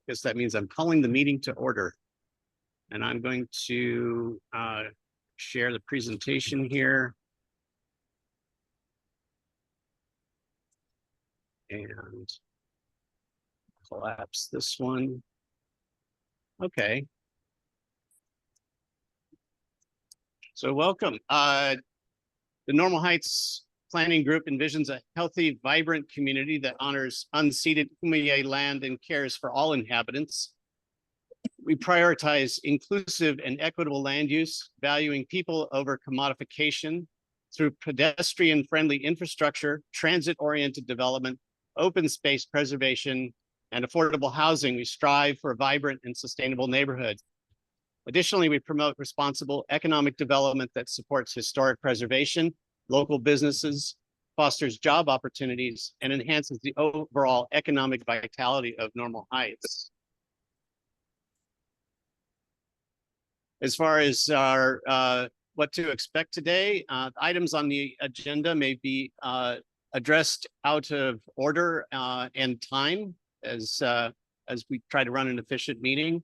Guess that means I'm calling the meeting to order. And I'm going to share the presentation here. And collapse this one. Okay. So welcome. The Normal Heights Planning Group envisions a healthy, vibrant community that honors unceded Kumeyaay land and cares for all inhabitants. We prioritize inclusive and equitable land use, valuing people over commodification through pedestrian-friendly infrastructure, transit-oriented development, open space preservation, and affordable housing. We strive for a vibrant and sustainable neighborhood. Additionally, we promote responsible economic development that supports historic preservation, local businesses, fosters job opportunities, and enhances the overall economic vitality of Normal Heights. As far as our what to expect today, items on the agenda may be addressed out of order and time as we try to run an efficient meeting.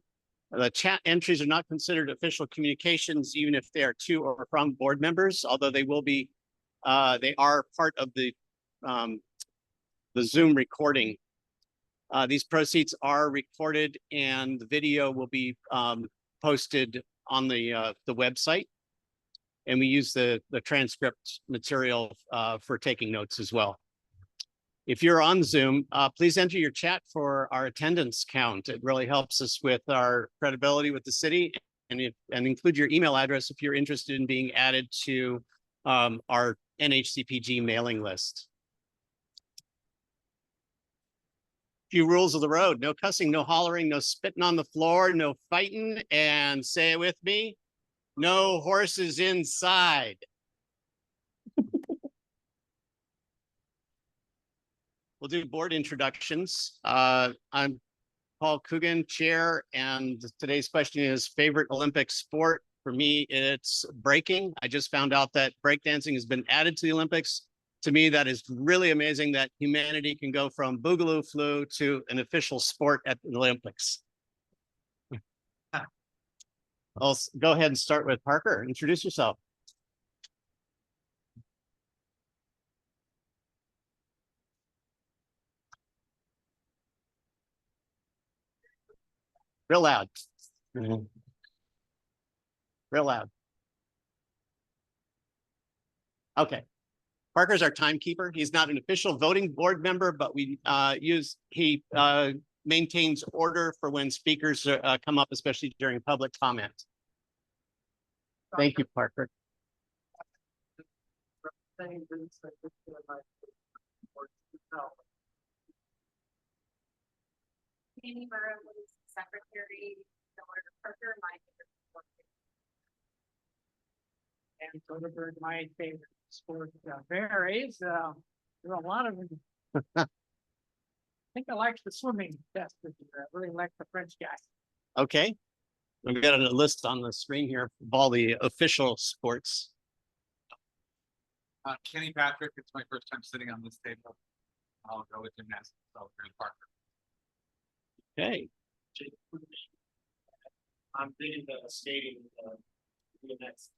The chat entries are not considered official communications, even if they are to or from board members, although they will be, they are part of the Zoom recording. These proceeds are recorded and the video will be posted on the website. And we use the transcript material for taking notes as well. If you're on Zoom, please enter your chat for our attendance count. It really helps us with our credibility with the city, and include your email address if you're interested in being added to our NHCPG mailing list. Few rules of the road: no cussing, no hollering, no spitting on the floor, no fighting, and say it with me, no horses inside. We'll do board introductions. I'm Paul Coogan, chair, and today's question is favorite Olympic sport. For me, it's breaking. I just found out that breakdancing has been added to the Olympics. To me, that is really amazing that humanity can go from Boogaloo Flu to an official sport at the Olympics. I'll go ahead and start with Parker. Introduce yourself. Real loud. Real loud. Okay. Parker's our timekeeper. He's not an official voting board member, but we he maintains order for when speakers come up, especially during public comment. Thank you, Parker. Secretary Parker, and Soderbergh, my favorite sport varies. There are a lot of them. I think I like the swimming best. I really like the French guy. Okay. We've got a list on the screen here of all the official sports. Kenny Patrick, it's my first time sitting on this table. I'll go with gymnastics. So Parker. Okay. I'm thinking of skating the next.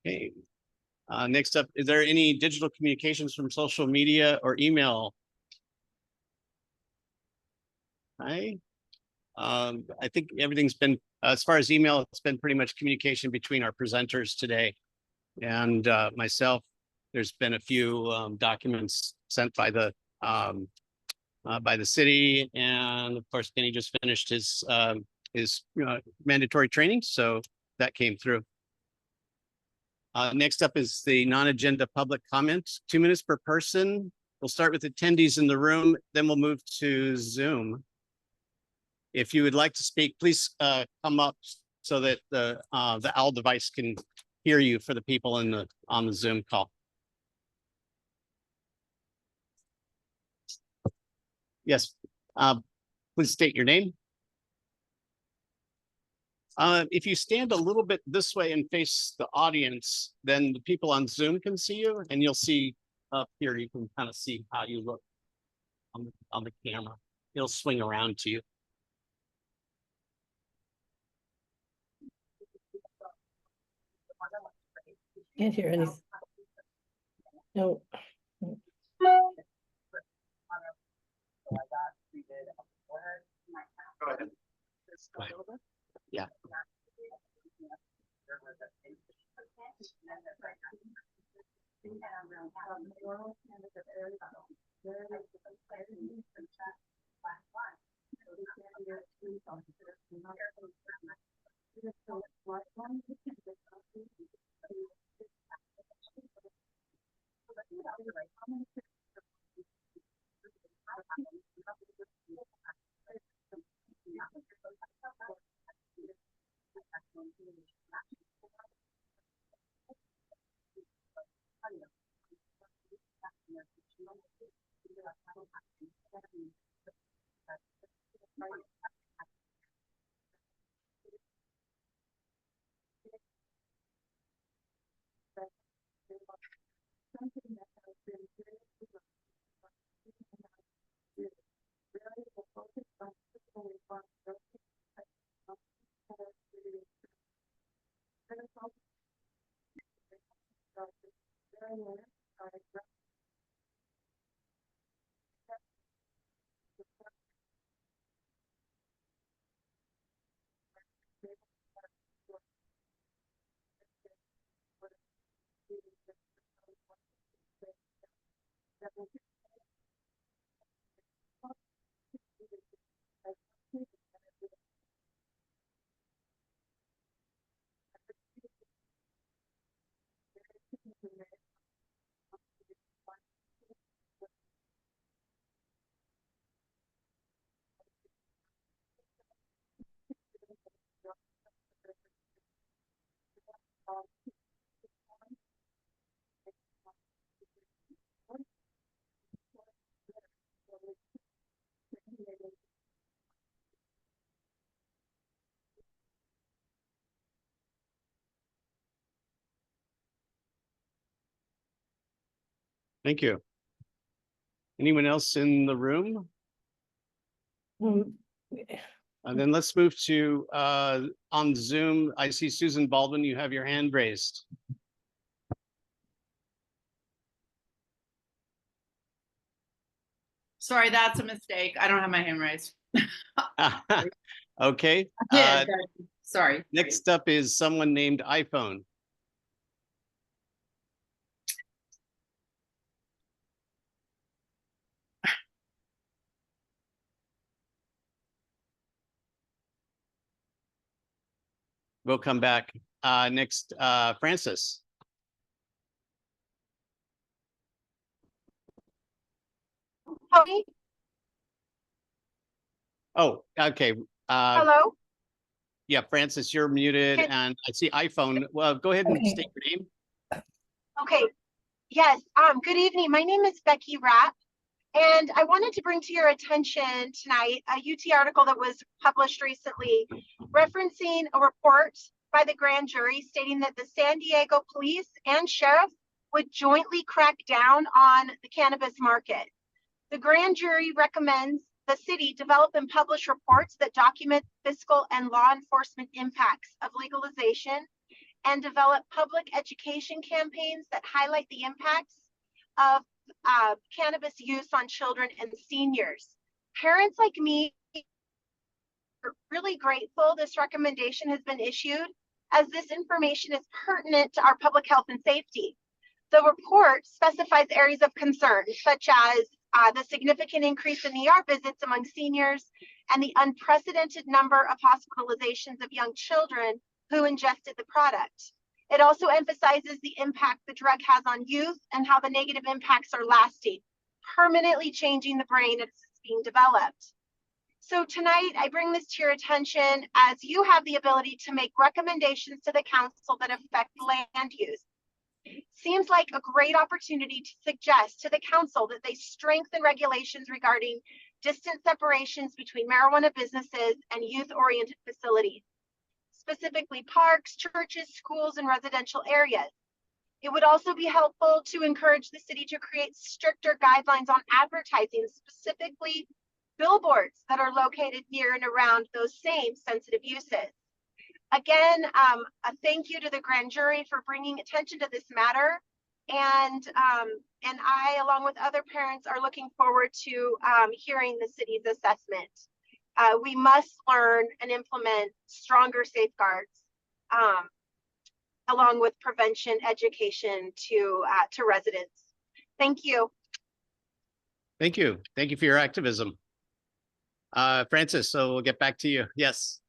Okay. Next up, is there any digital communications from social media or email? Hi. I think everything's been, as far as email, it's been pretty much communication between our presenters today and myself. There's been a few documents sent by the city, and of course, Kenny just finished his mandatory training, so that came through. Next up is the non-agenda public comments, 2 minutes per person. We'll start with attendees in the room, then we'll move to Zoom. If you would like to speak, please come up so that the OWL device can hear you for the people on the Zoom call. Yes, please state your name. If you stand a little bit this way and face the audience, then the people on Zoom can see you, and you'll see up here, you can kind of see how you look on the camera. It'll swing around to you. Can't hear anything. No. Go ahead. Go ahead. Yeah. Thank you. Anyone else in the room? Um, And then let's move to on Zoom. I see Susan Baldwin, you have your hand raised. Sorry, that's a mistake. I don't have my hand raised. Okay. I did, but sorry. Next up is someone named iPhone. We'll come back. Next, Francis. Tony, Oh, okay. hello. Yeah, Francis, you're muted, Can- and I see iPhone. Well, go ahead and Okay. state your name. Okay. Yes. Good evening. My name is Becky Rapp, and I wanted to bring to your attention tonight a UT article that was published recently referencing a report by the grand jury stating that the San Diego police and sheriff would jointly crack down on the cannabis market. The grand jury recommends the city develop and publish reports that document fiscal and law enforcement impacts of legalization and develop public education campaigns that highlight the impacts of cannabis use on children and seniors. Parents like me are really grateful this recommendation has been issued, as this information is pertinent to our public health and safety. The report specifies areas of concern, such as the significant increase in ER visits among seniors and the unprecedented number of hospitalizations of young children who ingested the product. It also emphasizes the impact the drug has on youth and how the negative impacts are lasting, permanently changing the brain as it's being developed. So tonight, I bring this to your attention as you have the ability to make recommendations to the council that affect land use. Seems like a great opportunity to suggest to the council that they strengthen regulations regarding distance separations between marijuana businesses and youth-oriented facilities, specifically parks, churches, schools, and residential areas. It would also be helpful to encourage the city to create stricter guidelines on advertising, specifically billboards that are located near and around those same sensitive uses. Again, a thank you to the grand jury for bringing attention to this matter. And I, along with other parents, are looking forward to hearing the city's assessment. We must learn and implement stronger safeguards, along with prevention education to residents. Thank you. Thank you. Thank you for your activism. Francis, so we'll get back to you. Yes.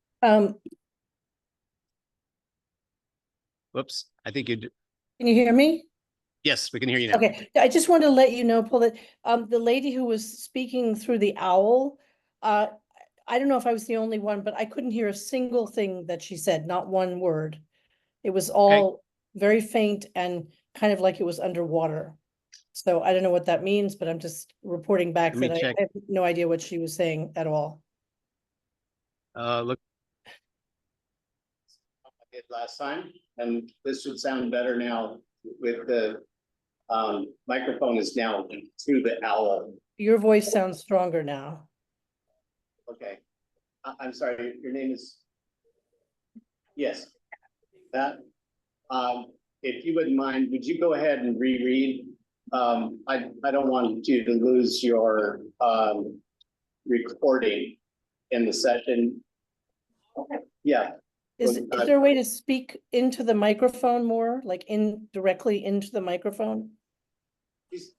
Whoops. I think you do. Can you hear me? Yes, we can hear you now. Okay, I just wanted to let you know, Paul, that the lady who was speaking through the owl, I don't know if I was the only one, but I couldn't hear a single thing that she said, not one word. It was all very faint and kind of like it was underwater. So I don't know what that means, but I'm just reporting back Let me that I check. have no idea what she was saying at all. Look. I did last time, and this should sound better now with the microphone is now through the owl. Your voice sounds stronger now. Okay. I'm sorry, your name is? Yes. That, if you wouldn't mind, would you go ahead and reread? I don't want you to lose your recording in the session. Okay. Yeah. Is there a way to speak into the microphone more, like directly into the microphone?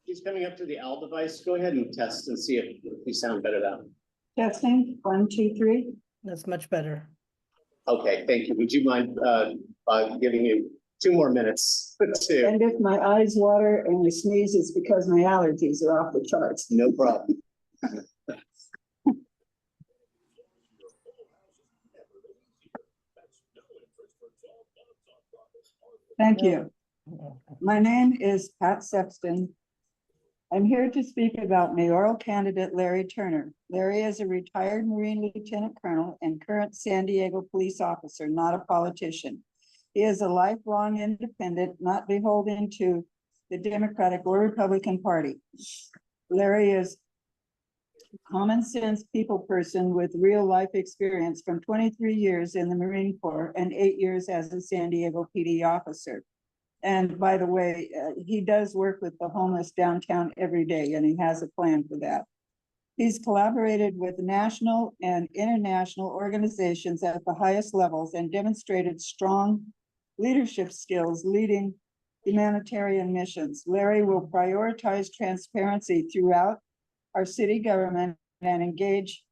He's coming up to the owl device. Go ahead and test and see if you sound better now. Testing, 1, 2, 3. That's much better. Okay, thank you. Would you mind giving you 2 more minutes to? And if my eyes water and I sneeze, it's because my allergies are off the charts. No problem. Thank you. My name is Pat Sexton. I'm here to speak about mayoral candidate Larry Turner. Larry is a retired Marine Lieutenant Colonel and current San Diego police officer, not a politician. He is a lifelong independent, not beholden to the Democratic or Republican Party. Larry is a common sense people person with real life experience from 23 years in the Marine Corps and 8 years as a San Diego PD officer. And by the way, he does work with the homeless downtown every day, and he has a plan for that. He's collaborated with national and international organizations at the highest levels and demonstrated strong leadership skills leading humanitarian missions. Larry will prioritize transparency throughout our city government and engage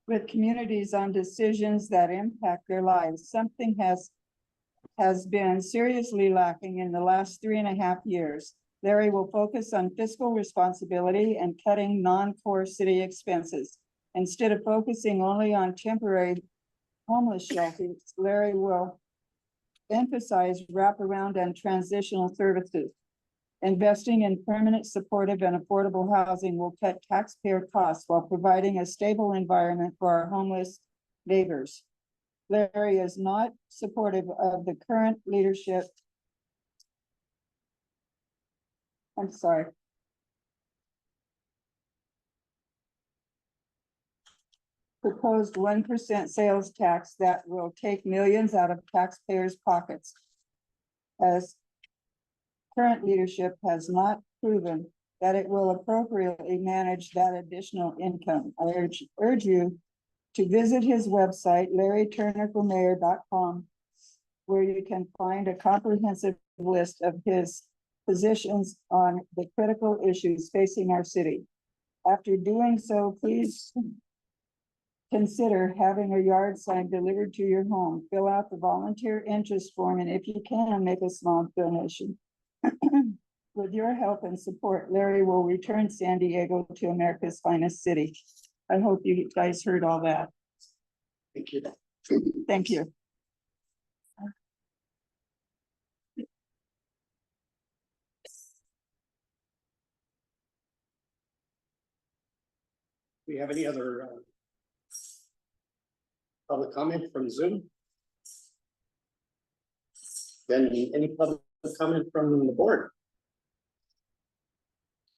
with communities on decisions that impact their lives. Something has been seriously lacking in the last 3.5 years. Larry will focus on fiscal responsibility and cutting non-core city expenses. Instead of focusing only on temporary homeless shelters, Larry will emphasize wraparound and transitional services. Investing in permanent, supportive, and affordable housing will cut taxpayer costs while providing a stable environment for our homeless neighbors. Larry is not supportive of the current leadership. I'm sorry. Proposed 1% sales tax that will take millions out of taxpayers' pockets, as current leadership has not proven that it will appropriately manage that additional income. I urge you to visit his website, larryturnerformayor.com, where you can find a comprehensive list of his positions on the critical issues facing our city. After doing so, please consider having a yard sign delivered to your home. Fill out the volunteer interest form, and if you can, make a small donation. With your help and support, Larry will return San Diego to America's finest city. I hope you guys heard all that. Thank you. Thank you. Do we have any other public comment from Zoom? Then any public comment from the board?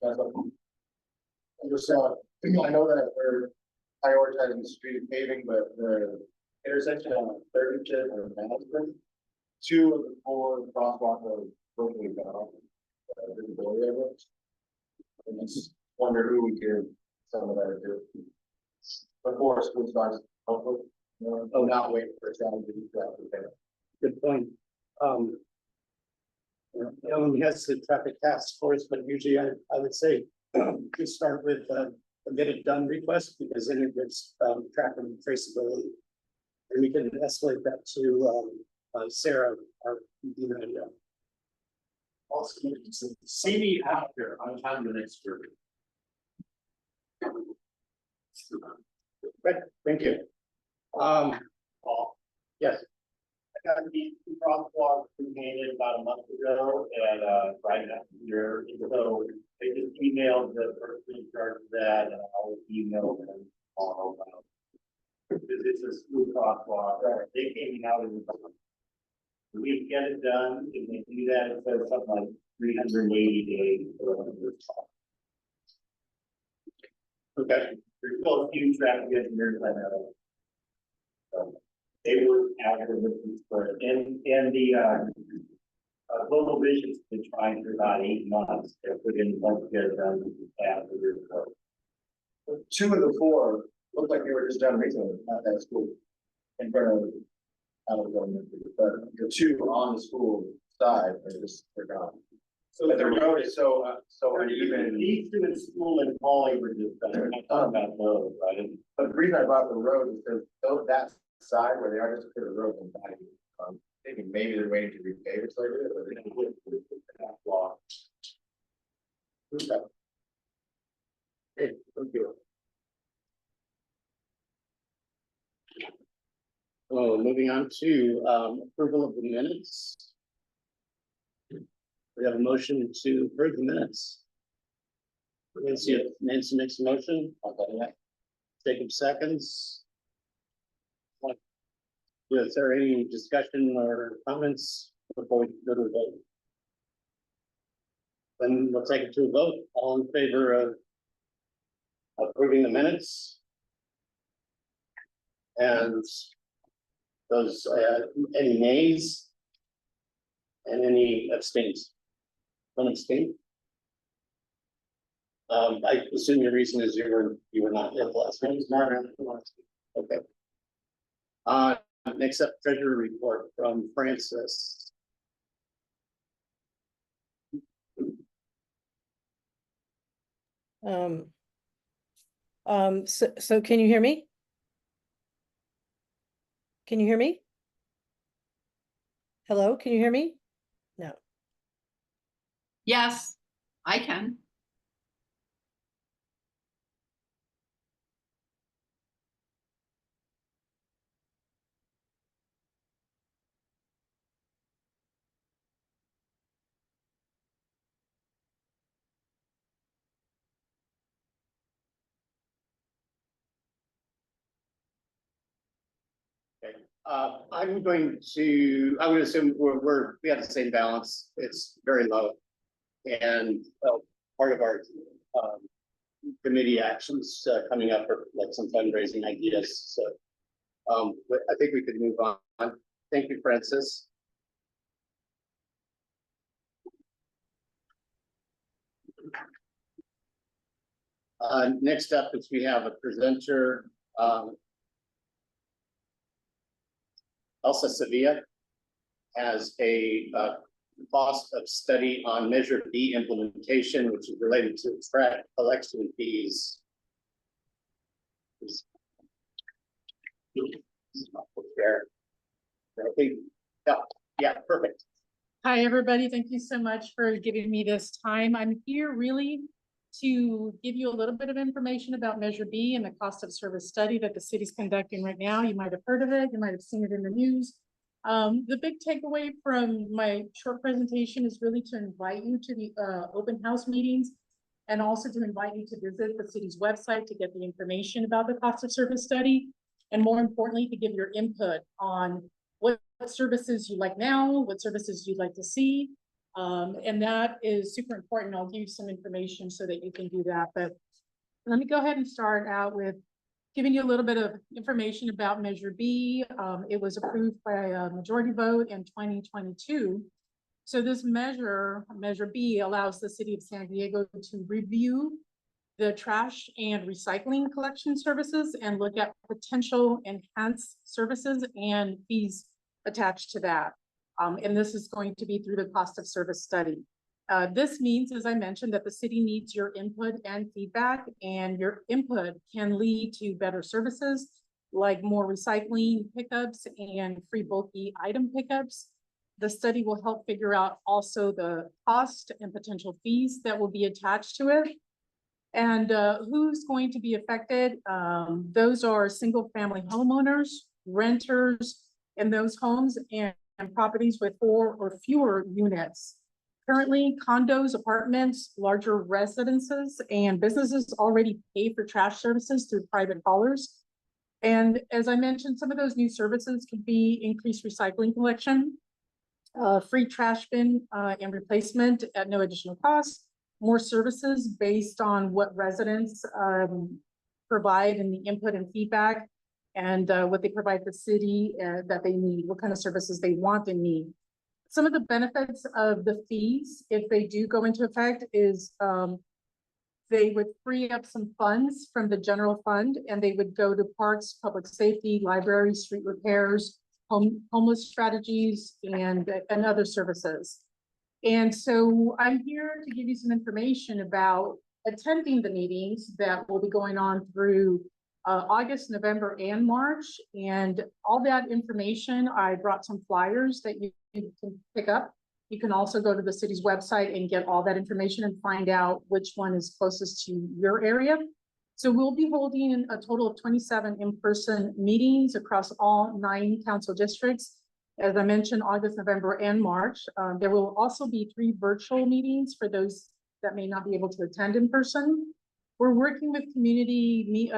I just, I know that we're prioritizing street paving, but the intersection on 35th or Madison, 2 of the 4 crosswalk are broken down. Visibility of it. And I just wonder who we could some of that do. Before school starts, hopefully, not wait for it to do that. Good point. Ellen has the traffic task force, but usually I would say we start with a get it done request because then it gets track and traceability. And we can escalate that to Sarah, our Also, see me after on time the next year. Right, thank you. Yes. I got the crosswalk painted about a month ago and right after here, so they just emailed the person in charge of that and I'll email them all about. Because it's a smooth crosswalk, they came out in the we get it done, if they do that, it says something like 380 days. Okay. There's still a few traffic engineers I know. So they were after looking for it, and the Global Vision's been trying for about 8 months. They put in one to get it done after the report. 2 of the 4 look like they were just done recently, not that school. In front of, I don't know, but the 2 on the school side are just, they're gone. So the road is so uneven. These 2 in school and Polly were just done. I'm talking about those, right? But the reason I brought the road is because that side where they are just put the road in back. Thinking maybe they're waiting to repave it later, but they would that block. Okay. Hey, thank you. Well, moving on to approval of the minutes. We have a motion to approve the minutes. Nancy makes a motion. I'll go that. Jacob seconds. Is there any discussion or comments before we go to the vote? Then we'll take it to a vote. All in favor of approving the minutes? And those, any nays? And any abstains? One abstain? I assume your reason is you were not at the last meeting. Okay. Next up, treasurer report from Francis. So can you hear me? Can you hear me? Hello, can you hear me? No. Yes, I can. Okay. I would assume we have the same balance. It's very low. And part of our committee actions coming up are like some fundraising ideas. So but I think we could move on. Thank you, Francis. Next up is we have a presenter, Elsa Sevilla has a cost of study on Measure B implementation, which is related to track collection fees. There. I think, yeah, perfect. Hi, everybody. Thank you so much for giving me this time. I'm here really to give you a little bit of information about Measure B and the cost of service study that the city's conducting right now. You might have heard of it. You might have seen it in the news. The big takeaway from my short presentation is really to invite you to the open house meetings and also to invite you to visit the city's website to get the information about the cost of service study. And more importantly, to give your input on what services you like now, what services you'd like to see. And that is super important. I'll give you some information so that you can do that. But let me go ahead and start out with giving you a little bit of information about Measure B. It was approved by a majority vote in 2022. So this Measure B, allows the city of San Diego to review the trash and recycling collection services and look at potential enhanced services and fees attached to that. And this is going to be through the cost of service study. This means, as I mentioned, that the city needs your input and feedback, and your input can lead to better services like more recycling pickups and free bulky item pickups. The study will help figure out also the cost and potential fees that will be attached to it. And who's going to be affected? Those are single family homeowners, renters in those homes and properties with 4 or fewer units. Currently, condos, apartments, larger residences, and businesses already pay for trash services through private haulers. And as I mentioned, some of those new services could be increased recycling collection, free trash bin and replacement at no additional cost, more services based on what residents provide and the input and feedback, and what they provide the city that they need, what kind of services they want and need. Some of the benefits of the fees, if they do go into effect, is they would free up some funds from the general fund, and they would go to parks, public safety, libraries, street repairs, homeless strategies, and other services. And so I'm here to give you some information about attending the meetings that will be going on through August, November, and March. And all that information, I brought some flyers that you can pick up. You can also go to the city's website and get all that information and find out which one is closest to your area. So we'll be holding a total of 27 in-person meetings across all 9 council districts. As I mentioned, August, November, and March. There will also be 3 virtual meetings for those that may not be able to attend in person. We're working with community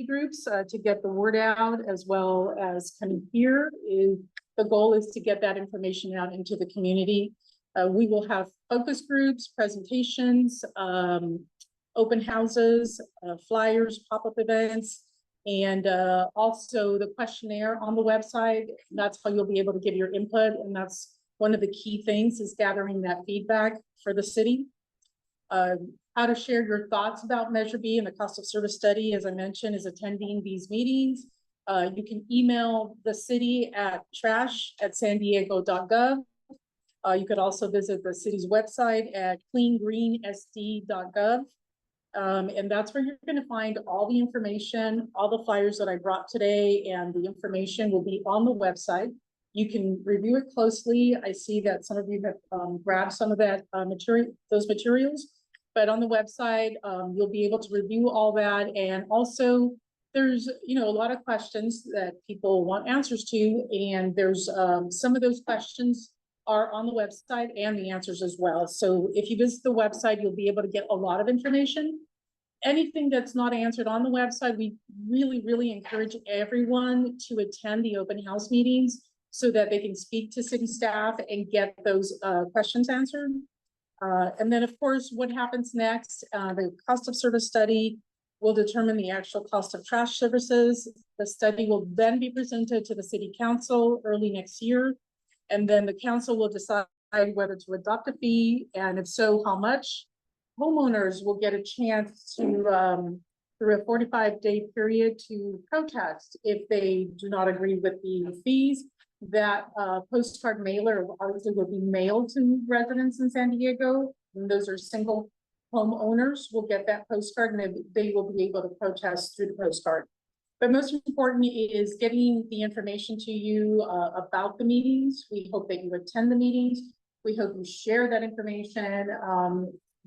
groups to get the word out, as well as coming here. The goal is to get that information out into the community. We will have focus groups, presentations, open houses, flyers, pop-up events, and also the questionnaire on the website. That's how you'll be able to give your input, and that's one of the key things, is gathering that feedback for the city. How to share your thoughts about Measure B and the cost of service study, as I mentioned, is attending these meetings. You can email the city at trash@sandiego.gov. You could also visit the city's website at cleangreensd.gov. And that's where you're going to find all the information, all the flyers that I brought today, and the information will be on the website. You can review it closely. I see that some of you have grabbed some of that those materials, but on the website, you'll be able to review all that. And also, there's a lot of questions that people want answers to, and there's some of those questions are on the website and the answers as well. So if you visit the website, you'll be able to get a lot of information. Anything that's not answered on the website, we really encourage everyone to attend the open house meetings so that they can speak to city staff and get those questions answered. And then, of course, what happens next? The cost of service study will determine the actual cost of trash services. The study will then be presented to the city council early next year. And then the council will decide whether to adopt a fee, and if so, how much. Homeowners will get a chance to, through a 45-day period, to protest if they do not agree with the fees. That postcard mailer obviously will be mailed to residents in San Diego, and those are single homeowners will get that postcard, and they will be able to protest through the postcard. But most importantly is getting the information to you about the meetings. We hope that you attend the meetings. We hope you share that information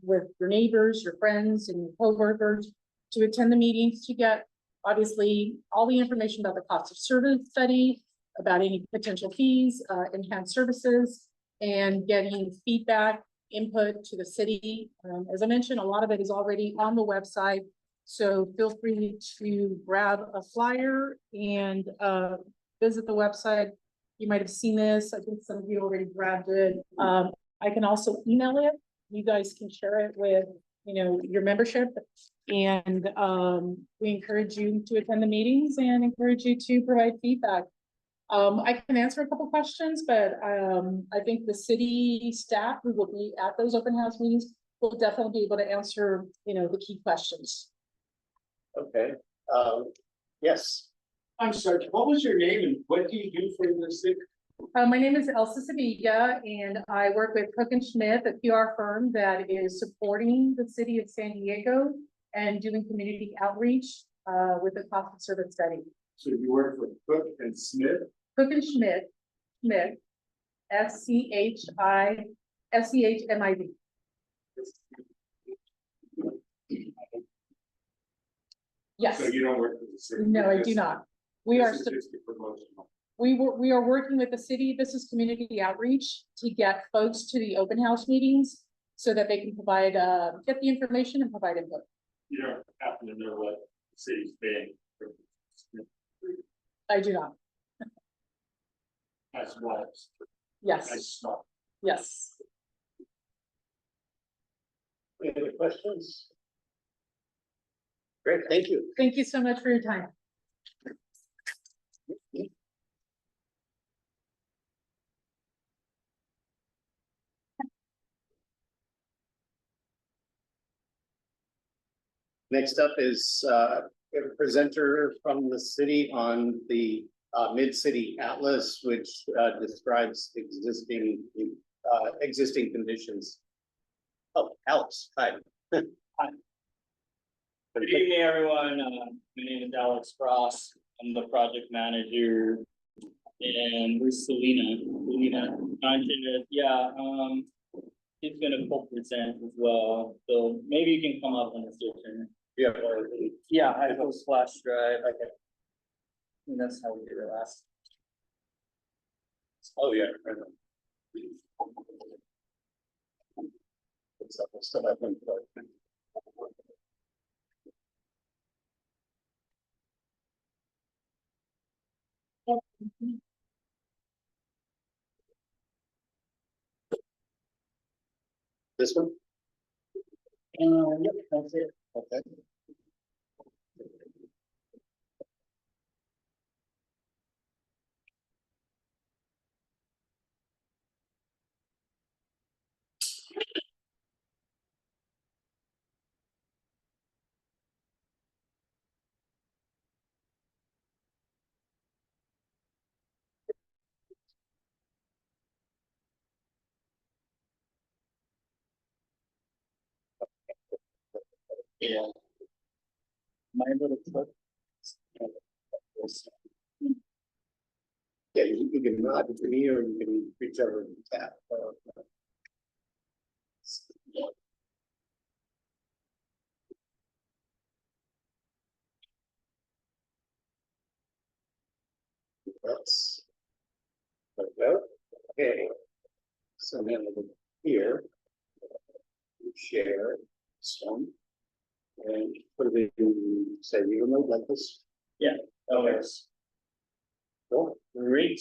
with your neighbors, your friends, and your coworkers to attend the meetings to get, obviously, all the information about the cost of service study, about any potential fees, enhanced services, and getting feedback input to the city. As I mentioned, a lot of it is already on the website. So feel free to grab a flyer and visit the website. You might have seen this. I think some of you already grabbed it. I can also email it. You guys can share it with, your membership. And we encourage you to attend the meetings and encourage you to provide feedback. I can answer a couple questions, but I think the city staff who will be at those open house meetings will definitely be able to answer, the key questions. Okay, yes. I'm sorry, what was your name and what do you do for the city? My name is Elsa Sevilla, and I work with Cook and Schmidt, a PR firm that is supporting the city of San Diego and doing community outreach with the cost of service study. So you work for Cook and Smith? Cook and Schmidt, SCHMID. Yes, So you don't work for the city? no, I do not. We are. This is just a promotional. We are working with the city. This is community outreach to get folks to the open house meetings so that they can provide, get the information and provide input. You don't happen to know what the city's paying for Smith I do not. as well as Yes, stock. yes. Any other questions? Great, thank you. Thank you so much for your time. Next up is we have a presenter from the city on the Mid-City Atlas, which describes existing conditions. Oh, Alex, hi. Good evening, everyone. My name is Alex Frost. I'm the project manager. And where's Selena? He's gonna co-present as well. So maybe you can come up when it's your turn. Yeah. Yeah, I have a flash drive. Okay. And that's how we did it last. Oh, yeah. I know. It's up, it's still up in place. This one? Yep, that's it. Okay. Yeah. My little clip. Yeah, you can nod to me or you can reach over and tap. That's. Okay. So now over here. Share some. And put it in, say, you know, like this. Yeah, okay. Cool. Great.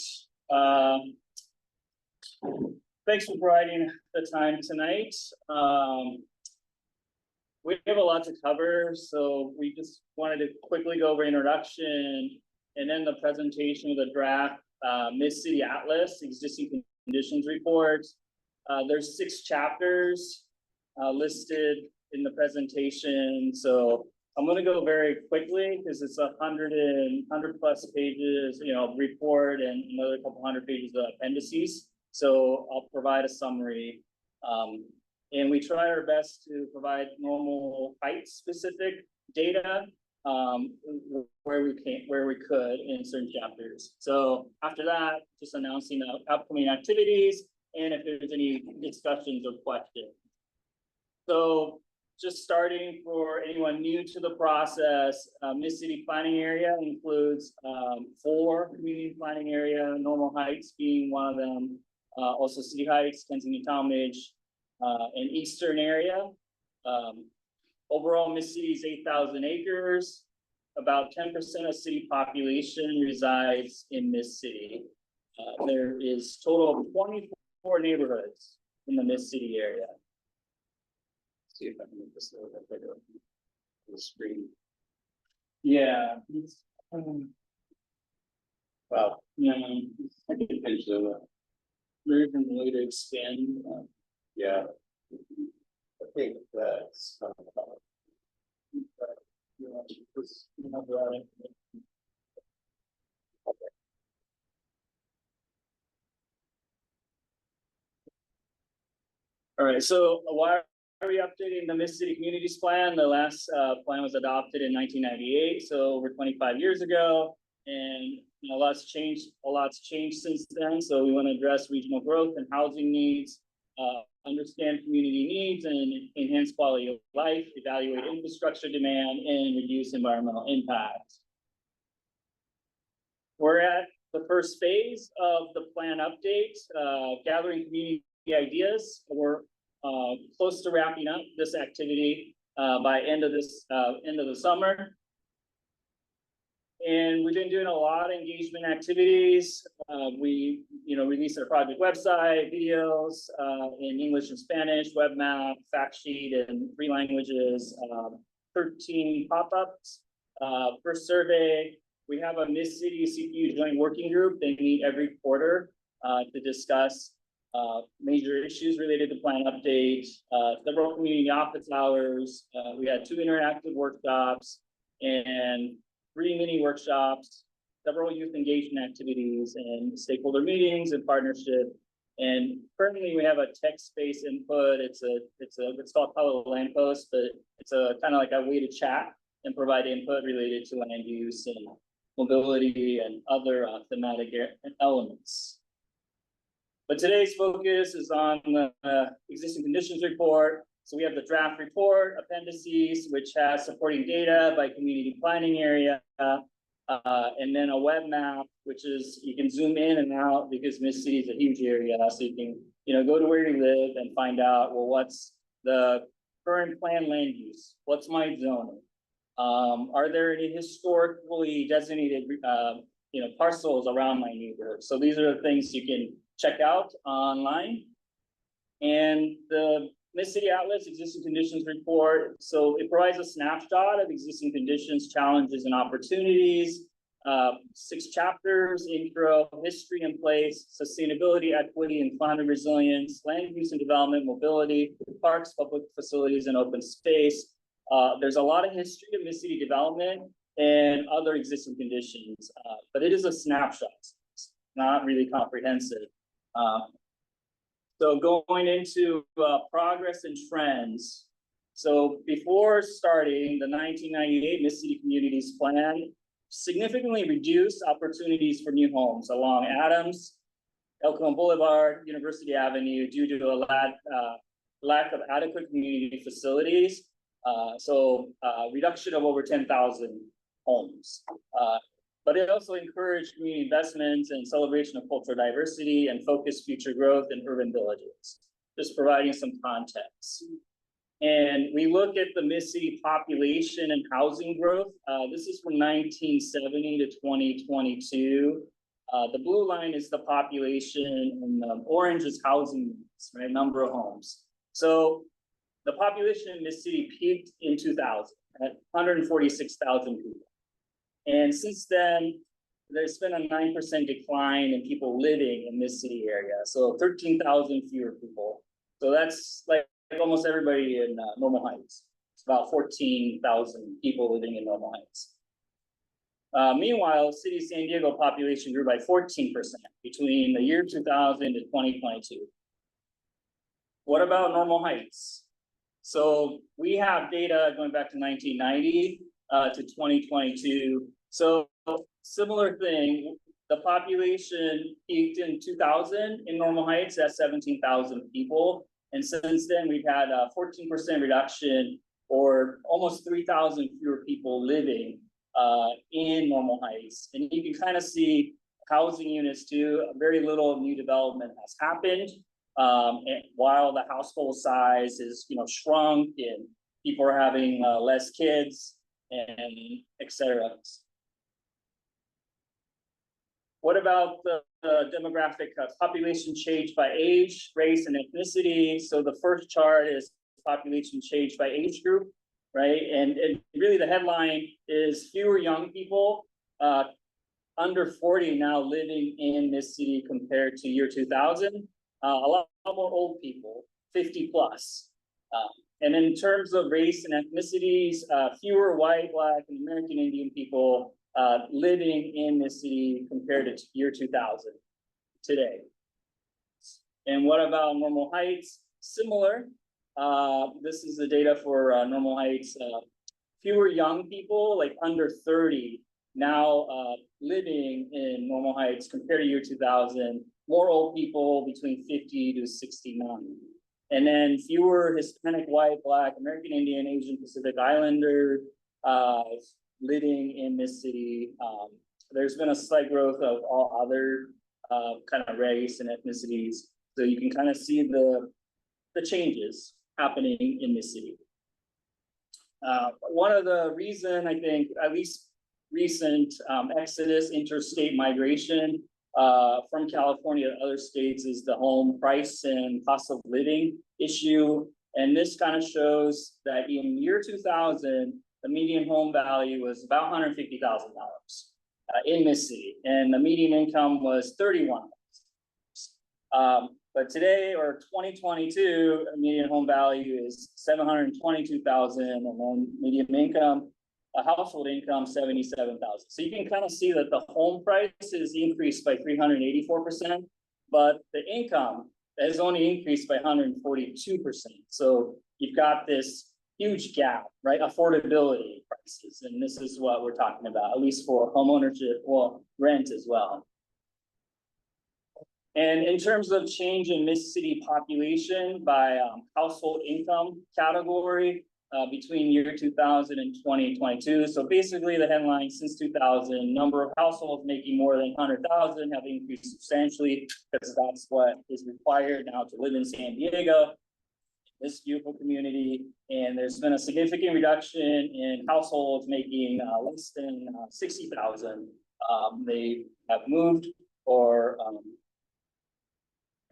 Thanks for providing the time tonight. We have a lot to cover, so we just wanted to quickly go over introduction and then the presentation of the draft Mid-City Atlas existing conditions report. There's 6 chapters listed in the presentation, so I'm going to go very quickly because it's 100 plus pages, report and another couple hundred pages of appendices. So I'll provide a summary. And we try our best to provide normal height specific data where we could in certain chapters. So after that, just announcing upcoming activities and if there's any discussions or questions. So just starting for anyone new to the process, Mid-City Planning Area includes 4 community planning area, Normal Heights being one of them, also City Heights, Kensington Talmadge, and eastern area. Overall, Miss City is 8,000 acres. About 10% of city population resides in Miss City. There is total of 24 neighborhoods in the Miss City area. Let's see if I can make this a little bit bigger on the screen. Yeah. Wow. Yeah, I can finish the version later expand. Yeah. I think that's. All right, so why are we updating the Miss City Communities Plan? The last plan was adopted in 1998, so over 25 years ago. And a lot's changed since then. So we want to address regional growth and housing needs, understand community needs and enhance quality of life, evaluate infrastructure demand, and reduce environmental impact. We're at the first phase of the plan update, gathering community ideas. We're close to wrapping up this activity by end of the summer. And we've been doing a lot of engagement activities. We, released our project website, videos in English and Spanish, web map, fact sheet in 3 languages, 13 pop-ups. First survey, we have a Miss City CPU joint working group. They meet every quarter to discuss major issues related to plan updates, several community office hours. We had 2 interactive workshops and 3 mini workshops, several youth engagement activities and stakeholder meetings and partnership. And currently we have a text-based input. It's called Follow the Lamppost, but it's a kind of like a way to chat and provide input related to land use and mobility and other thematic elements. But today's focus is on the existing conditions report. So we have the draft report, appendices, which has supporting data by community planning area, and then a web map, which is, you can zoom in and out because Miss City is a huge area. So you can, go to where you live and find out, well, what's the current plan land use? What's my zoning? Are there any historically designated, parcels around my neighborhood? So these are the things you can check out online. And the Miss City Atlas Existing Conditions Report. So it provides a snapshot of existing conditions, challenges, and opportunities. 6 chapters: intro, history and place, sustainability, equity, and climate resilience, land use and development, mobility, parks, public facilities, and open space. There's a lot of history of Miss City development and other existing conditions, but it is a snapshot. It's not really comprehensive. So going into progress and trends. So before starting the 1998 Miss City Communities Plan, significantly reduced opportunities for new homes along Adams, El Cajon Boulevard, University Avenue due to a lack of adequate community facilities. Reduction of over 10,000 homes. But it also encouraged community investments and celebration of cultural diversity and focused future growth in urban villages. Just providing some context. And we look at the Miss City population and housing growth. This is from 1970 to 2022. The blue line is the population and the orange is housing units, right? Number of homes. So the population in Miss City peaked in 2000 at 146,000 people. And since then, there's been a 9% decline in people living in this city area. So 13,000 fewer people. So that's like almost everybody in Normal Heights. It's about 14,000 people living in Normal Heights. Meanwhile, City of San Diego population grew by 14% between the year 2000 to 2022. What about Normal Heights? So we have data going back to 1990 to 2022. So similar thing, the population peaked in 2000 in Normal Heights at 17,000 people. And since then, we've had a 14% reduction or almost 3,000 fewer people living in Normal Heights. And you can kind of see housing units too. Very little new development has happened. And while the household size is, shrunk and people are having less kids and et cetera. What about the demographic population change by age, race, and ethnicity? So the first chart is population change by age group, right? And really the headline is fewer young people under 40 now living in this city compared to year 2000. A lot more old people, 50 plus. And in terms of race and ethnicities, fewer white, Black, and American Indian people living in this city compared to year 2000 today. And what about Normal Heights? Similar. This is the data for Normal Heights. Fewer young people, like under 30, now living in Normal Heights compared to year 2000. More old people between 50 to 69. And then fewer Hispanic, white, Black, American Indian, Asian Pacific Islander living in this city. There's been a slight growth of all other kind of race and ethnicities. So you can kind of see the changes happening in this city. One of the reason I think, at least recent exodus, interstate migration from California to other states is the home price and cost of living issue. And this kind of shows that in year 2000, the median home value was about $150,000 in this city, and the median income was $31,000. But today, or 2022, median home value is $722,000, and then median income, a household income, $77,000. So you can kind of see that the home price is increased by 384%, but the income has only increased by 142%. So you've got this huge gap, right? Affordability prices, and this is what we're talking about, at least for homeownership, well, rent as well. And in terms of change in Mississippi population by household income category between year 2000 and 2022. So basically the headline since 2000, number of households making more than 100,000 have increased substantially because that's what is required now to live in San Diego, this beautiful community. And there's been a significant reduction in households making less than 60,000. They have moved or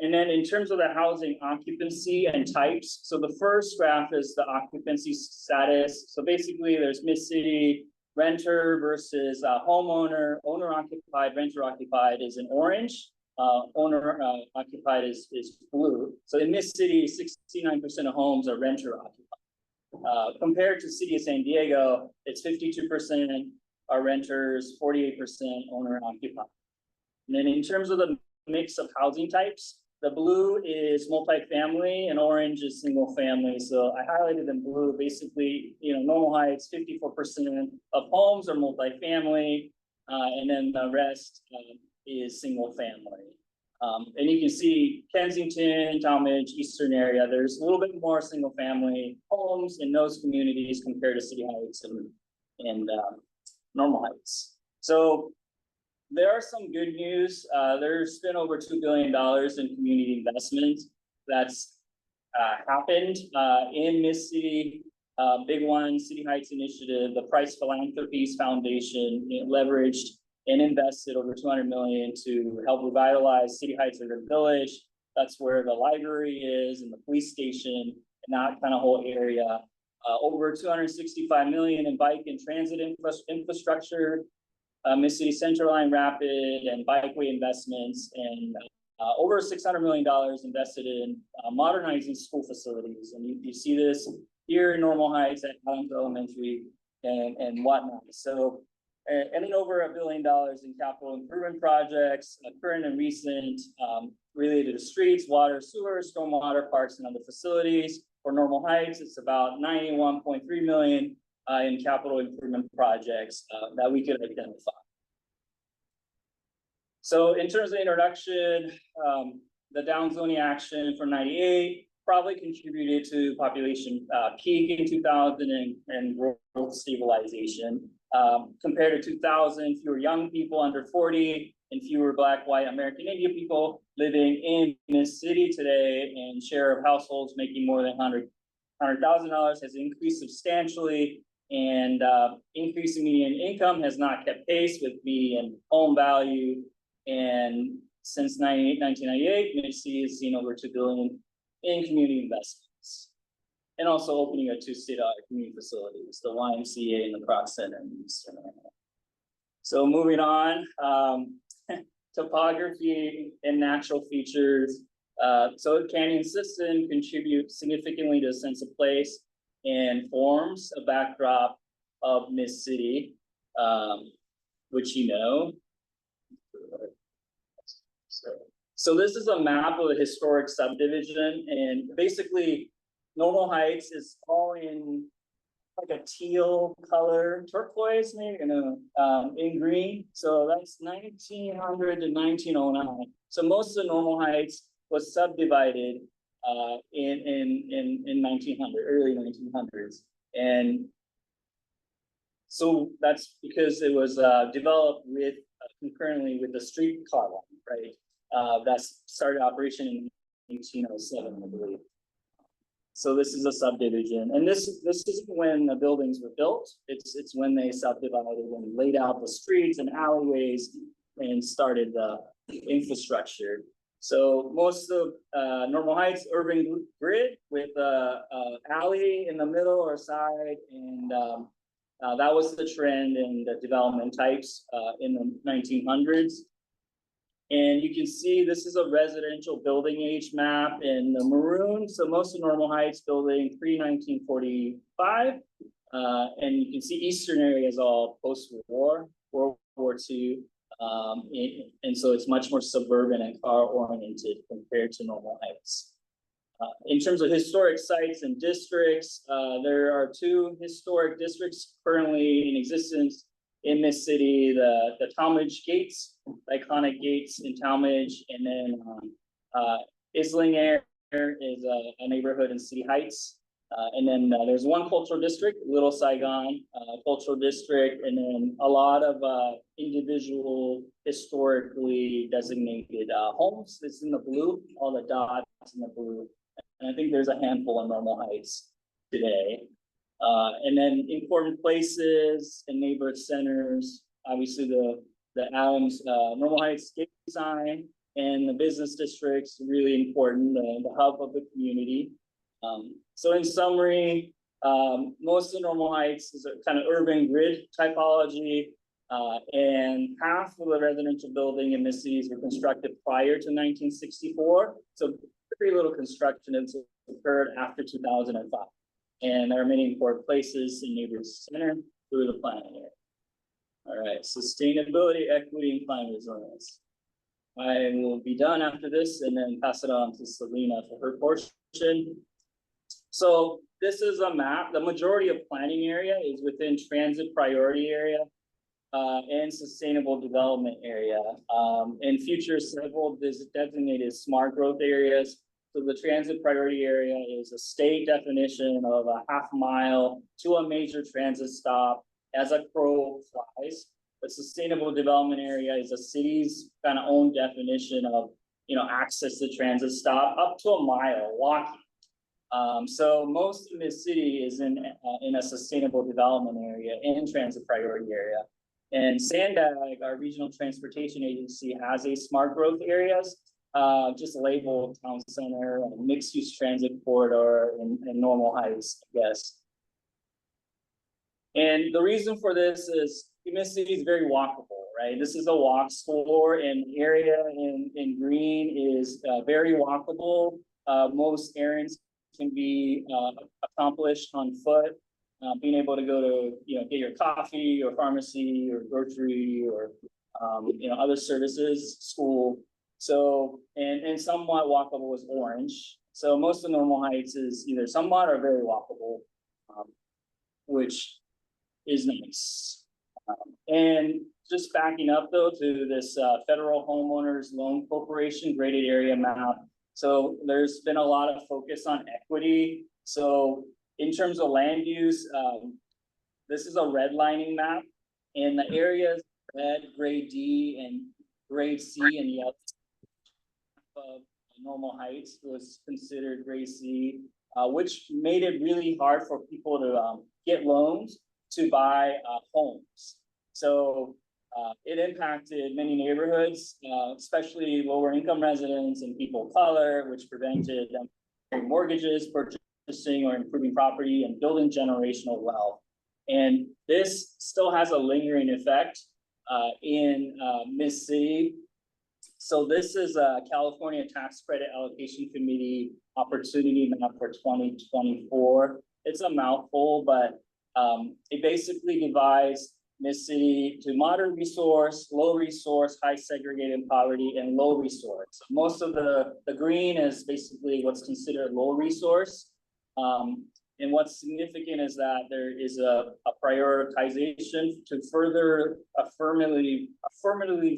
and then in terms of the housing occupancy and types, so the first graph is the occupancy status. So basically there's Mid-City renter versus homeowner. Owner occupied, renter occupied is in orange. Owner occupied is blue. So in Mid-City, 69% of homes are renter occupied. Compared to City of San Diego, it's 52% are renters, 48% owner occupied. And then in terms of the mix of housing types, the blue is multifamily and orange is single family. So I highlighted in blue, basically, Normal Heights, 54% of homes are multifamily, and then the rest is single family. And you can see Kensington, Talmadge, Eastern area, there's a little bit more single family homes in those communities compared to City Heights and Normal Heights. So there are some good news. There's been over $2 billion in community investment that's happened in this city. Big one, City Heights Initiative, the Price Philanthropies Foundation leveraged and invested over $200 million to help revitalize City Heights Urban Village. That's where the library is and the police station and that kind of whole area. Over $265 million in bike and transit infrastructure. Mississippi Central Line Rapid and bikeway investments, and over $600 million invested in modernizing school facilities. And you see this here in Normal Heights at Adams Elementary and whatnot. So, and then over $1 billion in capital improvement projects, current and recent, related to streets, water, sewer, stormwater, parks, and other facilities. For Normal Heights, it's about $91.3 million in capital improvement projects that we could identify. So in terms of introduction, the downzoning action from '98 probably contributed to population peak in 2000 and growth stabilization. Compared to 2000, fewer young people under 40, and fewer Black, white, American Indian people living in this city today, and share of households making more than $100,000 has increased substantially, and increasing median income has not kept pace with median home value. And since 1998, Mid-City has seen over $2 billion in community investments, and also opening a 2 state-of-the-art community facilities, the YMCA and the Croc Center in Eastern Illinois. So moving on, topography and natural features. So the canyon system contributes significantly to a sense of place and forms a backdrop of Mid-City, which you know. So this is a map of a historic subdivision, and basically Normal Heights is all in like a teal color, turquoise maybe, in green. So that's 1900 to 1909. So most of Normal Heights was subdivided in 1900, early 1900s. And so that's because it was developed with concurrently with the streetcar line, right? That started operation in 1807, I believe. So this is a subdivision, and this is when the buildings were built. It's when they subdivided and laid out the streets and alleyways and started the infrastructure. So most of Normal Heights urban grid with a alley in the middle or side, and that was the trend in the development types in the 1900s. And you can see this is a residential building age map in the maroon. So most of Normal Heights building pre-1945. And you can see eastern area is all post-war, World War II. And so it's much more suburban and car-oriented compared to Normal Heights. In terms of historic sites and districts, there are 2 historic districts currently in existence in this city, the Talmadge Gates, iconic gates in Talmadge, and then Islinger is a neighborhood in City Heights. And then there's one cultural district, Little Saigon cultural district, and then a lot of individual historically designated homes. It's in the blue, all the dots in the blue. And I think there's a handful in Normal Heights today. And then important places and neighborhood centers, obviously the Adams Normal Heights gate design, and the business districts, really important, the hub of the community. So in summary, most of Normal Heights is a kind of urban grid typology, and half of the residential building in this cities were constructed prior to 1964. So very little construction has occurred after 2005. And there are many important places in neighborhood center through the planning area. All right, sustainability, equity, and climate resilience. I will be done after this and then pass it on to Selena for her portion. So this is a map. The majority of planning area is within transit priority area and sustainable development area. In future, several designated smart growth areas. So the transit priority area is a state definition of a half mile to a major transit stop as a crow flies. The sustainable development area is a city's kind of own definition of, access to transit stop up to a mile walking. So most of this city is in a sustainable development area and transit priority area. And Sandag, our regional transportation agency, has a smart growth areas, just labeled town center and mixed use transit corridor and Normal Heights, I guess. And the reason for this is Mid-City is very walkable, right? This is a walk score, and area in green is very walkable. Most errands can be accomplished on foot. Being able to go to, get your coffee or pharmacy or grocery or, other services, school. So, and somewhat walkable is orange. So most of Normal Heights is either somewhat or very walkable, which is nice. And just backing up though to this Federal Homeowners Loan Corporation graded area map. So there's been a lot of focus on equity. So in terms of land use, this is a redlining map, and the areas red, gray D, and grade C and the of Normal Heights was considered grade C, which made it really hard for people to get loans to buy homes. So it impacted many neighborhoods, especially lower income residents and people of color, which prevented them from mortgages, purchasing or improving property and building generational wealth. And this still has a lingering effect in Miss City. So this is a California Tax Credit Allocation Committee opportunity map for 2024. It's a mouthful, but it basically divides Miss City to moderate resource, low resource, high segregated poverty, and low resource. Most of the green is basically what's considered low resource. And what's significant is that there is a prioritization to further affirmatively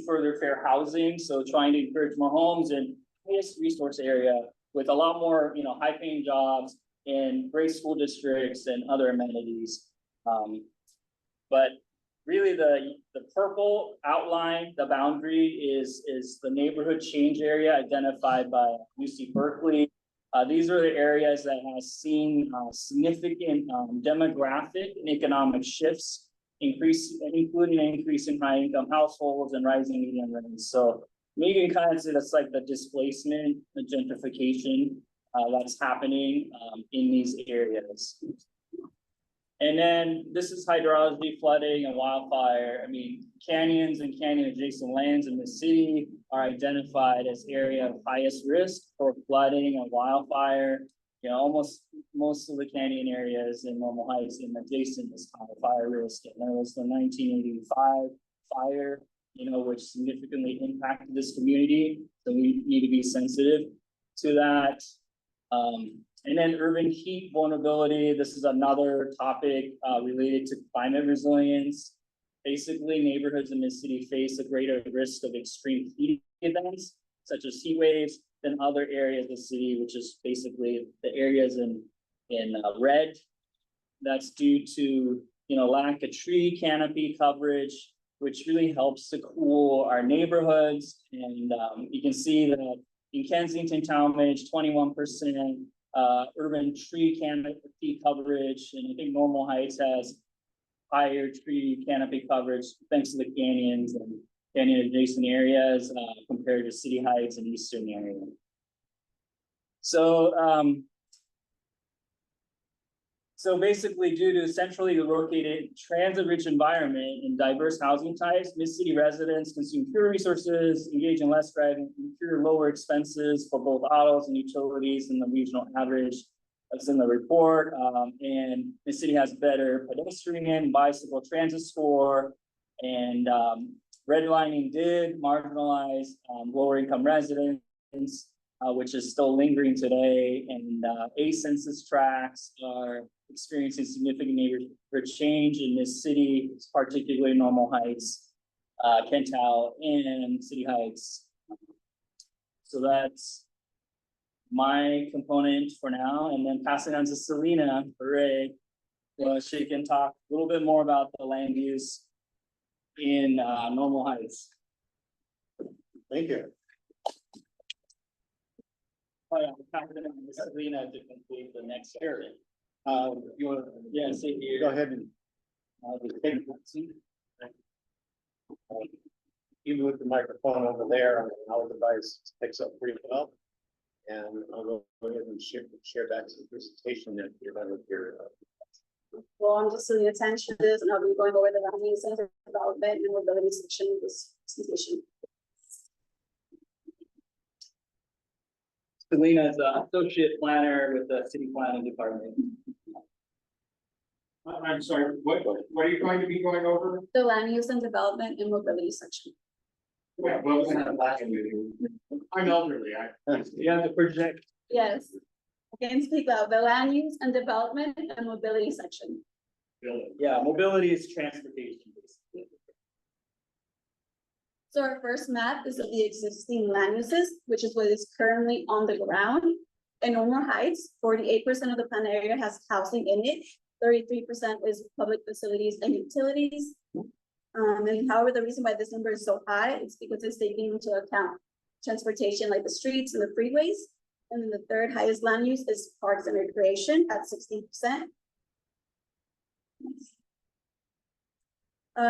further fair housing. So trying to encourage more homes in highest resource area with a lot more, high paying jobs in great school districts and other amenities. But really the purple outline, the boundary is the neighborhood change area identified by UC Berkeley. These are the areas that have seen significant demographic and economic shifts, including an increase in high income households and rising median rents. So maybe you can kind of say that's like the displacement, the gentrification that's happening in these areas. And then this is hydrology, flooding, and wildfire. I mean, canyons and canyon adjacent lands in the city are identified as area of highest risk for flooding and wildfire. Almost most of the canyon areas in Normal Heights and adjacent is high fire risk. And there was the 1985 fire, which significantly impacted this community. So we need to be sensitive to that. And then urban heat vulnerability. This is another topic related to climate resilience. Basically, neighborhoods in this city face a greater risk of extreme heat events, such as heat waves, than other areas of the city, which is basically the areas in red. That's due to lack of tree canopy coverage, which really helps to cool our neighborhoods. And you can see that in Kensington, Talmadge, 21%. Urban tree canopy coverage, and I think Normal Heights has higher tree canopy coverage thanks to the canyons and canyon adjacent areas compared to City Heights and Eastern area. So basically, due to centrally located transit-rich environment and diverse housing types, Miss City residents consume fewer resources, engage in less driving, incur lower expenses for both autos and utilities than the regional average. That's in the report. And Miss City has better pedestrian and bicycle transit score, and redlining did marginalize lower income residents, which is still lingering today. And census tracts are experiencing significant neighborhood change in this city, particularly Normal Heights, Kental, and City Heights. So that's my component for now, and then passing on to Selena Ray. She can talk a little bit more about the land use in Normal Heights. Thank you. I'm passing it on to Selena to complete the next area. You want to? Yeah, sit here. Go ahead and Just take that seat. even with the microphone over there, our device picks up pretty well. And I'll go ahead and share back to the presentation that you're going to hear. Well, I'm just doing attention to this, and I'll be going over the land use center development and mobility section of this presentation. Selena is the associate planner with the city planning department. I'm sorry, what are you going to be going over? The land use and development and mobility section. Yeah, what was that last meeting? I'm elderly, You have to project. Yes. I can speak out the land use and development and mobility section. Yeah, mobility is transportation, basically. So our first map is of the existing land uses, which is what is currently on the ground. In Normal Heights, 48% of the planned area has housing in it. 33% is public facilities and utilities. And however, the reason why this number is so high, it's because it's taking into account transportation like the streets and the freeways. And then the third highest land use is parks and recreation at 16%.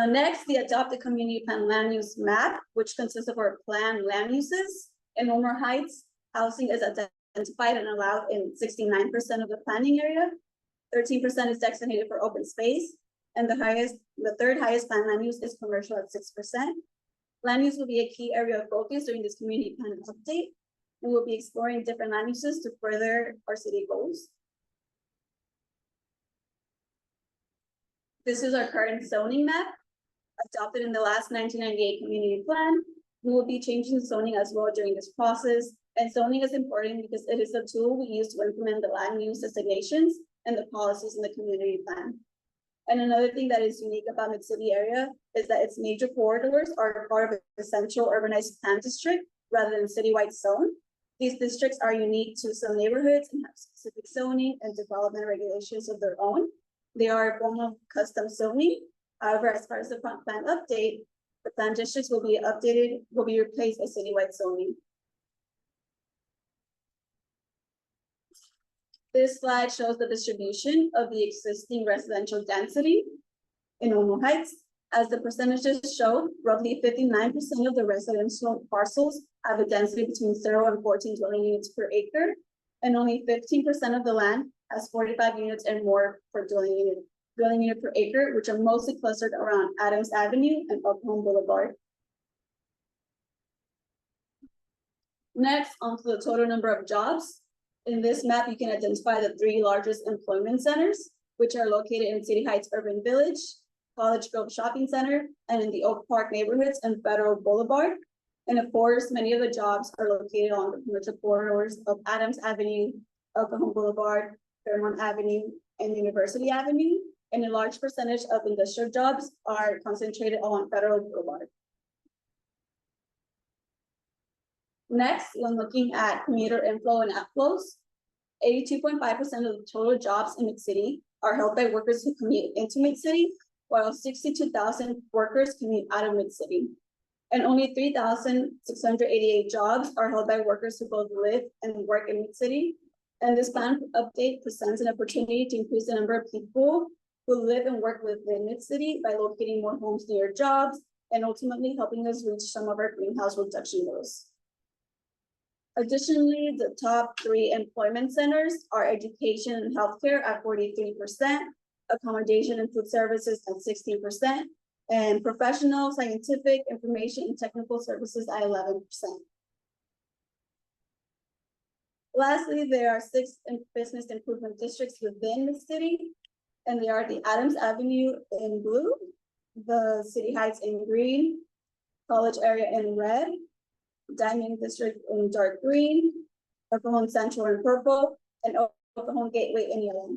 Next, the adopted community plan land use map, which consists of our planned land uses. In Omar Heights, housing is identified and allowed in 69% of the planning area. 13% is designated for open space. And the third highest planned land use is commercial at 6%. Land use will be a key area of focus during this community plan update. We will be exploring different land uses to further our city goals. This is our current zoning map, adopted in the last 1998 community plan. We will be changing zoning as well during this process. And zoning is important because it is a tool we use to implement the land use designations and the policies in the community plan. And another thing that is unique about Mid-City area is that its major corridors are part of a central urbanized plan district rather than citywide zone. These districts are unique to some neighborhoods and have specific zoning and development regulations of their own. They are a form of custom zoning. However, as far as the plan update, the plan districts will be replaced by citywide zoning. This slide shows the distribution of the existing residential density in Olmo Heights. As the percentages show, roughly 59% of the residential parcels have a density between 0 and 14 dwelling units per acre, and only 15% of the land has 45 units and more per dwelling unit per acre, which are mostly clustered around Adams Avenue and Oklahoma Boulevard. Next, onto the total number of jobs. In this map, you can identify the 3 largest employment centers, which are located in City Heights Urban Village, College Grove Shopping Center, and in the Oak Park neighborhoods and Federal Boulevard. And of course, many of the jobs are located on the commercial corridors of Adams Avenue, Oklahoma Boulevard, Fairmont Avenue, and University Avenue. And a large percentage of industrial jobs are concentrated along Federal Boulevard. Next, when looking at commuter inflow and outflows, 82.5% of the total jobs in Mid-City are held by workers who commute into Mid-City, while 62,000 workers commute out of Mid-City. And only 3,688 jobs are held by workers who both live and work in Mid-City. And this plan update presents an opportunity to increase the number of people who live and work within Mid-City by locating more homes near jobs and ultimately helping us reach some of our greenhouse reduction goals. Additionally, the top 3 employment centers are education and healthcare at 43%, accommodation and food services at 16%, and professional, scientific, information, and technical services at 11%. Lastly, there are 6 business improvement districts within the city, and they are the Adams Avenue in blue, the City Heights in green, College area in red, Diamond District in dark green, Oklahoma Central in purple, and Oklahoma Gateway in yellow.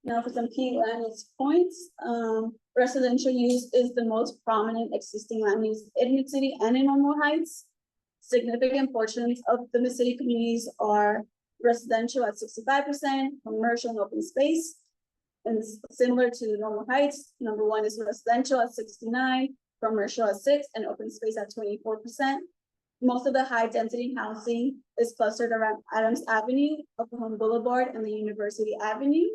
Now for some key land use points. Residential use is the most prominent existing land use in Mid-City and in Olmo Heights. Significant portions of the Mid-City communities are residential at 65%, commercial and open space. And similar to Olmo Heights, number 1 is residential at 69%, commercial at 6%, and open space at 24%. Most of the high density housing is clustered around Adams Avenue, Oklahoma Boulevard, and the University Avenue.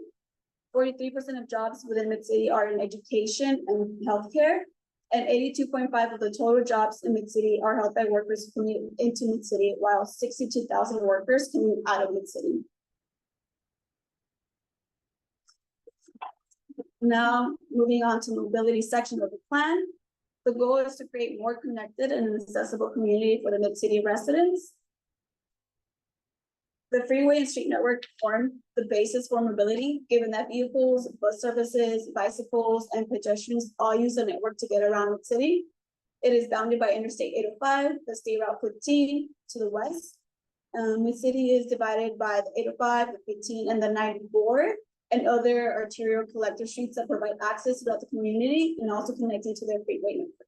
43% of jobs within Mid-City are in education and healthcare, and 82.5% of the total jobs in Mid-City are held by workers who commute into Mid-City, while 62,000 workers commute out of Mid-City. Now, moving on to mobility section of the plan. The goal is to create more connected and accessible community for the Mid-City residents. The freeway and street network form the basis for mobility, given that vehicles, bus services, bicycles, and pedestrians all use the network to get around the city. It is bounded by Interstate 805, the State Route 15 to the west. Mid-City is divided by the 805, the 15, and the 94, and other arterial collector streets that provide access throughout the community and also connecting to their freeway network.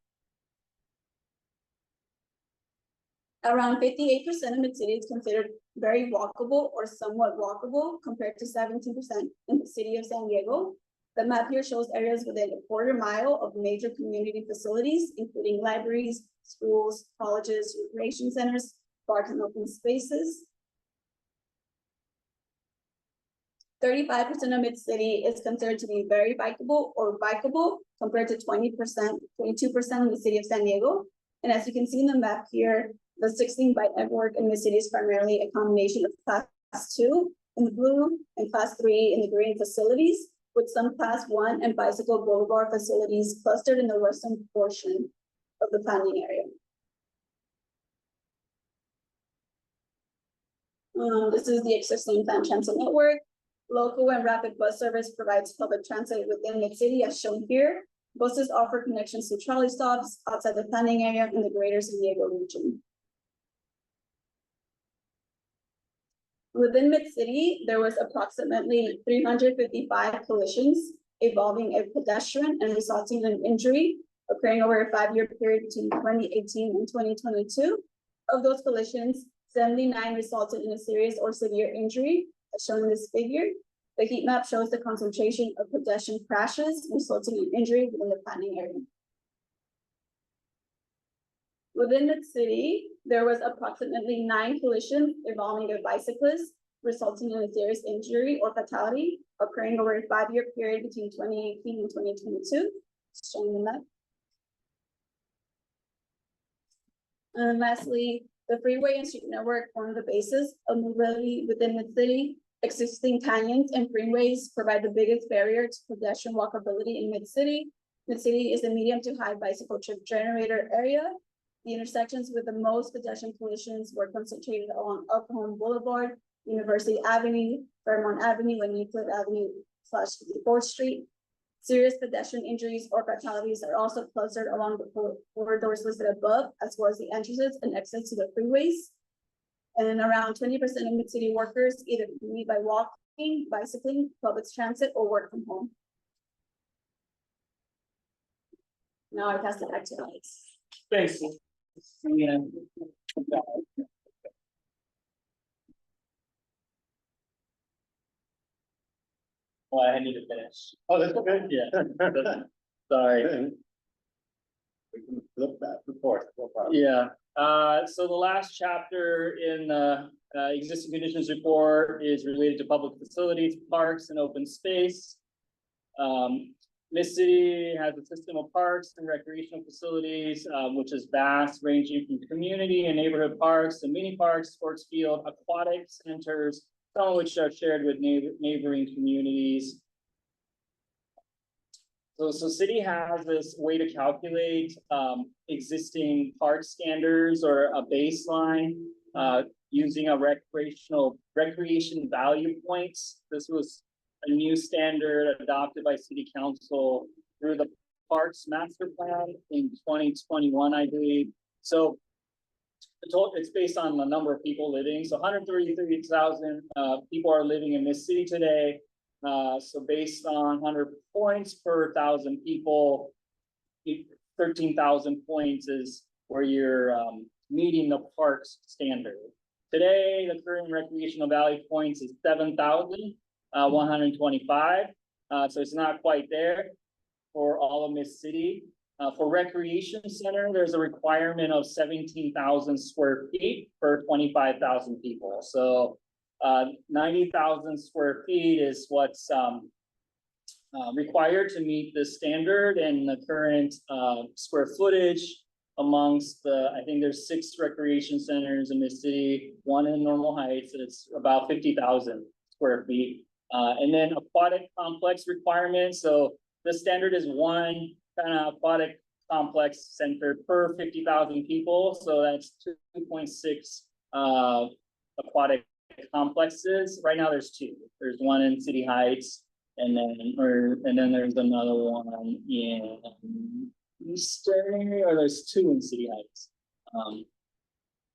Around 58% of Mid-City is considered very walkable or somewhat walkable compared to 17% in the city of San Diego. The map here shows areas within a quarter mile of major community facilities, including libraries, schools, colleges, recreation centers, parks, and open spaces. 35% of Mid-City is considered to be very bikeable or bikeable, compared to 20%, 22% in the city of San Diego. And as you can see in the map here, the 16 bike network in Mid-City is primarily a combination of class 2 in the blue and class 3 in the green facilities, with some class 1 and bicycle boulevard facilities clustered in the western portion of the planning area. This is the existing planned transit network. Local and rapid bus service provides public transit within Mid-City as shown here. Buses offer connections to trolley stops outside the planning area in the greater San Diego region. Within Mid-City, there was approximately 355 collisions involving a pedestrian and resulting in injury occurring over a 5-year period between 2018 and 2022. Of those collisions, 79 resulted in a serious or severe injury, as shown in this figure. The heat map shows the concentration of pedestrian crashes resulting in injury within the planning area. Within the city, there was approximately 9 collisions involving a bicyclist, resulting in a serious injury or fatality occurring over a 5-year period between 2018 and 2022, shown in the map. And lastly, the freeway and street network form the basis of mobility within the city. Existing canyons and freeways provide the biggest barrier to pedestrian walkability in Mid-City. Mid-City is a medium to high bicycle trip generator area. The intersections with the most pedestrian collisions were concentrated along El Cajon Boulevard, University Avenue, Fairmont Avenue, and Euclid Avenue / 4th Street. Serious pedestrian injuries or fatalities are also clustered along the corridors listed above, as well as the entrances and exits to the freeways. And around 20% of Mid-City workers either commute by walking, bicycling, public transit, or work from home. Now I pass it back to Alex. Thanks. Yeah. Well, I need to finish. Oh, that's okay. Yeah. Sorry. We can flip that report. No problem. Yeah, so the last chapter in the existing conditions report is related to public facilities, parks, and open space. Mid-City has a system of parks and recreational facilities, which is vast, ranging from community and neighborhood parks to mini parks, sports field, aquatic centers, some of which are shared with neighboring communities. So city has this way to calculate existing park standards or a baseline using a recreation value points. This was a new standard adopted by City Council through the Parks Master Plan in 2021, I believe. So it's based on the number of people living. So 133,000 people are living in this city today. So based on 100 points per 1,000 people, 13,000 points is where you're meeting the parks standard. Today, the current recreational value points is 7,125. So it's not quite there for all of Mid-City. For recreation center, there's a requirement of 17,000 square feet per 25,000 people. So 90,000 square feet is what's required to meet the standard, and the current square footage amongst I think there's 6 recreation centers in this city, 1 in Normal Heights, and it's about 50,000 square feet. And then aquatic complex requirements. So the standard is 1 kind of aquatic complex center per 50,000 people. So that's 2.6 aquatic complexes. Right now there's 2. There's 1 in City Heights, and then there's another one in Eastern, or there's 2 in City Heights.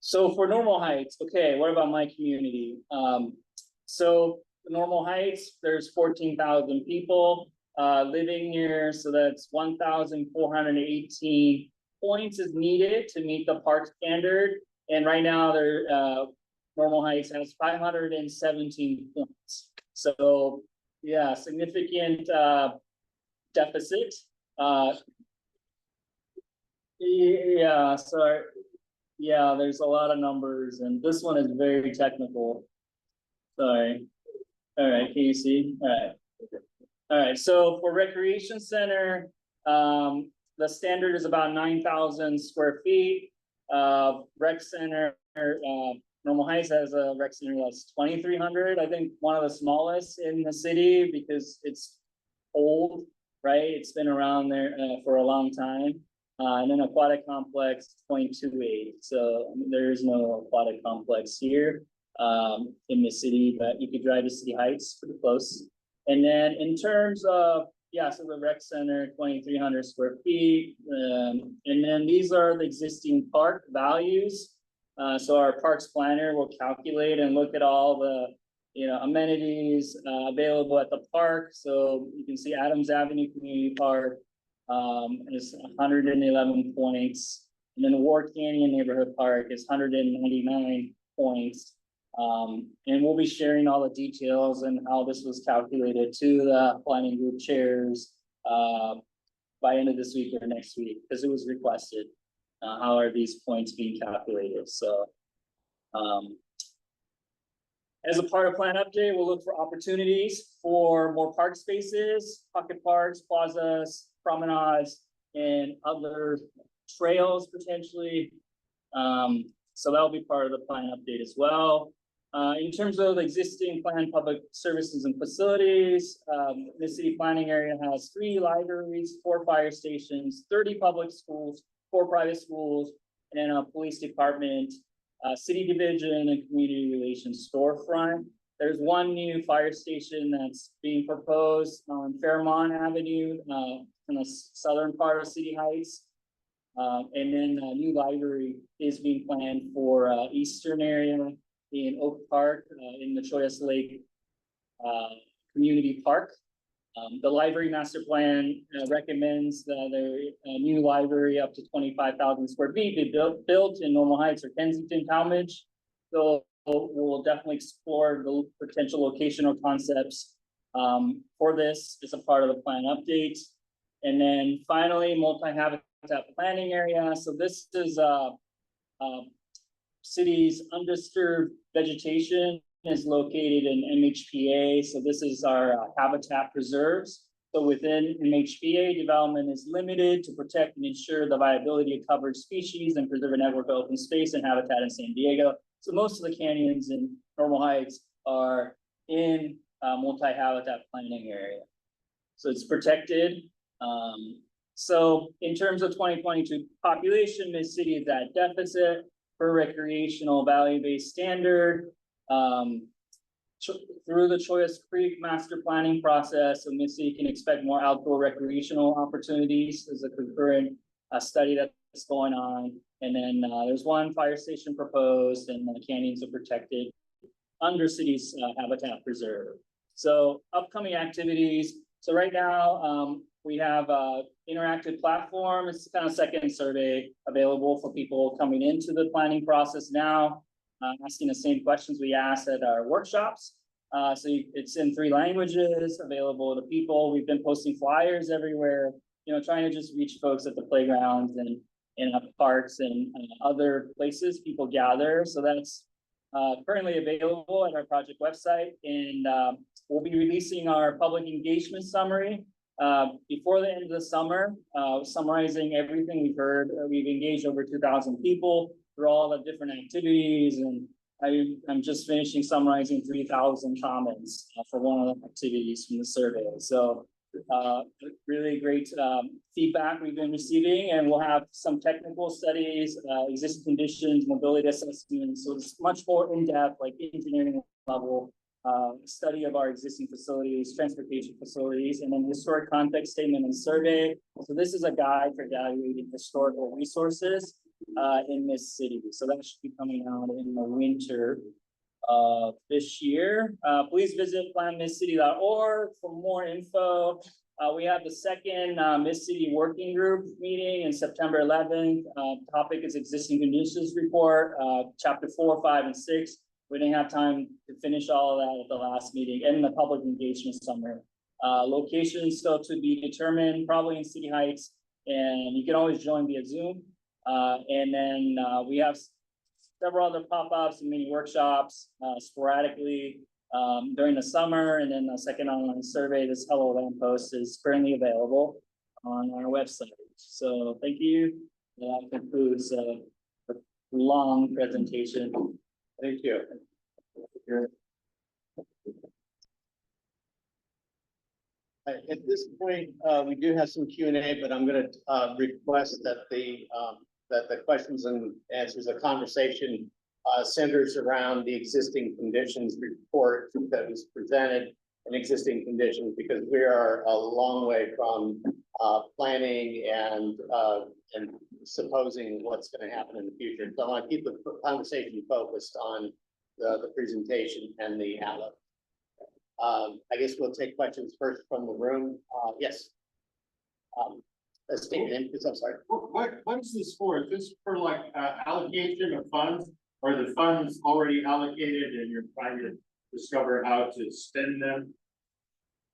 So for Normal Heights, okay, what about my community? So Normal Heights, there's 14,000 people living here, so that's 1,418 points is needed to meet the park standard. And right now, Normal Heights has 517 points. So yeah, significant deficit. Yeah, sorry. Yeah, there's a lot of numbers and this one is very technical. Sorry. All right, can you see? All right. All right, so for recreation center, the standard is about 9,000 square feet. Rec center, Normal Heights has a rec center that's 2,300. I think one of the smallest in the city because it's old, right? It's been around there for a long time. And then aquatic complex 0.28. So I mean, there is no aquatic complex here in the city, but you could drive to City Heights pretty close. And then in terms of, yeah, so the rec center, 2,300 square feet. And then these are the existing park values. So our parks planner will calculate and look at all the, amenities available at the park. So you can see Adams Avenue Community Park is 111 points. And then the War Canyon Neighborhood Park is 199 points. And we'll be sharing all the details and how this was calculated to the planning group chairs by end of this week or next week, because it was requested. How are these points being calculated? So as a part of plan update, we'll look for opportunities for more park spaces, pocket parks, plazas, promenades, and other trails potentially. So that'll be part of the plan update as well. In terms of existing planned public services and facilities, the city planning area has 3 libraries, 4 fire stations, 30 public schools, 4 private schools, and a police department, city division, and community relations storefront. There's 1 new fire station that's being proposed on Fairmont Avenue in the southern part of City Heights. And then a new library is being planned for eastern area in Oak Park, in the Choyas Lake Community Park. The library master plan recommends that a new library up to 25,000 square feet be built in Normal Heights or Kensington, Talmadge. So we'll definitely explore the potential locational concepts for this as a part of the plan update. And then finally, multi-habitat planning area. So this is city's undisturbed vegetation is located in MHPA. So this is our habitat preserves. So within MHPA, development is limited to protect and ensure the viability of covered species and preserve a network of open space and habitat in San Diego. So most of the canyons in Normal Heights are in multi-habitat planning area. So it's protected. So in terms of 2022 population, this city is at deficit for recreational value-based standard. Through the Choyas Creek master planning process, so Missy can expect more outdoor recreational opportunities. There's a concurrent study that's going on. And then there's 1 fire station proposed, and the canyons are protected under city's habitat preserve. So upcoming activities. So right now, we have a interactive platform. It's kind of second survey available for people coming into the planning process now. Asking the same questions we asked at our workshops. It's in 3 languages available to people. We've been posting flyers everywhere, trying to just reach folks at the playgrounds and in parks and other places people gather. So that's currently available at our project website. And we'll be releasing our public engagement summary before the end of the summer, summarizing everything we've heard. We've engaged over 2,000 people through all the different activities, and I'm just finishing summarizing 3,000 comments for one of the activities from the survey. So really great feedback we've been receiving, and we'll have some technical studies, existing conditions, mobility assessments. So it's much more in-depth, like engineering level study of our existing facilities, transportation facilities, and then historic context statement and survey. So this is a guide for evaluating historical resources in this city. So that should be coming out in the winter of this year. Please visit planmisscity.org for more info. We have the second Miss City Working Group meeting in September 11th. Topic is existing conditions report, chapter 4, 5, and 6. We didn't have time to finish all of that at the last meeting, and the public engagement summary Location still to be determined, probably in City Heights, and you can always join via Zoom. And then we have several other pop-ups and mini workshops sporadically during the summer. And then the second online survey, this Hello Lamppost, is currently available on our website. So thank you. That concludes the long presentation. Thank you. At this point, we do have some Q&A, but I'm going to request that the questions and answers, the conversation centers around the existing conditions report that was presented and existing conditions, because we are a long way from planning and supposing what's going to happen in the future. So I want to keep the conversation focused on the presentation and the outlook. I guess we'll take questions first from the room. Yes. Let's take it in, I'm sorry. What is this for? Is this for like allocation of funds? Or the funds already allocated and you're trying to discover how to spend them?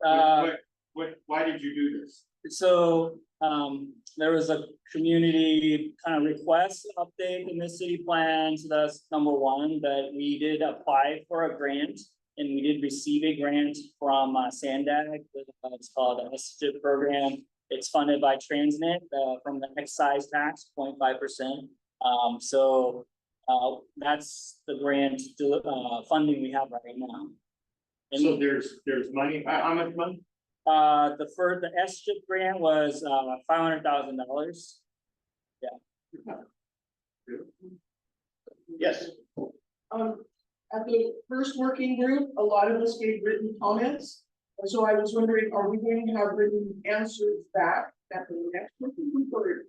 Why did you do this? So there was a community kind of request update in the city plan. So that's number one, that we did apply for a grant and we did receive a grant from SANDAG. It's called the SCHIP program. It's funded by Transnet from the excise tax, 0.5%. So that's the grant funding we have right now. And So there's money, how much money? the SCHIP grant was $500,000. Yeah. Yes. At the first working group, a lot of us gave written comments. And so I was wondering, are we going to have written answers back at the next working group or?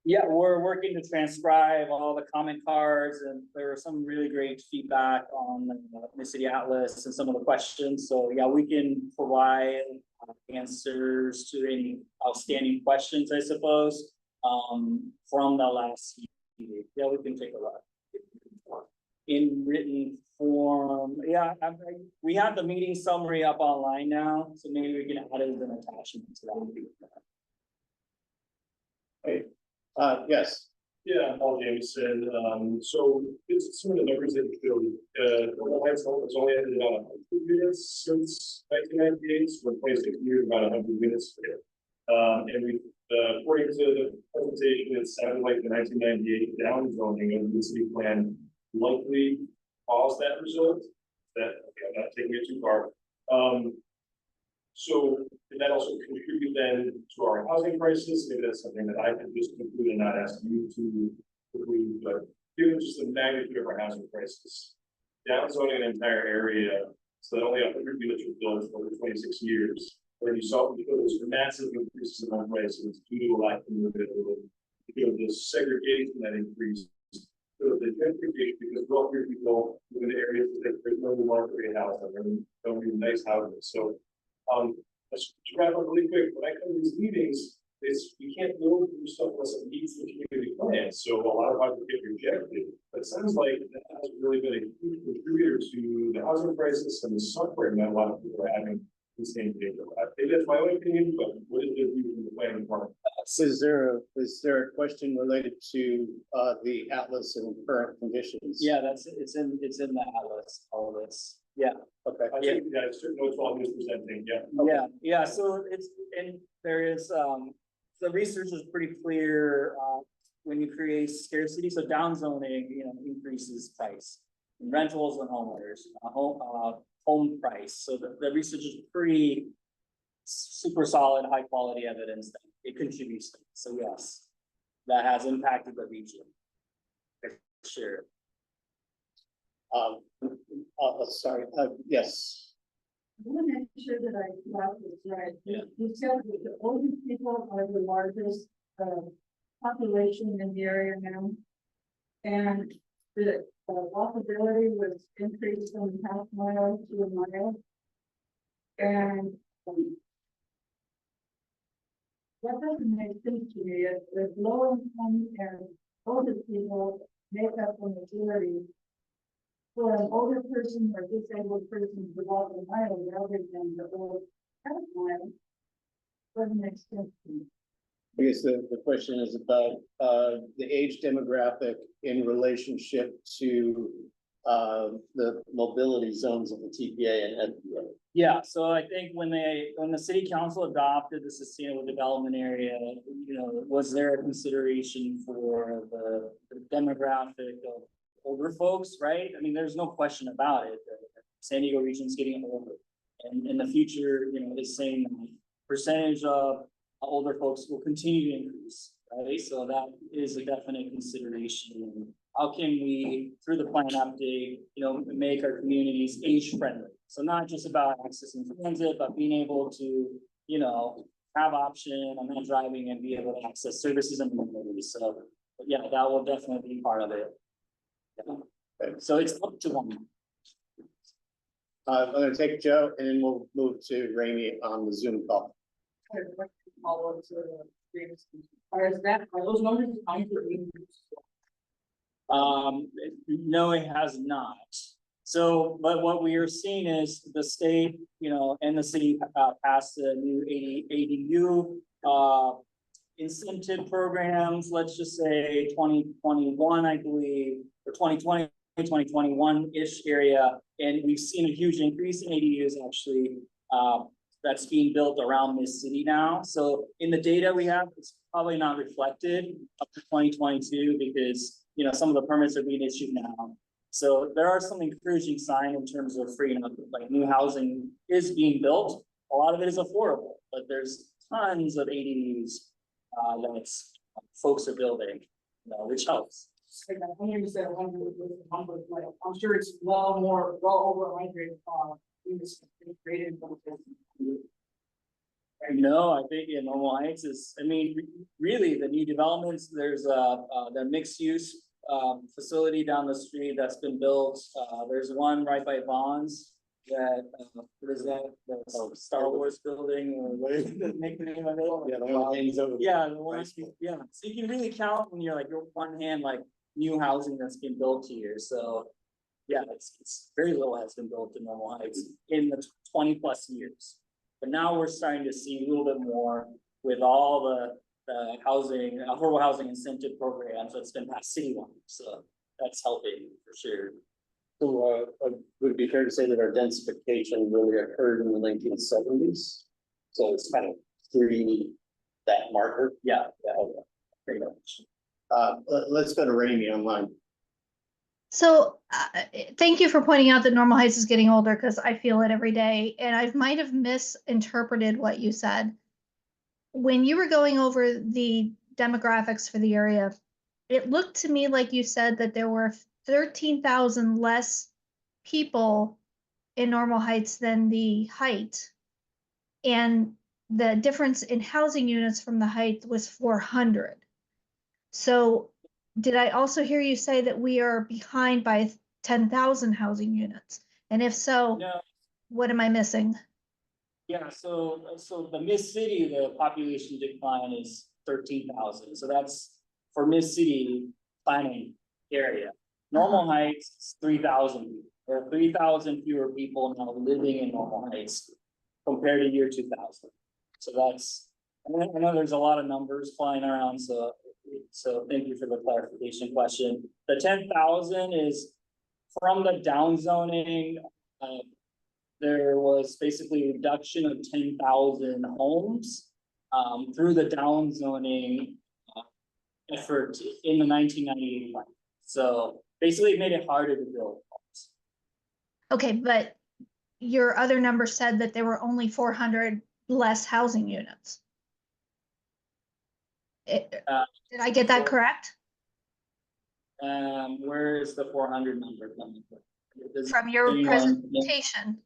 Yeah, we're working to transcribe all the comment cards, and there was some really great feedback on the city atlas and some of the questions. So yeah, we can provide answers to any outstanding questions, I suppose, from the last meeting. Yeah, we can take a look. In written form, yeah, we have the meeting summary up online now, so maybe we can add it as an attachment to that. Yes. Yeah, Paul Jameson. So it's some of the numbers that you showed. Normal Heights has only added about 100 units since 1998, so we're 26 years, about 100 units. And we, according to the presentation, it sounded like the 1998 down zoning of the city plan likely caused that result. That, okay, I'm not taking it too far. So did that also contribute then to our housing crisis? Maybe that's something that I could just conclude and not ask you to conclude, but given just the magnitude of our housing crisis, downzoning an entire area so that only 100 units were built over 26 years, where you saw those massive increases in home prices due to a lack of availability, the segregation that increased, the gentrification, because wealthier people live in areas that there's no market rate housing and don't need nice houses. So to wrap up really quick, when I come to these meetings, we can't build new stuff unless it meets the community plan. So a lot of projects get rejected. But it sounds like that has really been a huge contributor to the housing crisis and the suffering that a lot of people are having in San Diego. Maybe that's my own opinion, but what is your view from the planning department? Is there a question related to the atlas and current conditions? Yeah, it's in the atlas, all of this. Yeah. Okay. I think that certain notes all is presenting, yeah. Yeah, yeah, so there is, the research is pretty clear, when you create scarcity, so downzoning, increases price. Rentals and homeowners, home price, so the research is pretty super solid, high quality evidence that it contributes to it. So yes, that has impacted the region. For sure. Sorry, yes. I want to make sure that I got this right. Yeah. You said that the oldest people are the largest population in the area now. And the walkability was increased from half mile to a mile. And that doesn't make sense to me. If low income and older people make up the majority, for an older person or disabled person to walk a mile rather than the old half mile. Doesn't make sense to me. I guess the question is about the age demographic in relationship to the mobility zones of the TPA and FPA. Yeah, so I think when the city council adopted the sustainable development area, you know, was there a consideration for the demographic of older folks, right? I mean, there's no question about it. The San Diego region's getting older. And in the future, you know, is saying that percentage of older folks will continue to increase, right? So that is a definite consideration. How can we, through the plan update, you know, make our communities age friendly? So not just about accessing transit, but being able to, you know, have option on not driving and be able to access services and amenities. So yeah, that will definitely be part of it. Yeah. Okay. So it's up to one. I'm gonna take Joe and then we'll move to Rainey on the Zoom call. Follow up to the previous. Are those numbers tied to the No, it has not. So, but what we are seeing is the state, you know, and the city passed the new ADU incentive programs, let's just say 2021, I believe, or 2020, 2021-ish area. And we've seen a huge increase in ADUs actually that's being built around this city now. So in the data we have, it's probably not reflected up to 2022 because, you know, some of the permits are being issued now. So there are some encouraging signs in terms of freeing up, like new housing is being built. A lot of it is affordable, but there's tons of ADUs that folks are building, you know, which helps. I'm sure it's well over 100 created. No, I think in Normal Heights is, I mean, really the new developments, there's the mixed use facility down the street that's been built. There's one right by Bonds that, what is that? The Star Wars building or what is the name of it? Yeah, the one hangs over. Yeah, the one, yeah. So you can really count when you're like, your one hand, like new housing that's been built here. So yeah, it's very little has been built in Normal Heights in the 20+ years. But now we're starting to see a little bit more with all the housing, affordable housing incentive programs that's been passed citywide. So that's helping for sure. So would it be fair to say that our densification really occurred in the 1970s? So it's kind of that marker. Yeah, pretty much. Let's go to Rainey online. So thank you for pointing out that Normal Heights is getting older because I feel it every day. And I might have misinterpreted what you said. When you were going over the demographics for the area, it looked to me like you said that there were 13,000 less people in Normal Heights than the Height. And the difference in housing units from the Height was 400. So did I also hear you say that we are behind by 10,000 housing units? And if so, No. what am I missing? Yeah, so the Miss City, the population decline is 13,000. So that's for Miss City planning area. Normal Heights is 3,000. There are 3,000 fewer people now living in Normal Heights compared to year 2000. So that's, I know there's a lot of numbers flying around, so thank you for the clarification question. The 10,000 is from the down zoning. There was basically a reduction of 10,000 homes through the down zoning effort in the 1998 plan. So basically it made it harder to build homes. Okay, but your other number said that there were only 400 less housing units. Did I get that correct? Where is the 400 number coming from? From your presentation.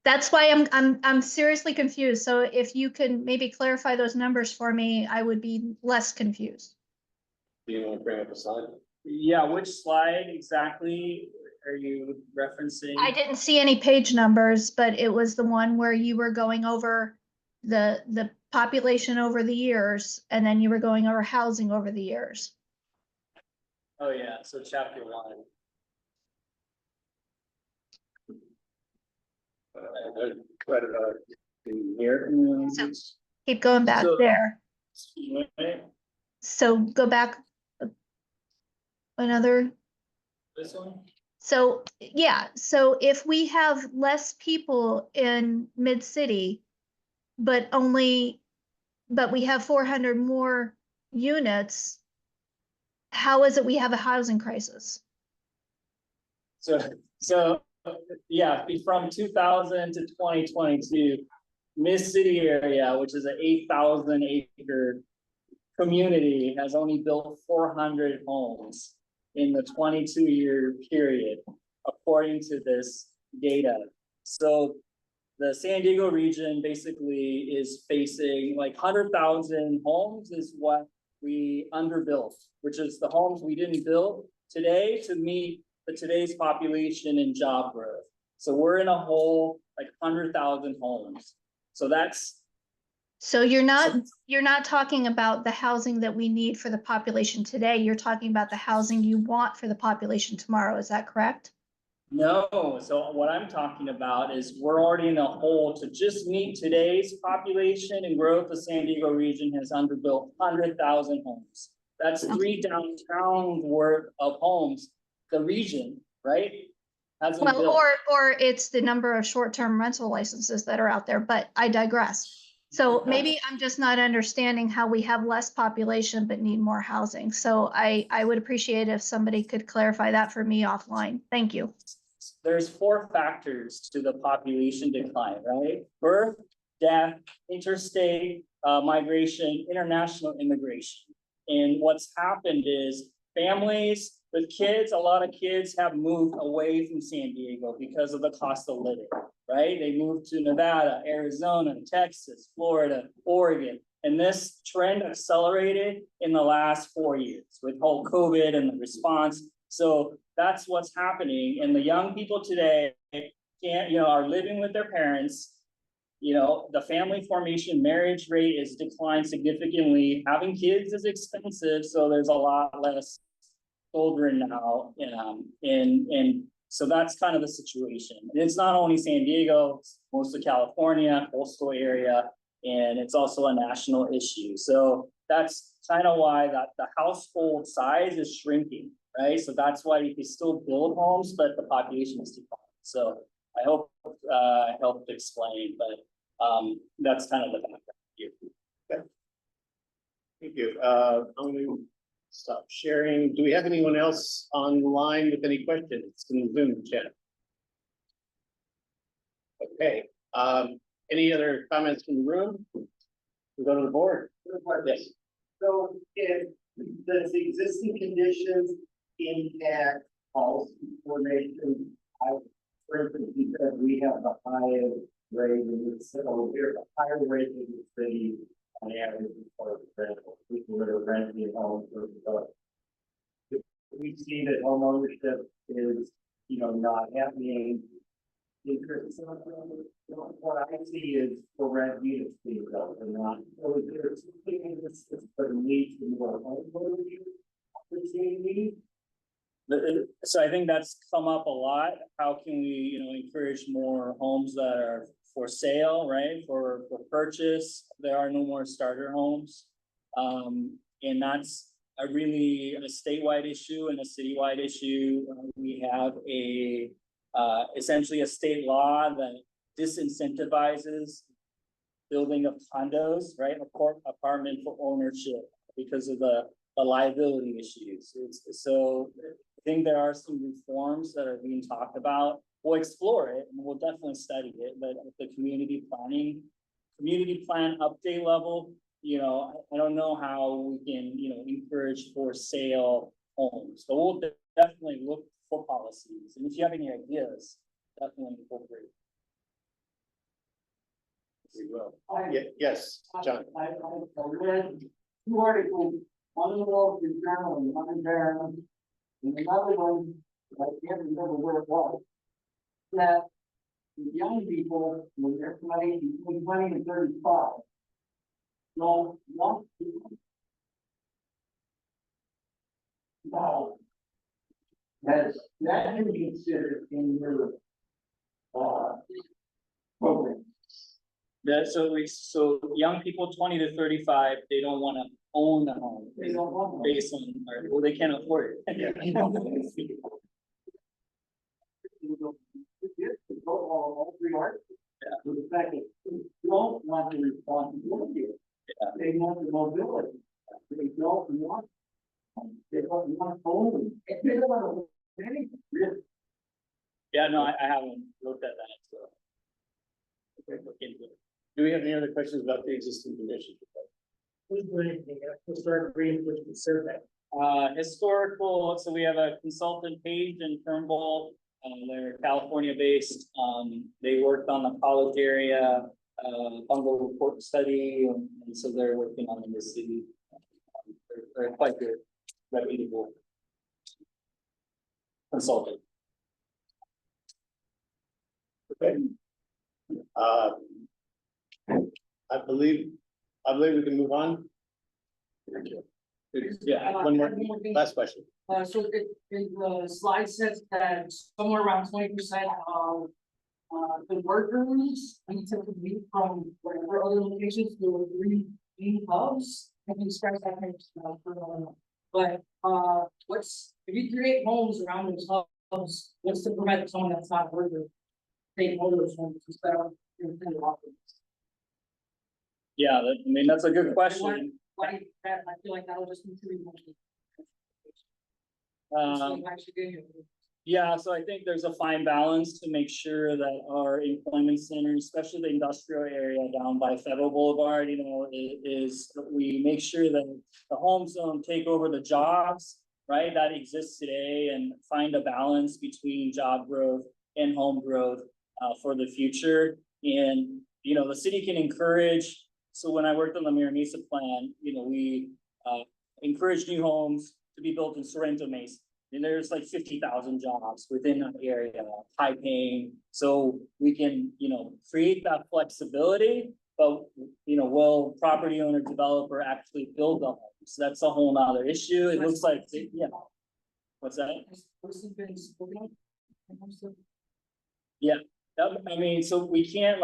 That's why I'm seriously confused. So if you can maybe clarify those numbers for me, I would be less confused. Do you want to bring up a slide? Yeah, which slide exactly are you referencing? I didn't see any page numbers, but it was the one where you were going over the population over the years, and then you were going over housing over the years. Oh yeah, so chapter 1. Here. Keep going back So- there. Right, So go back another. this one? So, yeah, so if we have less people in mid-city, but we have 400 more units, how is it we have a housing crisis? So, yeah, from 2000 to 2022, Miss City area, which is an 8,000 acre community, has only built 400 homes in the 22-year period, according to this data. So the San Diego region basically is facing like 100,000 homes is what we underbuilt, which is the homes we didn't build today to meet today's population and job growth. So we're in a hole like 100,000 homes. So that's. So you're not talking about the housing that we need for the population today. You're talking about the housing you want for the population tomorrow. Is that correct? No, so what I'm talking about is we're already in a hole to just meet today's population and growth. The San Diego region has underbuilt 100,000 homes. That's 3 downtown worth of homes. The region, right? Hasn't Well, built. or it's the number of short-term rental licenses that are out there, but I digress. So maybe I'm just not understanding how we have less population but need more housing. So I would appreciate if somebody could clarify that for me offline. Thank you. There's 4 factors to the population decline, right? Birth, death, interstate migration, international immigration. And what's happened is families with kids, a lot of kids have moved away from San Diego because of the cost of living, right? They moved to Nevada, Arizona, Texas, Florida, Oregon. And this trend accelerated in the last 4 years with whole COVID and the response. So that's what's happening. And the young people today are living with their parents. The family formation marriage rate is declined significantly. Having kids is expensive, so there's a lot less children now. And so that's kind of the situation. And it's not only San Diego, it's most of California, coastal area, and it's also a national issue. So that's kind of why the household size is shrinking, right? So that's why you can still build homes, but the population is declining. So I hope I helped explain, but that's kind of the background here. Okay. Thank you. I'm going to stop sharing. Do we have anyone else online with any questions in the Zoom chat? Okay. Any other comments from the room? We go to the board. Yes. So if does the existing conditions impact policy formation? For instance, because we have the highest rate in the city, we're the higher rate in the city on average for rental. People that are renting homes for stuff. We see that home ownership is, not happening. What I see is for rent units being built and not, so there's something that's for the need to more home ownership opportunity. So I think that's come up a lot. How can we, encourage more homes that are for sale, right? For purchase. There are no more starter homes. And that's a statewide issue and a citywide issue. We have essentially a state law that disincentivizes building of condos, right? Apartment for ownership because of the liability issues. So I think there are some reforms that are being talked about. We'll explore it and we'll definitely study it, but at the community plan update level, I don't know how we can, encourage for sale homes, but we'll definitely look for policies. And if you have any ideas, definitely incorporate. We will. Yes, John. I read 2 articles, one in the Wall Street Journal and one in Barron, and another one, I can't remember where it was, that the young people, when they're playing between 20 and 35, don't want to. Now, has that been considered in your So young people 20 to 35, they don't wanna own a home. They don't want one. Based on, or, well, they can't afford it. All three are. The fact that they don't want the responsibility, they want the mobility, they don't want. They don't want only. They don't want anything. Yeah, no, I haven't looked at that, so. Okay, look into it. Do we have any other questions about the existing conditions? Who's doing anything? We'll start agreeing with the survey. Historical, so we have a consultant Page in Turnbull, they're California-based, they worked on the college area, bungalow report study, and so they're working on in the city. They're quite good, reputable consultant. Okay. I believe we can move on. Thank you. Yeah, One more, last question. So the slide says that somewhere around 20% of the workers need to commute from whatever other locations to three main hubs. I can scratch that page. But what's, if you create homes around those hubs, what's to prevent someone that's not a worker taking over those homes instead of independent operators? Yeah, I mean, that's a good question. Like that, I feel like that would just contribute more. Yeah, so I think there's a fine balance to make sure that our employment centers, especially the industrial area down by Federal Boulevard, is we make sure that the homes don't take over the jobs, right, that exist today, and find a balance between job growth and home growth for the future. And, the city can encourage. So when I worked on the Mira Mesa plan, we encouraged new homes to be built in Sorrento Mesa. And there's like 50,000 jobs within that area, high paying. So we can, create that flexibility, but, will property owner developer actually build the home? So that's a whole nother issue. It looks like, yeah. What's that? Yeah, I mean, so we can't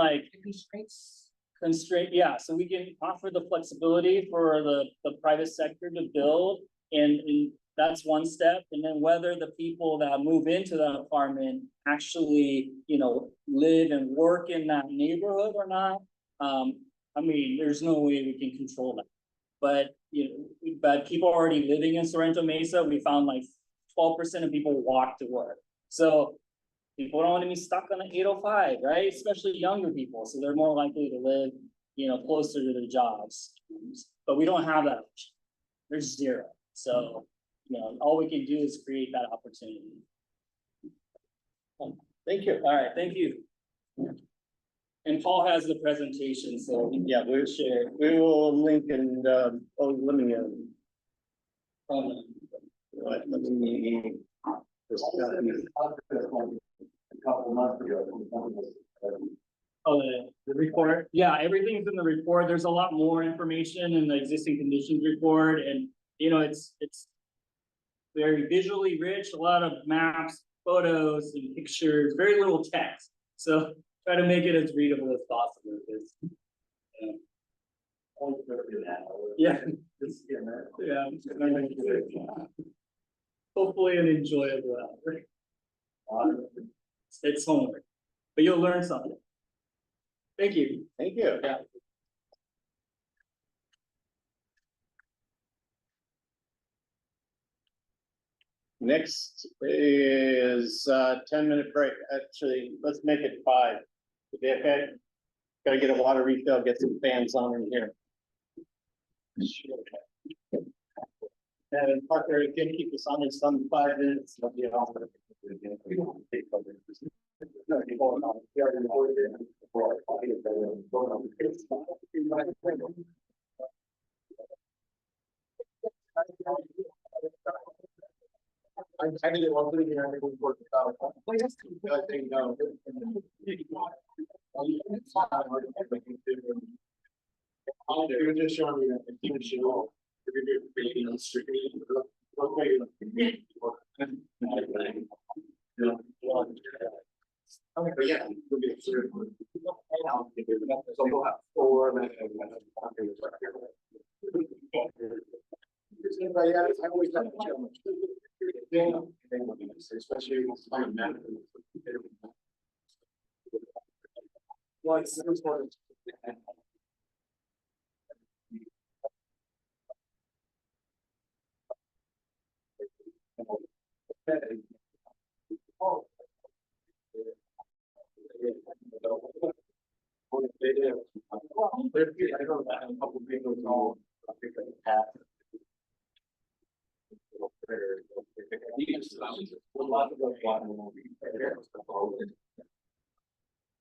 constraint, yeah, so we can offer the flexibility for the private sector to build, and that's one step. And then whether the people that move into that apartment actually, live and work in that neighborhood or not. I mean, there's no way we can control that. But, but people already living in Sorrento Mesa, we found like 12% of people walk to work. So people don't want to be stuck on the 805, right? Especially younger people. So they're more likely to live, closer to their jobs. But we don't have that. There's zero. So, all we can do is create that opportunity. Thank you. All right, thank you. And Paul has the presentation, so Yeah, we'll share. We will link and, let me, let me. A couple months ago. oh, the report. Yeah, everything's in the report. There's a lot more information in the existing conditions report, and it's very visually rich, a lot of maps, photos, and pictures, very little text. So try to make it as readable as possible. Yeah. Yeah. Hopefully an enjoyable hour. It's homework, but you'll learn something. Thank you. Thank you. Yeah. Next is 10-minute break. Actually, let's make it 5. Okay? Gotta get a water refill, get some fans on in here. And Parker, can you keep us on this on 5 minutes? I didn't want to hear anything for the I think, no. You're just showing me that you should all. You're being on the street. Okay, yeah. So we'll have four and then. Anybody else? I always have to challenge. Especially when it's on a map. Once.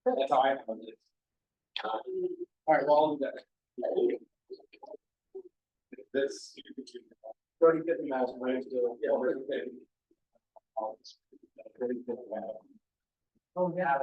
That's how I found it. All right, well, this 30, 50 miles away, so yeah, we're okay. Oh, yeah.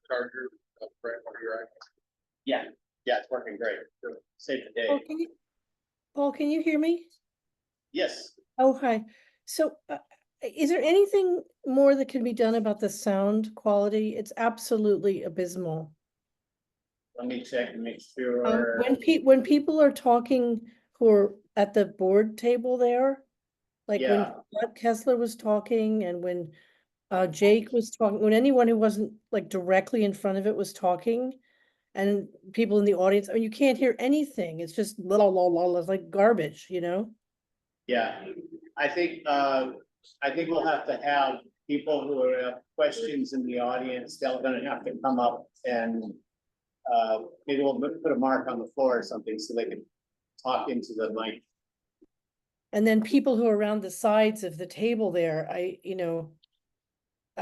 Charger, right where you're at. Yeah, it's working great. Save the day. Paul, can you hear me? Yes. Oh, hi. So, is there anything more that can be done about the sound quality? It's absolutely abysmal. Let me check and make sure. When people are talking who are at the board table there, like when Yeah. Scott Kessler was talking and when Jake was talking, when anyone who wasn't like directly in front of it was talking, and people in the audience, I mean, you can't hear anything. It's just it's like garbage, you know? Yeah, I think we'll have to have people who have questions in the audience, they're gonna have to come up and maybe we'll put a mark on the floor or something so they can talk into the mic. And then people who are around the sides of the table there, I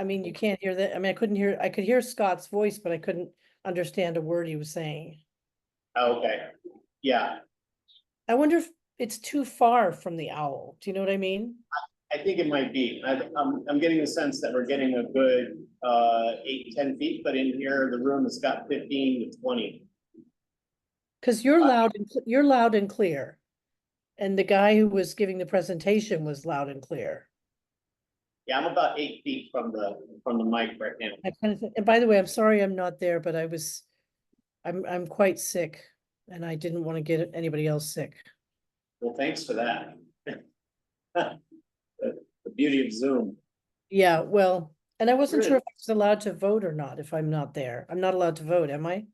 mean, you can't hear that. I mean, I could hear Scott's voice, but I couldn't understand a word he was saying. Okay, yeah, I wonder if it's too far from the owl. Do you know what I mean? I think it might be. I'm getting the sense that we're getting a good 8-10 feet, but in here, the room has got 15 to 20. Because you're loud and clear. And the guy who was giving the presentation was loud and clear. Yeah, I'm about 8 feet from the mic right now. And by the way, I'm sorry I'm not there, but I'm quite sick and I didn't want to get anybody else sick. Well, thanks for that. The beauty of Zoom. Yeah, well, and I wasn't sure if I was allowed to vote or not if I'm not there. I'm not allowed to vote, am I?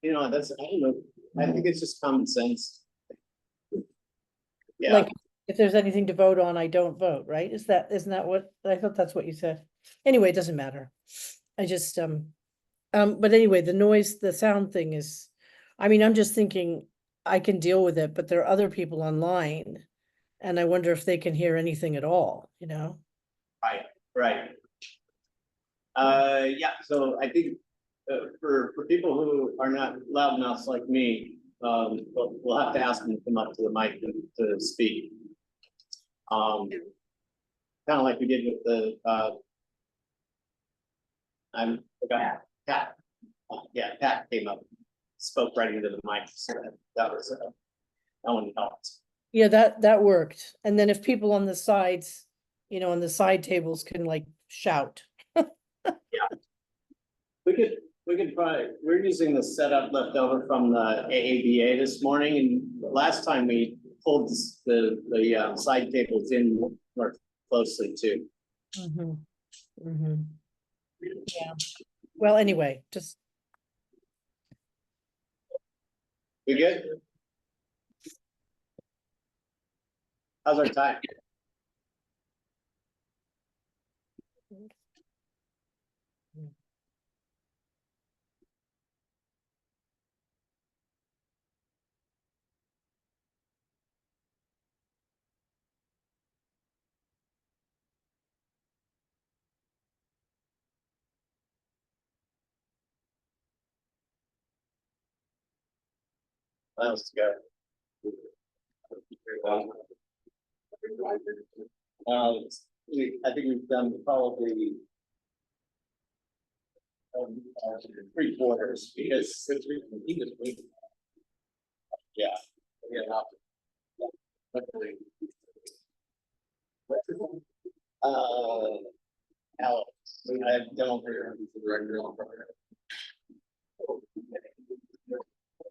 I don't know. I think it's just common sense. Yeah. Like, if there's anything to vote on, I don't vote, right? Isn't that what, I thought that's what you said. Anyway, it doesn't matter. I just, but anyway, the sound thing is, I mean, I'm just thinking I can deal with it, but there are other people online. And I wonder if they can hear anything at all, you know? Right. Yeah, so I think for people who are not loud mouths like me, we'll have to ask them to come up to the mic to speak. Kind of like we did with the Cat. Yeah, Pat came up, spoke right into the mic, so that was, that one helped. Yeah, that worked. And then if people on the sides, you know, on the side tables can like shout. We could probably, we're using the setup left over from the AABA this morning, and last time we pulled the side tables in more closely too. Mhm. Mhm. Yeah. Well, anyway, just, We good? How's our time? Let's go. I think we've done probably 3/4 because since we completed, yeah. Alex, I don't hear the director on program.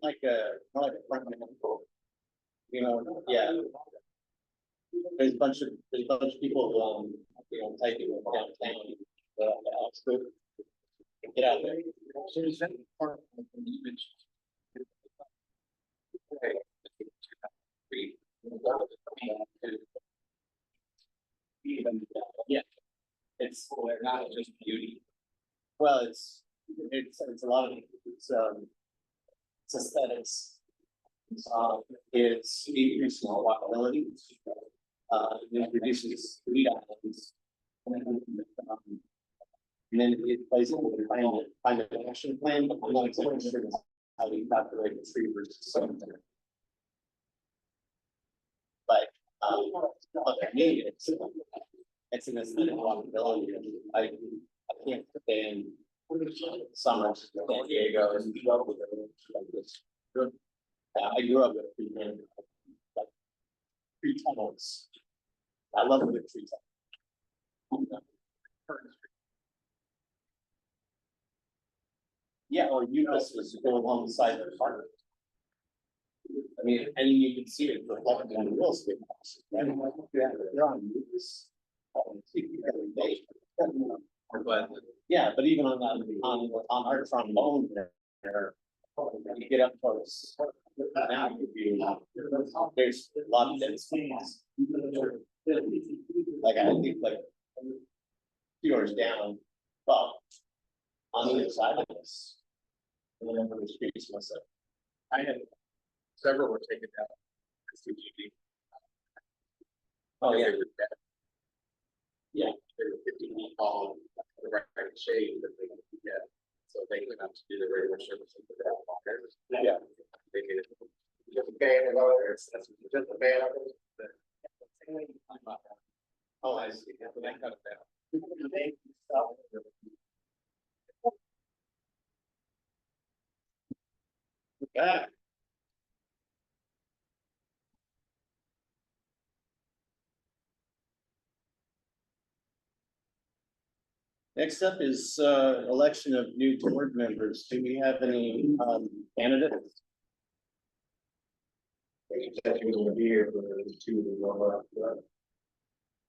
Like a front man. You know, yeah. There's a bunch of people, you know, typing downtown. Alex, go. Get out there. So is that part of the image? Okay. Yeah, it's not just beauty. Well, it's a lot of it's aesthetics. It's increasing walkability. It reduces lead items. And then it plays into find an action plan, but I'm not exactly sure how we calculate the tree versus cemetery. But look at me, it's an aesthetic walkability. I can't stand summers in San Diego and like this. I grew up with like tree tunnels. I love the tree tunnels. Yeah, or you just go along the side of the park. I mean, and you can see it reflected on the real estate. They're on news. But yeah, but even on that, on our trombone there, you get up close. Now there's a lot of dense things. Like I think like 2 hours down, but on the other side of this. And then the streets myself. I had several were taken down. Oh yeah. Yeah, they were 15 feet tall, the right shade that they could get. So they went out to do the regular service of the ground. Yeah. They did it. Just a band of others, that's just a band of others. Oh, I see. Yeah, that cut it down. Yeah. Next up is election of new board members. Do we have any candidates?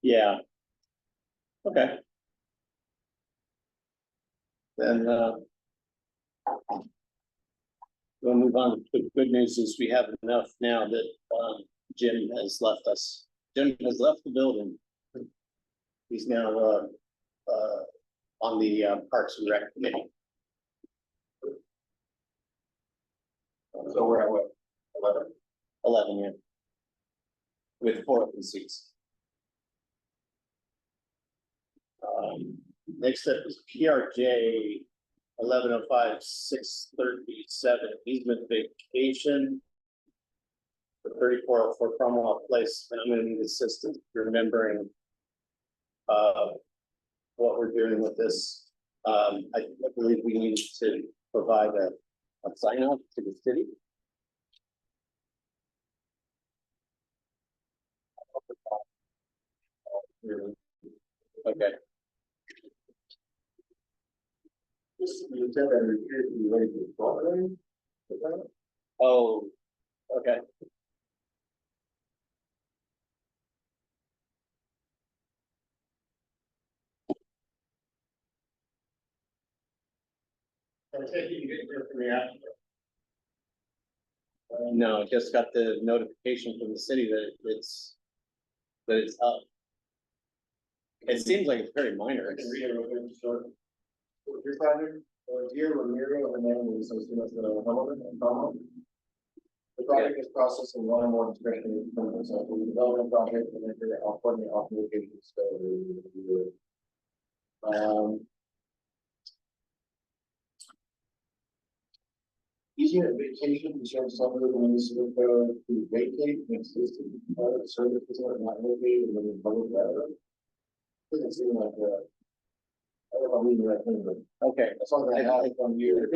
Yeah. Okay. Then we'll move on. The good news is we have enough now that Jim has left us. Jim has left the building. He's now on the Parks and Rec committee. So we're at what? 11? 11, yeah. With 4 open seats. Next up is PRJ 1105-637 easement vacation. For 3404 Cromwell Place, and I'm gonna need assistance remembering what we're doing with this. I believe we need to provide a sign off to the city. Okay. You said that it appears to be ready to go. Oh, okay. I take it you didn't hear from the applicant. No, I just got the notification from the city that it's up. It seems like it's very minor. I can read it real quick, short. Your project, dear Ramiro, and then we associate with the homeowner and homeowner. The project is processing one or more discretionary permits, so the development project and then the alternate applications. Easement vacation concerns some of the municipal code to vacate an existing services that are not located in the public right. Doesn't seem like I don't know, reading the right thing, but Okay. that's all I have from you.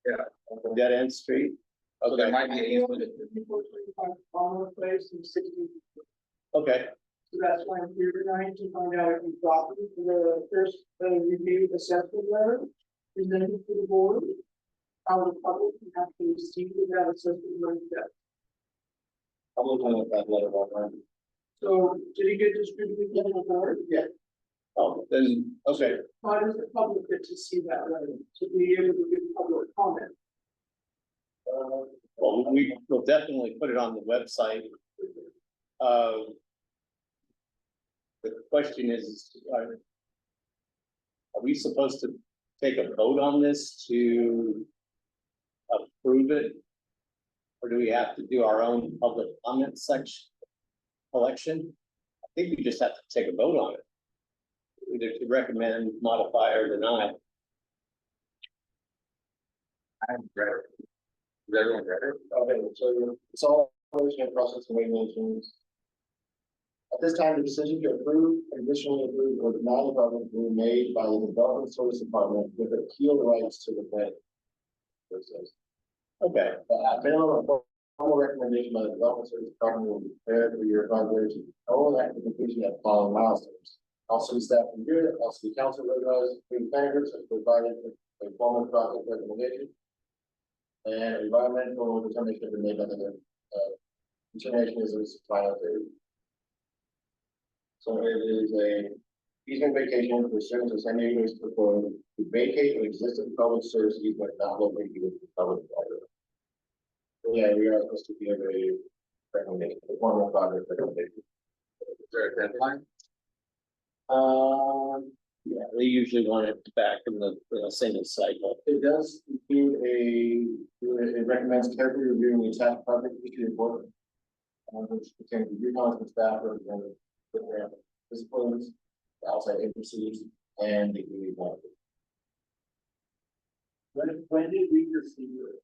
Yeah. Dead end street. So there Okay, might be an easement. okay, So that's why I'm here tonight to find out if you've gotten the first review assessment letter presented to the board. How the public can actually see that assessment letter. I'm looking at that letter right now. So did it get distributed to the board? Yeah. oh, then, okay, How does the public get to see that letter? To be able to give public comment? well, we will definitely put it on the website. The question is, are we supposed to take a vote on this to approve it? Or do we have to do our own public comment section collection? I think we just have to take a vote on it. Either to recommend, modify, or deny. I haven't read it. Is everyone read it? Okay, so it's all process and regulations. At this time, the decision to approve, conditionally approve, or deny the project will be made by the Development Service Department with appeal rights to the planning. Okay, Minimum formal recommendation by the Development Service Department will be prepared for your evaluation. All after completion of following milestones. Also, staff review it, also the council recognizes the planners and provided a formal project recommendation. And environmental determination will be made by the determination is its final date. So it is a easement vacation for service of San Diego is proposed to vacate an existing public service easement not located in the public water. So yeah, we are supposed to give a recommendation, a formal project recommendation. Is there a deadline? yeah, they usually want it back in the single cycle. It does include it recommends carefully reviewing the attached project history report. Which contains review comments from staff and disciplines, outside agencies, and the community. When did we receive it?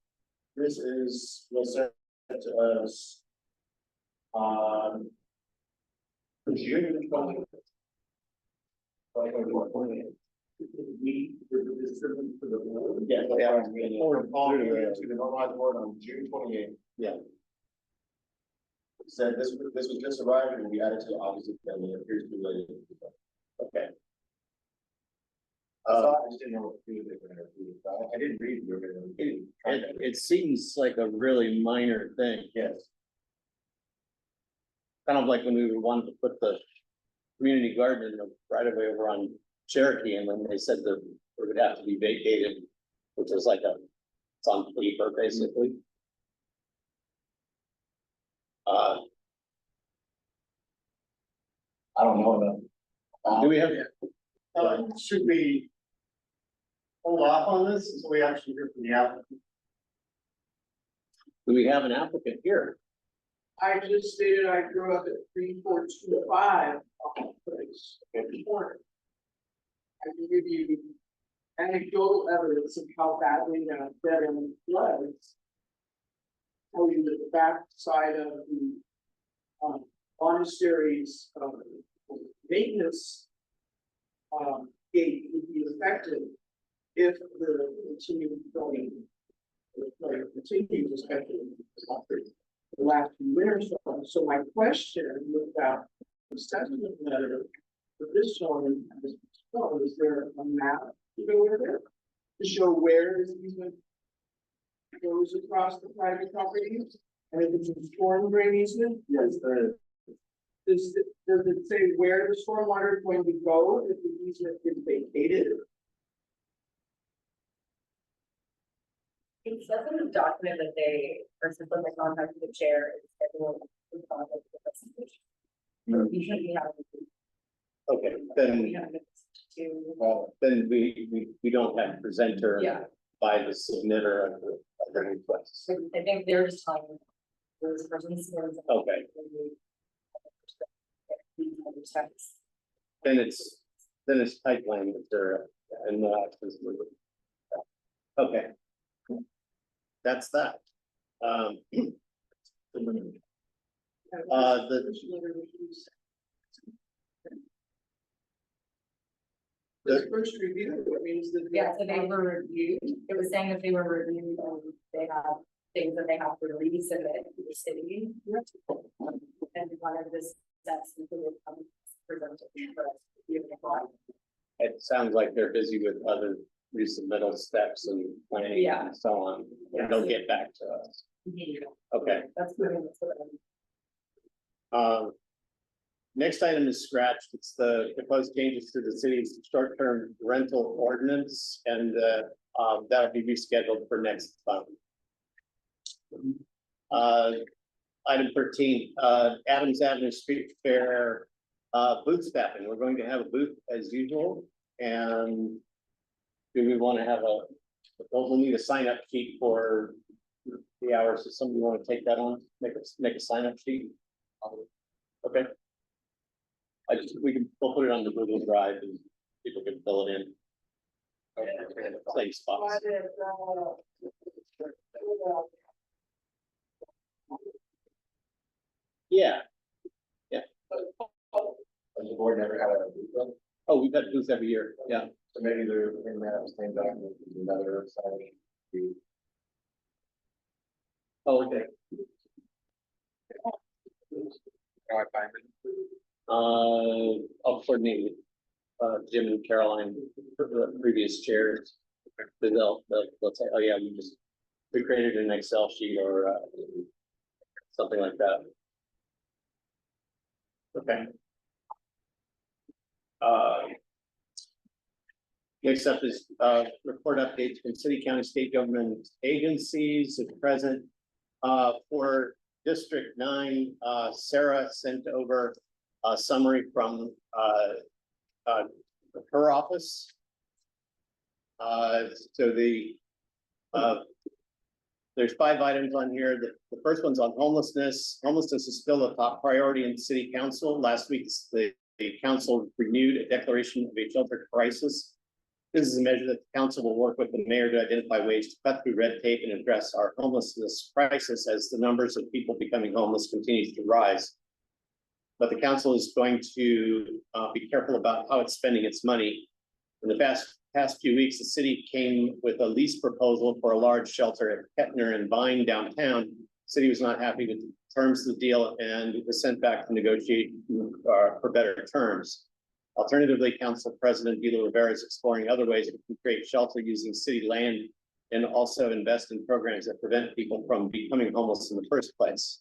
This was sent to us on June 20th. We distributed to the board. Yeah, they are. To the normalized board on June 28th. Yeah. Said this was just arrived and we added to the August agenda. It appears to be related. Okay. I just didn't know what to do with it. I didn't read the It seems like a really minor thing. Yes. Kind of like when we wanted to put the community garden in the right of way over on Cherokee, and then they said that it would have to be vacated, which is like it's on paper, basically. I don't know enough. Do we have, Should we hold off on this until we actually hear from the applicant? do we have an applicant here? I just stated I grew up at 3425 place. I can give you anecdotal evidence of how badly that dead end was. Tell you that the back side of the monastery's maintenance gate would be effective if the continued going, continues especially the last few years. So my question about the assessment letter for this one, is there a map to go with it to show where the easement goes across the private property? And if it's a storm drain easement, yes, does it say where the stormwater is going to go if the easement is vacated? It says in the document that they are simply the contact with the chair and schedule the contact with the presentation. Usually we have. Okay, We then, have to. well, then we don't have presenter Yeah. by the submitter of the request. So I think they're just telling those persons. Okay. Then it's pipeline material and no access. Okay. That's that. The first review, it means that. Yeah, so they were reviewed, it was saying that they were reviewed, they have things that they have to release of it to the city. And one of the steps included presented for us. It sounds like they're busy with other resubmittal steps and planning Yeah. and so on. And they'll get back to us. Okay. That's good. Next item is scratched. It's the proposed changes to the city's short-term rental ordinance, and that'll be rescheduled for next month. Item 13, Adams Avenue Street Fair booth staffing. We're going to have a booth as usual, and do we want to have we'll need a sign-up sheet for the hours. Does somebody want to take that on? Make a sign-up sheet? Okay. We'll put it on the Google Drive and people can fill it in. Same spots. Yeah. Yeah. The board never had a booth. Oh, we've had booths every year. Yeah. So maybe they're in that same document, another side. Oh, okay. I find it. I'll coordinate with Jim and Caroline, the previous chairs. They'll say, oh yeah, we created an Excel sheet or something like that. Okay. Next up is report updates from city, county, state government agencies at present. For District 9, Sarah sent over a summary from her office. So there's 5 items on here. The first one's on homelessness. Homelessness is still a top priority in city council. Last week, the council renewed a declaration of a shelter crisis. This is a measure that the council will work with the mayor to identify ways to cut through red tape and address our homelessness crisis as the numbers of people becoming homeless continues to rise. But the council is going to be careful about how it's spending its money. In the past few weeks, the city came with a lease proposal for a large shelter at Kettner and Vine downtown. The city was not happy with the terms of the deal and it was sent back to negotiate for better terms. Alternatively, Council President Vila Rivera is exploring other ways to create shelter using city land and also invest in programs that prevent people from becoming homeless in the first place.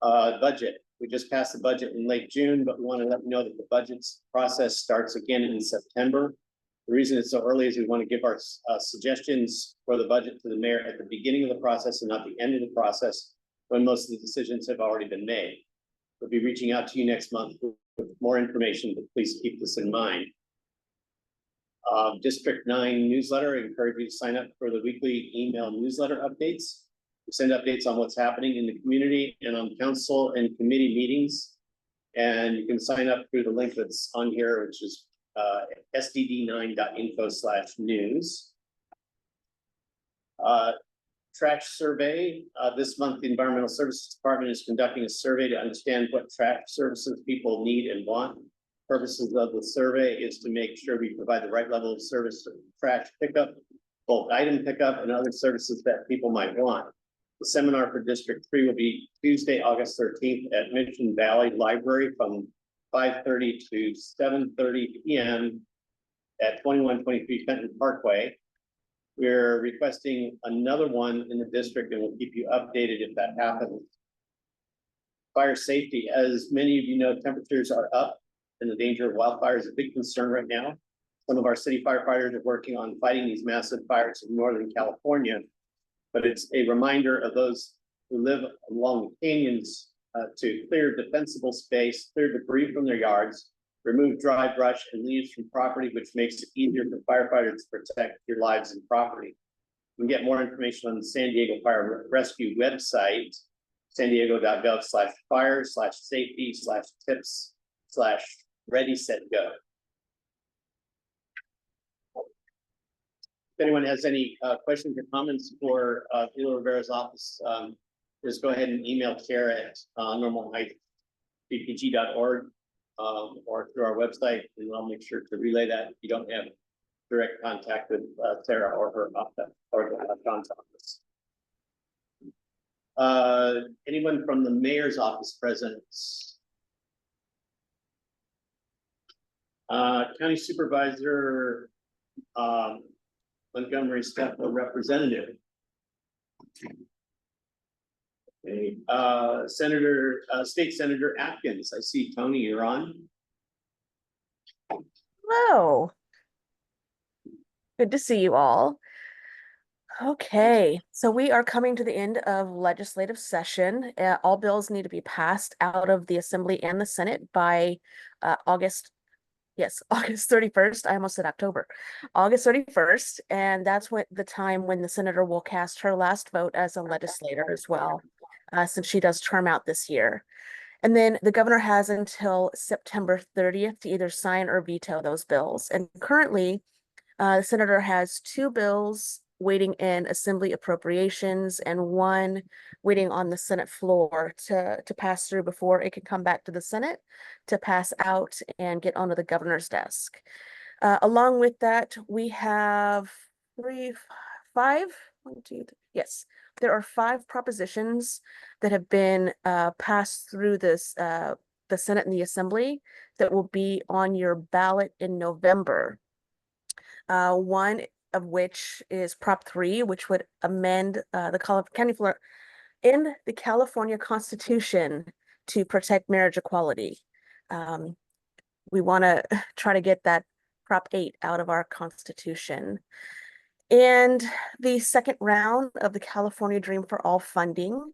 Budget. We just passed the budget in late June, but we want to let you know that the budget process starts again in September. The reason it's so early is we want to give our suggestions for the budget to the mayor at the beginning of the process and not the end of the process when most of the decisions have already been made. We'll be reaching out to you next month with more information, but please keep this in mind. District 9 newsletter, I encourage you to sign up for the weekly email newsletter updates. We send updates on what's happening in the community and on council and committee meetings. And you can sign up through the link that's on here, which is sdd9.info/news. Trash survey. This month, the Environmental Services Department is conducting a survey to understand what trash services people need and want. purposes of the survey is to make sure we provide the right level of service to trash pickup, bulk item pickup, and other services that people might want. The seminar for District 3 will be Tuesday, August 13th at Mission Valley Library from 5:30 to 7:30 p.m. at 2123 Fenton Parkway. We're requesting another one in the district and we'll keep you updated if that happens. Fire safety, as many of you know, temperatures are up and the danger of wildfire is a big concern right now. Some of our city firefighters are working on fighting these massive fires in Northern California. But it's a reminder of those who live along the canyons to clear defensible space, clear debris from their yards, remove dry brush and leaves from property, which makes it easier for firefighters to protect your lives and property. You can get more information on the San Diego Fire Rescue website, sandiego.gov/fire/safety/tips/ready, set, go. If anyone has any questions or comments for Taylor Rivera's office, just go ahead and email Kara at normalheightsbpg.org or through our website, and I'll make sure to relay that if you don't have direct contact with Sarah or her office or John's office. Anyone from the mayor's office present? County Supervisor Montgomery Stefano representative. Okay, State Senator Atkins. I see Tony, you're on. Hello. Good to see you all. Okay, so we are coming to the end of legislative session. All bills need to be passed out of the Assembly and the Senate by August 31st. I almost said October. August 31st, and that's the time when the senator will cast her last vote as a legislator as well, since she does term out this year. And then the governor has until September 30th to either sign or veto those bills. And currently, the senator has 2 bills waiting in Assembly appropriations and 1 waiting on the Senate floor to pass through before it can come back to the Senate to pass out and get onto the governor's desk. Along with that, we have 5, yes, there are 5 propositions that have been passed through this the Senate and the Assembly that will be on your ballot in November. One of which is Prop 3, which would amend the California Constitution to protect marriage equality. We want to try to get that Prop 8 out of our Constitution. And the second round of the California Dream for All funding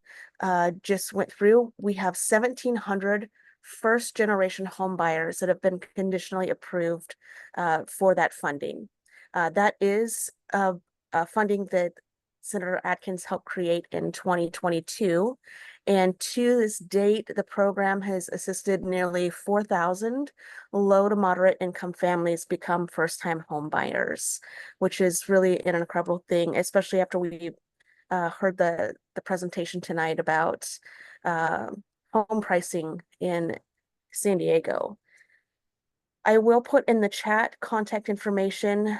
just went through. We have 1,700 first-generation home buyers that have been conditionally approved for that funding. That is funding that Senator Atkins helped create in 2022. And to this date, the program has assisted nearly 4,000 low to moderate income families become first-time home buyers, which is really an incredible thing, especially after we heard the presentation tonight about home pricing in San Diego. I will put in the chat contact information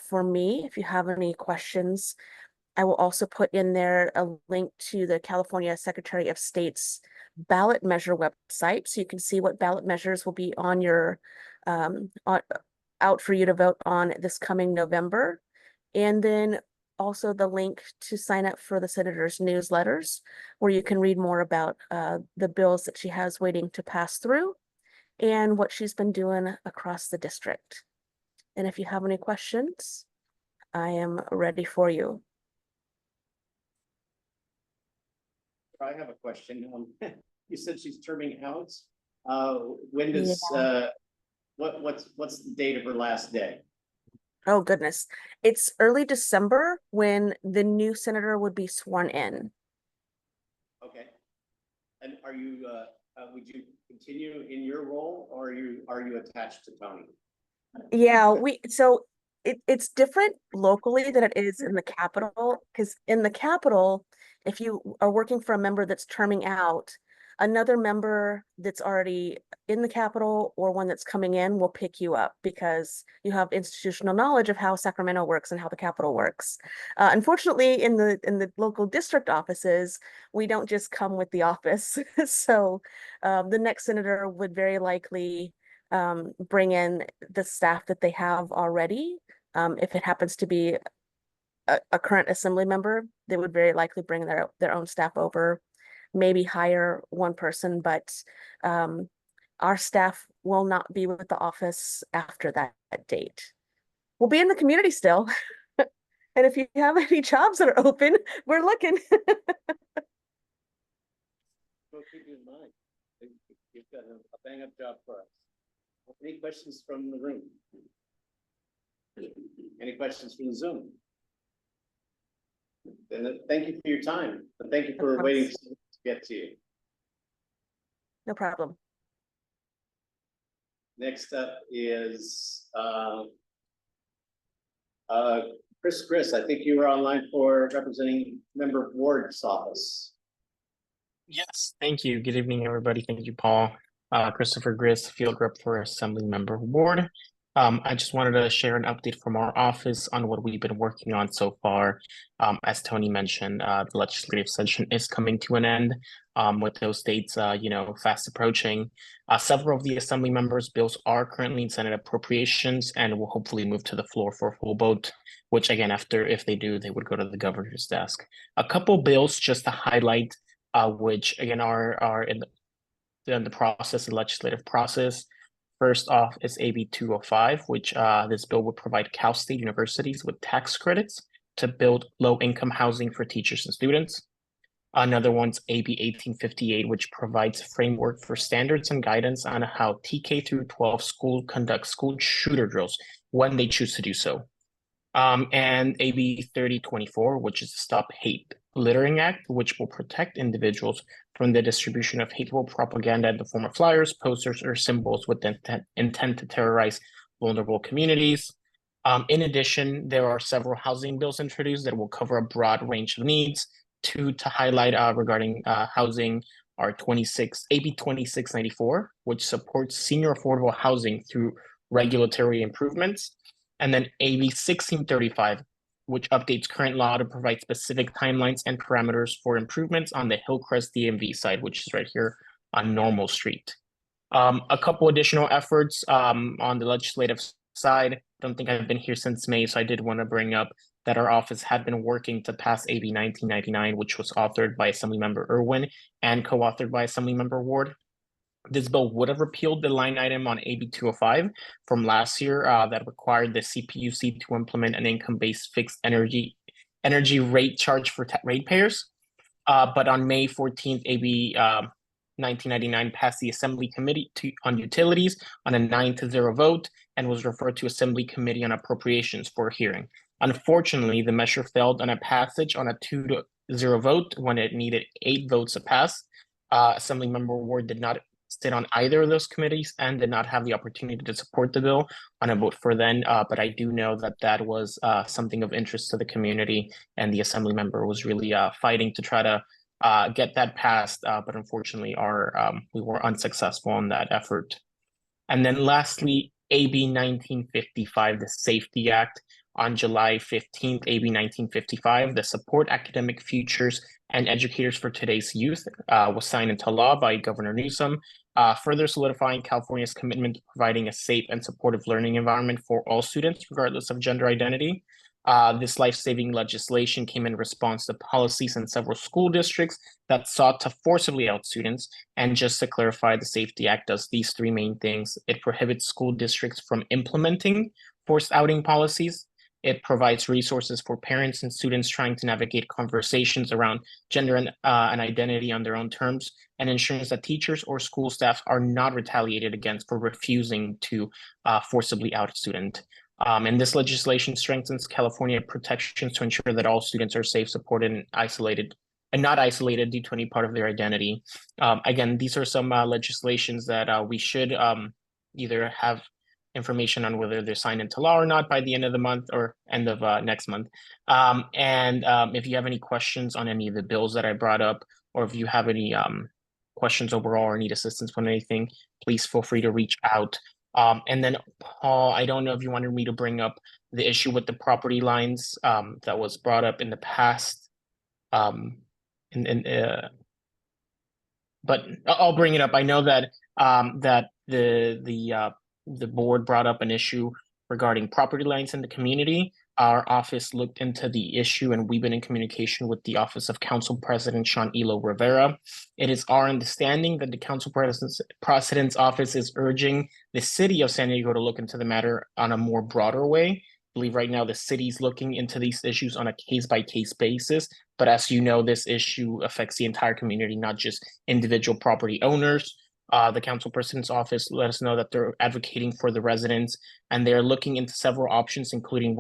for me if you have any questions. I will also put in there a link to the California Secretary of State's ballot measure website, so you can see what ballot measures will be on your out for you to vote on this coming November. And then also the link to sign up for the senator's newsletters, where you can read more about the bills that she has waiting to pass through and what she's been doing across the district. And if you have any questions, I am ready for you. I have a question. You said she's terming out. When does what's the date of her last day? Oh goodness, it's early December when the new senator would be sworn in. Okay. And are you would you continue in your role, or are you attached to Tony? Yeah, it's different locally than it is in the Capitol, because in the Capitol, if you are working for a member that's terming out, another member that's already in the Capitol or one that's coming in will pick you up because you have institutional knowledge of how Sacramento works and how the Capitol works. Unfortunately, in the local district offices, we don't just come with the office. So the next senator would very likely bring in the staff that they have already. If it happens to be a current assembly member, they would very likely bring their own staff over, maybe hire one person, but our staff will not be with the office after that date. We'll be in the community still. And if you have any jobs that are open, we're looking. We'll keep you in mind. You've got a bang-up job for us. Any questions from the room? Any questions from the Zoom? Then thank you for your time. And thank you for waiting to get to you. No problem. Next up is Chris, I think you were online for representing member Ward's office. Yes, thank you. Good evening, everybody. Thank you, Paul. Christopher Griss, Field Rep for Assembly Member Ward. I just wanted to share an update from our office on what we've been working on so far. As Tony mentioned, the legislative session is coming to an end with those dates, fast approaching. Several of the Assembly members' bills are currently in Senate appropriations and will hopefully move to the floor for a full vote, which again, if they do, they would go to the governor's desk. A couple bills just to highlight, which again are in the process, the legislative process. First off is AB 205, which this bill would provide Cal State universities with tax credits to build low-income housing for teachers and students. Another one's AB 1858, which provides framework for standards and guidance on how TK through 12 school conduct school shooter drills when they choose to do so. And AB 3024, which is the Stop Hate Littering Act, which will protect individuals from the distribution of hateful propaganda in the form of flyers, posters, or symbols with the intent to terrorize vulnerable communities. In addition, there are several housing bills introduced that will cover a broad range of needs. Two to highlight regarding housing are AB 2694, which supports senior affordable housing through regulatory improvements. And then AB 1635, which updates current law to provide specific timelines and parameters for improvements on the Hillcrest DMV side, which is right here on Normal Street. A couple additional efforts on the legislative side. I don't think I've been here since May, so I did want to bring up that our office had been working to pass AB 1999, which was authored by Assemblymember Irwin and co-authored by Assemblymember Ward. This bill would have repealed the line item on AB 205 from last year that required the CPUC to implement an income-based fixed energy rate charge for ratepayers. But on May 14th, AB 1999 passed the Assembly Committee on Utilities on a 9-0 vote and was referred to Assembly Committee on Appropriations for a hearing. Unfortunately, the measure failed on a passage on a 2-0 vote when it needed 8 votes to pass. Assemblymember Ward did not sit on either of those committees and did not have the opportunity to support the bill on a vote for then, but I do know that was something of interest to the community, and the assembly member was really fighting to try to get that passed, but unfortunately we were unsuccessful in that effort. And then lastly, AB 1955, the Safety Act. On July 15th, AB 1955, the Support Academic Futures and Educators for Today's Youth was signed into law by Governor Newsom, further solidifying California's commitment to providing a safe and supportive learning environment for all students, regardless of gender identity. This life-saving legislation came in response to policies in several school districts that sought to forcibly out students. And just to clarify, the Safety Act does these 3 main things. It prohibits school districts from implementing forced outing policies. It provides resources for parents and students trying to navigate conversations around gender and identity on their own terms, and ensures that teachers or school staff are not retaliated against for refusing to forcibly out a student. And this legislation strengthens California protections to ensure that all students are safe, supported, and not isolated due to any part of their identity. Again, these are some legislations that we should either have information on whether they're signed into law or not by the end of the month or end of next month. If you have any questions on any of the bills that I brought up, or if you have any questions overall or need assistance with anything, please feel free to reach out. And then Paul, I don't know if you wanted me to bring up the issue with the property lines that was brought up in the past. But I'll bring it up. I know that that the board brought up an issue regarding property lines in the community. Our office looked into the issue and we've been in communication with the Office of Council President Sean Elo Rivera. It is our understanding that the Council President's office is urging the city of San Diego to look into the matter on a more broader way. I believe right now the city's looking into these issues on a case-by-case basis. But as you know, this issue affects the entire community, not just individual property owners. The council president's office let us know that they're advocating for the residents and they're looking into several options, including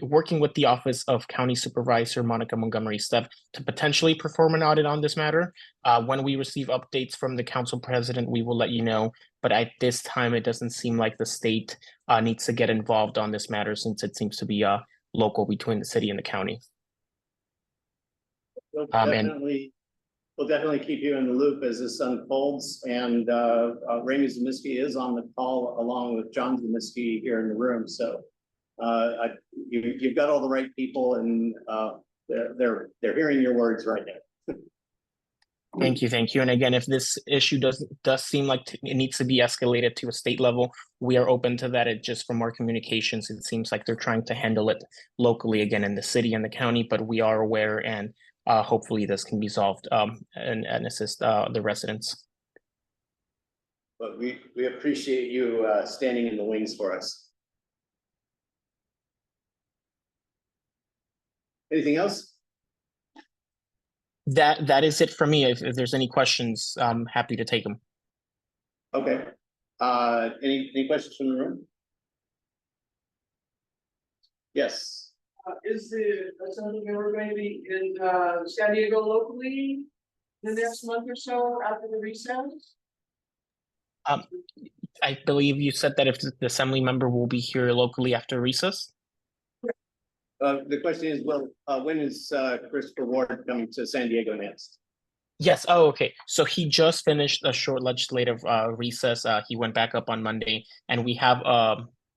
working with the Office of County Supervisor Monica Montgomery Stepp to potentially perform an audit on this matter. When we receive updates from the council president, we will let you know. But at this time, it doesn't seem like the state needs to get involved on this matter since it seems to be local between the city and the county. We'll definitely keep you in the loop as this unfolds. And Raymond Zemisky is on the call along with John Zemisky here in the room. So you've got all the right people, and they're hearing your words right now. Thank you. And again, if this issue does seem like it needs to be escalated to a state level, we are open to that. It just from our communications, it seems like they're trying to handle it locally again in the city and the county, but we are aware and hopefully this can be solved and assist the residents. But we appreciate you standing in the wings for us. Anything else? That is it for me. If there's any questions, I'm happy to take them. Okay. Any questions from the room? Yes. Is the assembly member going to be in San Diego locally the next month or so after the recess? I believe you said that if the assembly member will be here locally after recess. The question is, well, when is Christopher Ward coming to San Diego next? Yes. Oh, okay. So he just finished a short legislative recess. He went back up on Monday, and we have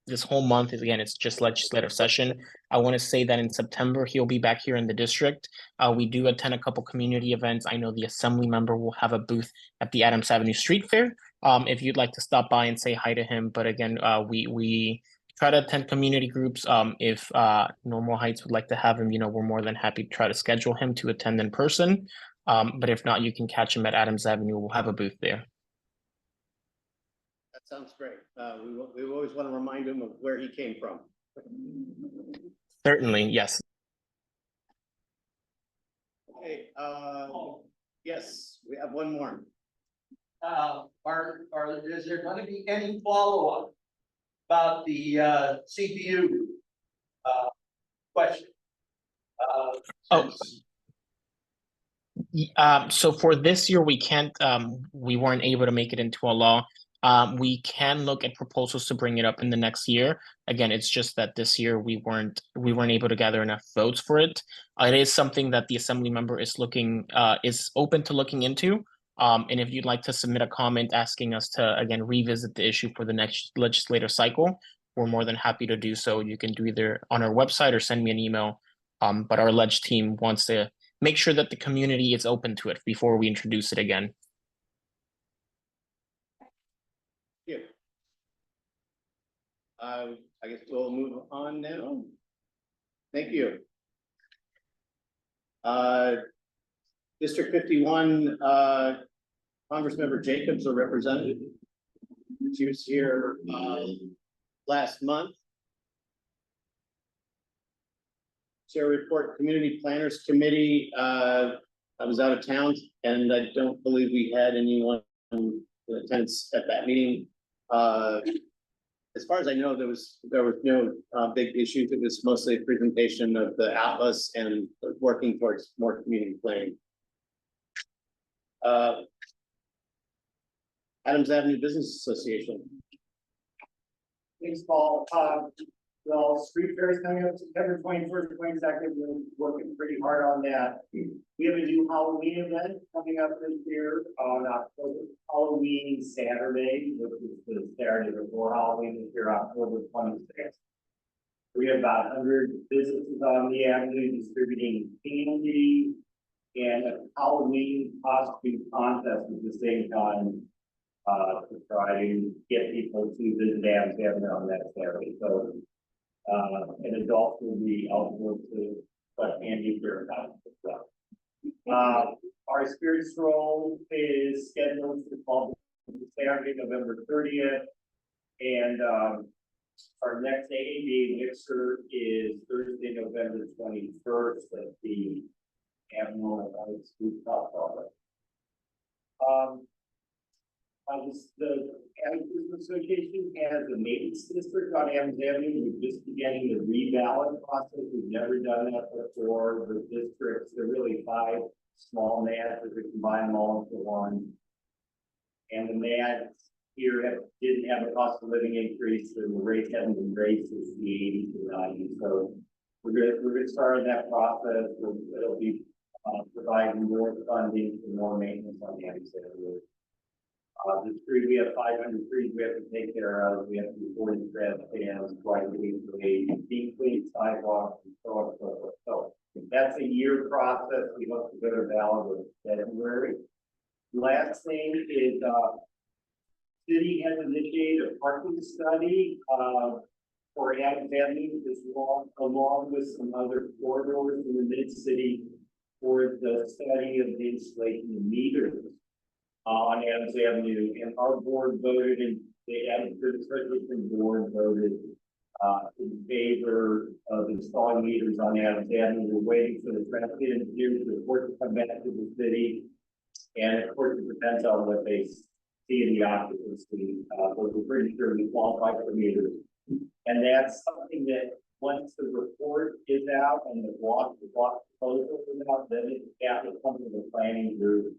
this whole month is again, it's just legislative session. I want to say that in September, he'll be back here in the district. We do attend a couple community events. I know the assembly member will have a booth at the Adams Avenue Street Fair. If you'd like to stop by and say hi to him. But again, we try to attend community groups. If Normal Heights would like to have him, we're more than happy to try to schedule him to attend in person. But if not, you can catch him at Adams Avenue. We'll have a booth there. That sounds great. We always want to remind him of where he came from. Certainly, yes. Okay. Yes, we have one more. Is there going to be any follow-up about the CPU question? So for this year, we weren't able to make it into a law. We can look at proposals to bring it up in the next year. Again, it's just that this year we weren't able to gather enough votes for it. It is something that the assembly member is open to looking into. And if you'd like to submit a comment asking us to again revisit the issue for the next legislative cycle, we're more than happy to do so. You can do either on our website or send me an email. But our leg team wants to make sure that the community is open to it before we introduce it again. Yeah. I guess we'll move on now. Thank you. District 51, Congressmember Jacobs, a representative. She was here last month. Chair report, Community Planners Committee. I was out of town, and I don't believe we had anyone in attendance at that meeting. As far as I know, there was no big issues. It was mostly a presentation of the atlas and working towards more community planning. Adams Avenue Business Association. Thanks, Paul. Well, street fair is coming up September 21st, 22nd. We're working pretty hard on that. We have a new Halloween event coming up this year on October, Halloween Saturday, which is the Saturday before Halloween this year, October 26th. We have about 100 businesses on the avenue distributing candy and a Halloween costume contest at the same time. To try to get people to visit Adams Avenue on that Saturday. So, and adults will be eligible to collect candy for as well. Our spirit stroll is scheduled for Saturday, November 30th. And, our next AAD mixer is Thursday, November 21st at the Avenue Rooftop Bar. The Adams Business Association has a maintenance district on Adams Avenue. We're just beginning the reballot process. We've never done that before. The districts, there are really 5 small MADs that we combine them all into one. And the MADs here didn't have a cost of living increase, and the rates haven't been raised since the 80s and 90s. So we're gonna start on that process. It'll be providing more funding for more maintenance on the Adams Avenue. The tree, we have 500 trees we have to take care of. We have to do 40 trash cans, twice a week, deep clean sidewalks, and so on and so forth. So that's a year process. We hope to go to ballot in February. Last thing is, city has initiated a parking study for Adams Avenue, along with some other corridors in the mid-city for the study of the installation of meters on Adams Avenue, and our board voted, and the Adams Resolution board voted in favor of installing meters on Adams Avenue. We're waiting for the transit engineers to report to come back to the city, and of course it depends on what they see in the occupancy. But we're pretty sure we qualify for meters, and that's something that once the report is out and the block proposal is out, then it's got to come to the planning group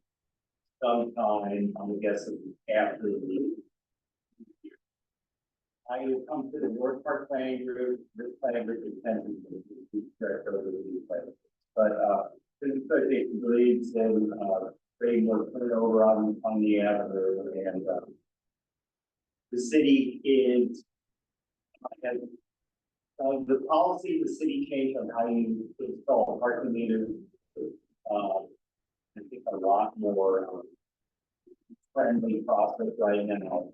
sometime, I'm guessing after the I will come to the North Park Planning Group. This planning group is pending. But the association believes in creating more turnover on the avenue, and the city is has the policy the city changed on how you install parking meters. I think a lot more friendly process right now,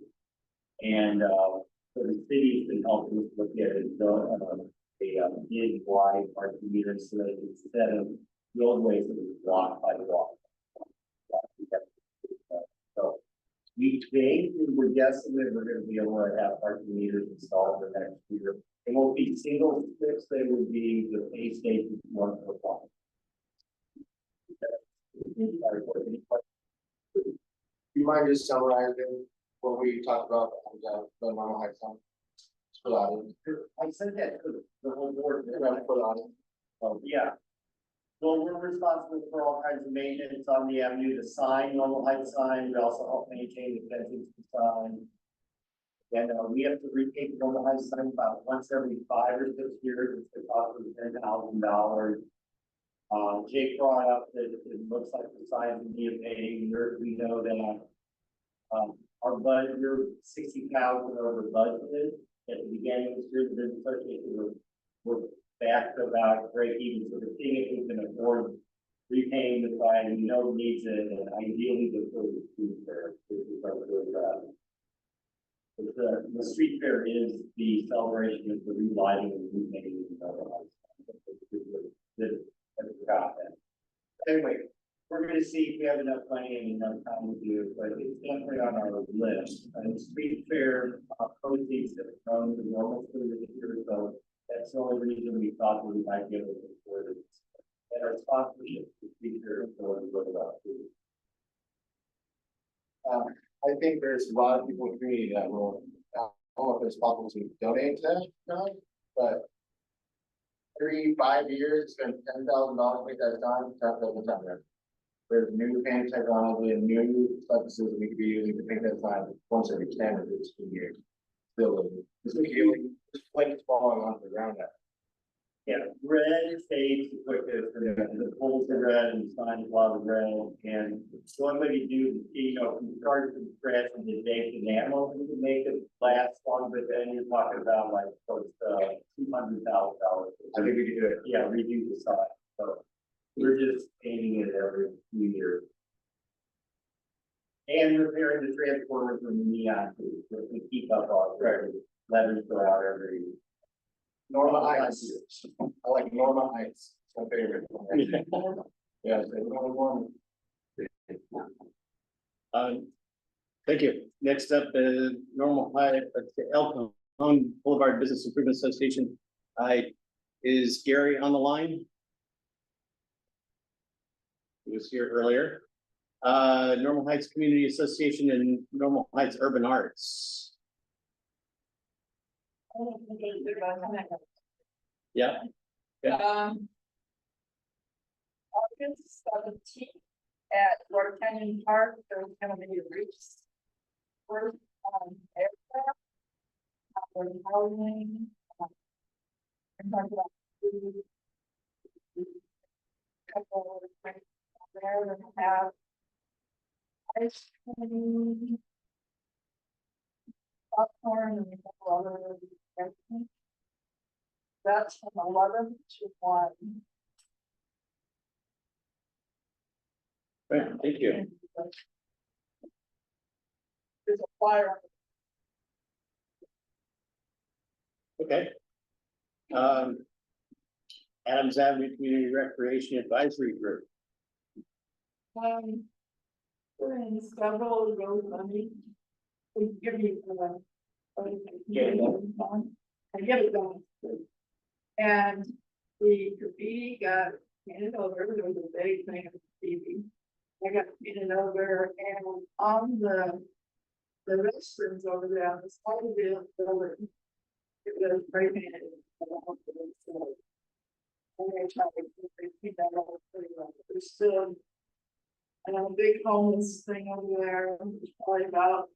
and so the city's been helping us look at it, a mid-wide parking meter, so that instead of the old ways it was block by block. So we think we're guessing that we're going to be able to have parking meters installed the next year. It won't be single sticks; they will be the pay stations one per block. Do you mind just summarizing what we talked about on the normal height zone? For the audience. I said that to the whole board. For the audience. Yeah. Well, we're responsible for all kinds of maintenance on the avenue, the sign, normal height sign. We also help maintain the fencing sign. And we have to repaint the normal height sign about once every 5 or 6 years. It's the cost of $10,000. Jake brought up that it looks like the sign would be a painting. We know that our budget, we're 60,000 over budgeted at the beginning of this year. The association we're back to about break even. So the thing if we can afford repainting the sign, we know it needs it, and ideally before the street fair. The street fair is the celebration of the relighting and repainting of the lights. Anyway, we're going to see if we have enough money and enough time to do it, but it's definitely on our list. And the street fair proceeds have grown to normal for this year, so that's the only reason we thought that we might be able to afford it. And our sponsorship for the street fair is going to go about too. I think there's a lot of people in the community that will, I don't know if it's possible to donate to that, but 5 years, spend $10,000 to make that time, $10,000 time. There's new paint technology and new substances we could be using to paint that sign once every 10 or 15 years. building. This is like it's falling onto the ground now. Yeah, red fades quickest, and the poles are red and signs a lot of red, and the only way you do, you know, from start from scratch and the make enamel, you can make it last long, but then you're talking about like, close to $200,000. I think we could do it. Yeah, redo the side, so we're just painting it every few years. And repairing the transformers from the neon too, so we keep up our record, letters go out every. Norma Heights. I like Norma Heights. It's my favorite. Yeah, it's Norma. Thank you. Next up, Normal High, El Cajon Boulevard Business Improvement Association. Is Gary on the line? He was here earlier. Normal Heights Community Association and Normal Heights Urban Arts. Yeah. Yeah. August 17th at Florida Canyon Park, there's gonna be a race. First, aircraft. Housing. And talk about food. Couple of things there, and have ice cream. Popcorn and a couple other things. That's from 11 to 1. Right, thank you. There's a flyer. Okay. Adams Avenue Community Recreation Advisory Group. We're in several road money. We give you I get it done. And the graffiti got painted over. There was a big thing of graffiti. I got painted over, and on the restrooms over there on the side of the building, it was spray painted. And they tried to keep that all pretty well. There's still a big homeless thing over there. It's probably about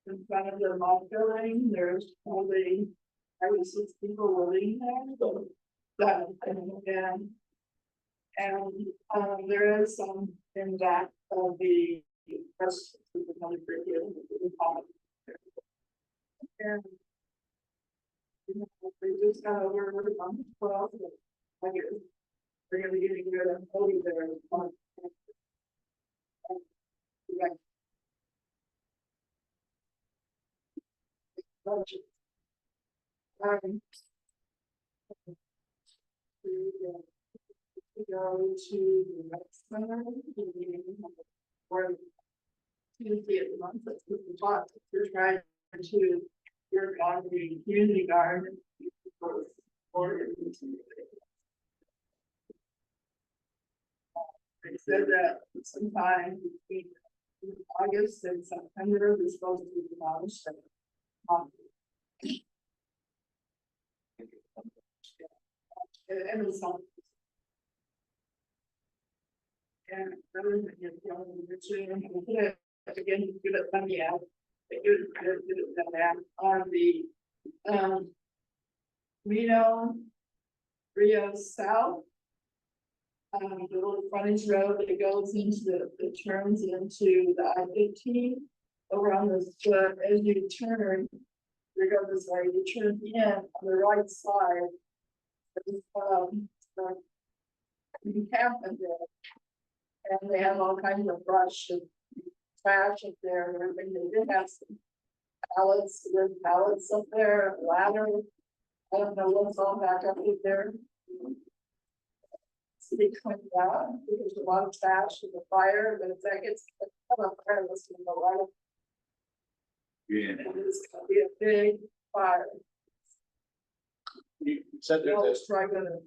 in front of the mall building. There's probably 6 people living there. So that again. And there is some in back of the rest of the money for you. And they just got over on 12. I guess they're gonna be getting rid of Cody there. Yeah. Budget. To go to the next center, or Tuesday at the month, that's what we talked, we're trying to work on the community garden. They said that sometime between August and September, they're supposed to be demolished. And it's on. And everything is going to again, give it some, yeah. They do it on the Rio South. The little frontage road that goes into the turns into the I-15 over on this, as you turn, you go this way, you turn in on the right side. Encampment there, and they have all kinds of brush and trash up there and everything. They did have some pallets up there, ladder. I don't know what's all back up there. City cleaned out. There's a lot of trash in the fire, but it's like it's kind of fire listening to a lot of. Yeah. It's gonna be a big fire. You said They'll there's try to.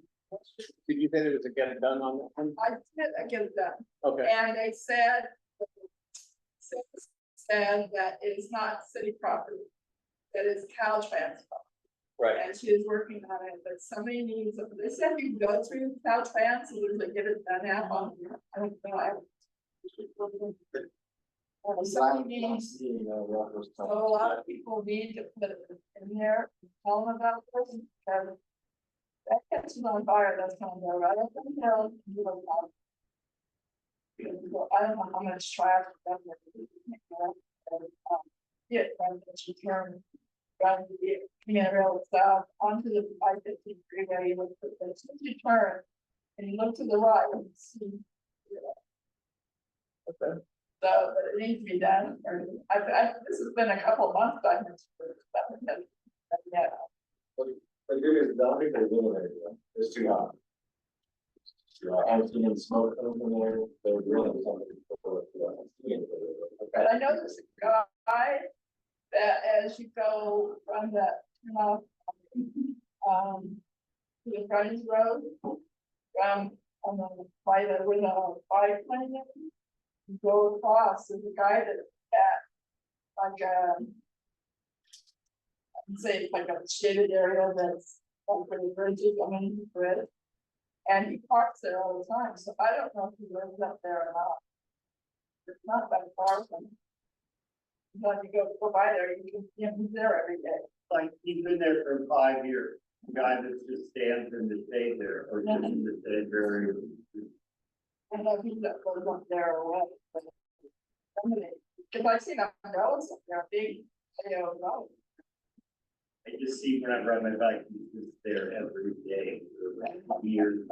did you say there was a get it done on that one? I get it done. Okay. And they said that it is not city property, that is Caltrans property. Right. And she is working on it, but somebody needs, they said you can go through Caltrans and usually get it done out on, I don't know. Some meetings, so a lot of people need to put it in there, tell them about this, because that gets on fire, that's gonna go right up in the hill. I don't know how much trash. Yeah, from the return. From the command rail south onto the I-15 freeway, you look at this, you turn, and you look to the right and see. Okay. So, but it needs to be done, or this has been a couple of months, I think. Yeah. But it is not because it's too hot. I've seen smoke coming from there, they're drilling something before. But I know there's a guy that as you go from that, to the Fridays Road, on the by the, with a bike lane, you go across, there's a guy that, like, I'd say it's like a shaded area that's like where the bridges, I mean, bridge. And he parks there all the time, so I don't know if he lives up there or not. It's not that far from. When you go by there, you can, he's there every day. Like, he's been there for 5 years, the guy that just stands in the shade there, or just in the shade there. I know he's that goes up there or what. Cause I've seen umbrellas up there, big, umbrellas. I just see when I ride my bike, he's just there every day for years. And years.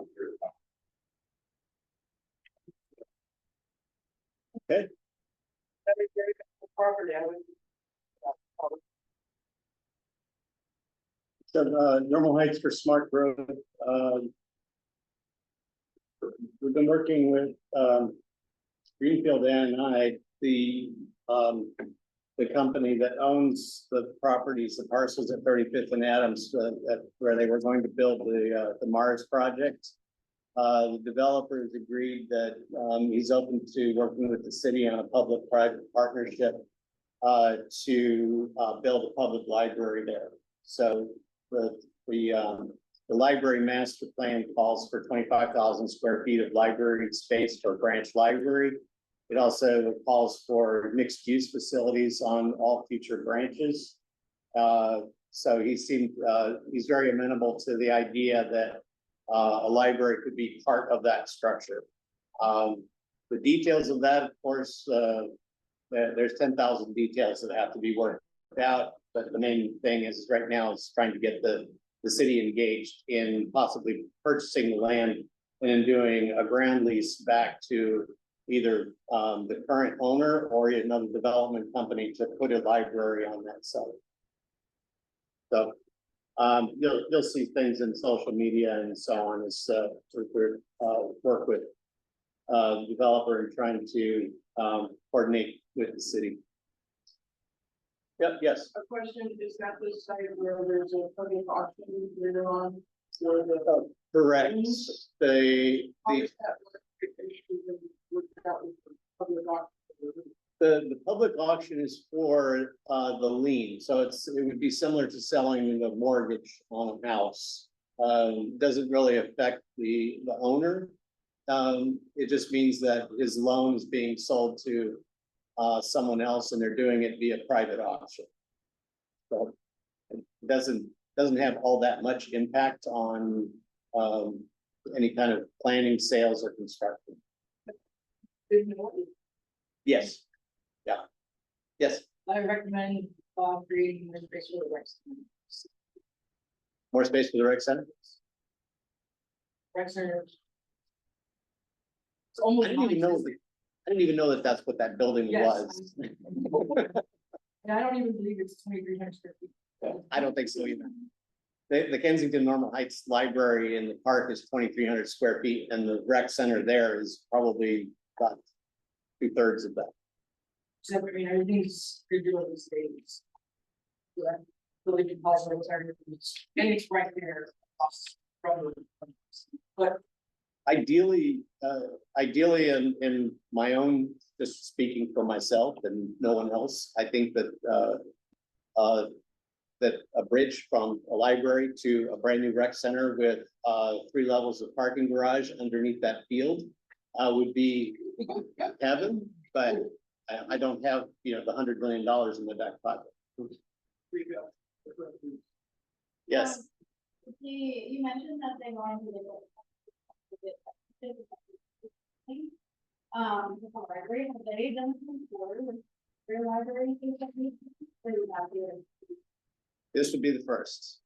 Okay. Every day, property, I would. So, Normal Heights for smart growth. We've been working with, Greenfield and the company that owns the properties, the parcels at 35th and Adams, where they were going to build the Mars project. The developers agreed that, he's open to working with the city on a public-private partnership, to build a public library there. So the library master plan calls for 25,000 square feet of library space for a branch library. It also calls for mixed use facilities on all future branches. So he's very amenable to the idea that a library could be part of that structure. The details of that, of course, there's 10,000 details that have to be worked out. But the main thing is right now is trying to get the city engaged in possibly purchasing the land and in doing a ground lease back to either the current owner or another development company to put a library on that site. So you'll see things in social media and so on as we work with developer and trying to coordinate with the city. Yep, yes. A question, is that the site where there's a public auction later on? Correct. The public auction is for the lien, so it would be similar to selling a mortgage on a house. Doesn't really affect the owner. It just means that his loan is being sold to someone else and they're doing it via private auction. So it doesn't have all that much impact on any kind of planning, sales, or construction. Yes. Yeah. Yes. I recommend creating more space for the rec center. More space for the rec center? Rec center. It's I almost. didn't even know that that's what that building was. And I don't even believe it's 2,300 square feet. I don't think so either. The Kensington Normal Heights Library in the park is 2,300 square feet, and the rec center there is probably about 2/3 of that. So I mean, everything's redoing these days. Yeah, really good possible alternatives, and it's right there. But Ideally, in my own, just speaking for myself and no one else, I think that that a bridge from a library to a brand new rec center with 3 levels of parking garage underneath that field would be heaven. But I don't have, the $100 million in the back pocket. Yes, You mentioned that they wanted to look at the library, have they done some before with their library? this would be the first.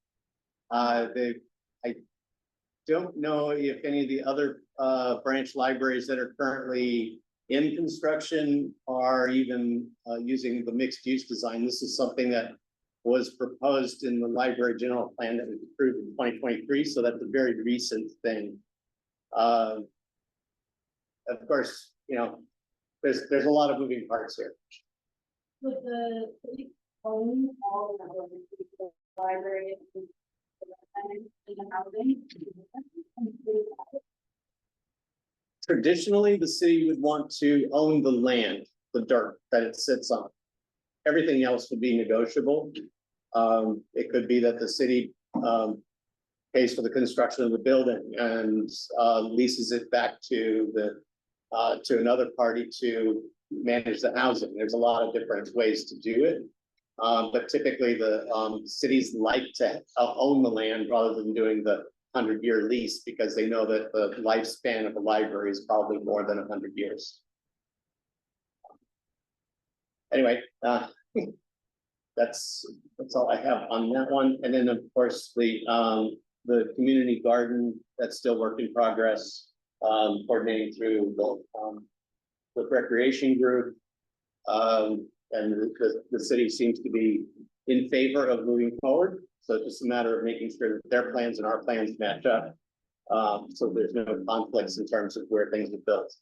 I don't know if any of the other branch libraries that are currently in construction are even using the mixed use design. This is something that was proposed in the library general plan that was approved in 2023. So that's a very recent thing. Of course, there's a lot of moving parts here. Would the city own all of the library and the housing? Traditionally, the city would want to own the land, the dirt that it sits on. Everything else would be negotiable. It could be that the city pays for the construction of the building and leases it back to to another party to manage the housing. There's a lot of different ways to do it. But typically the cities like to own the land rather than doing the 100-year lease because they know that the lifespan of a library is probably more than 100 years. Anyway, that's all I have on that one. And then of course the community garden, that's still work in progress, coordinating through the recreation group. And the city seems to be in favor of moving forward. So it's just a matter of making sure that their plans and our plans match up. So there's no conflicts in terms of where things are built.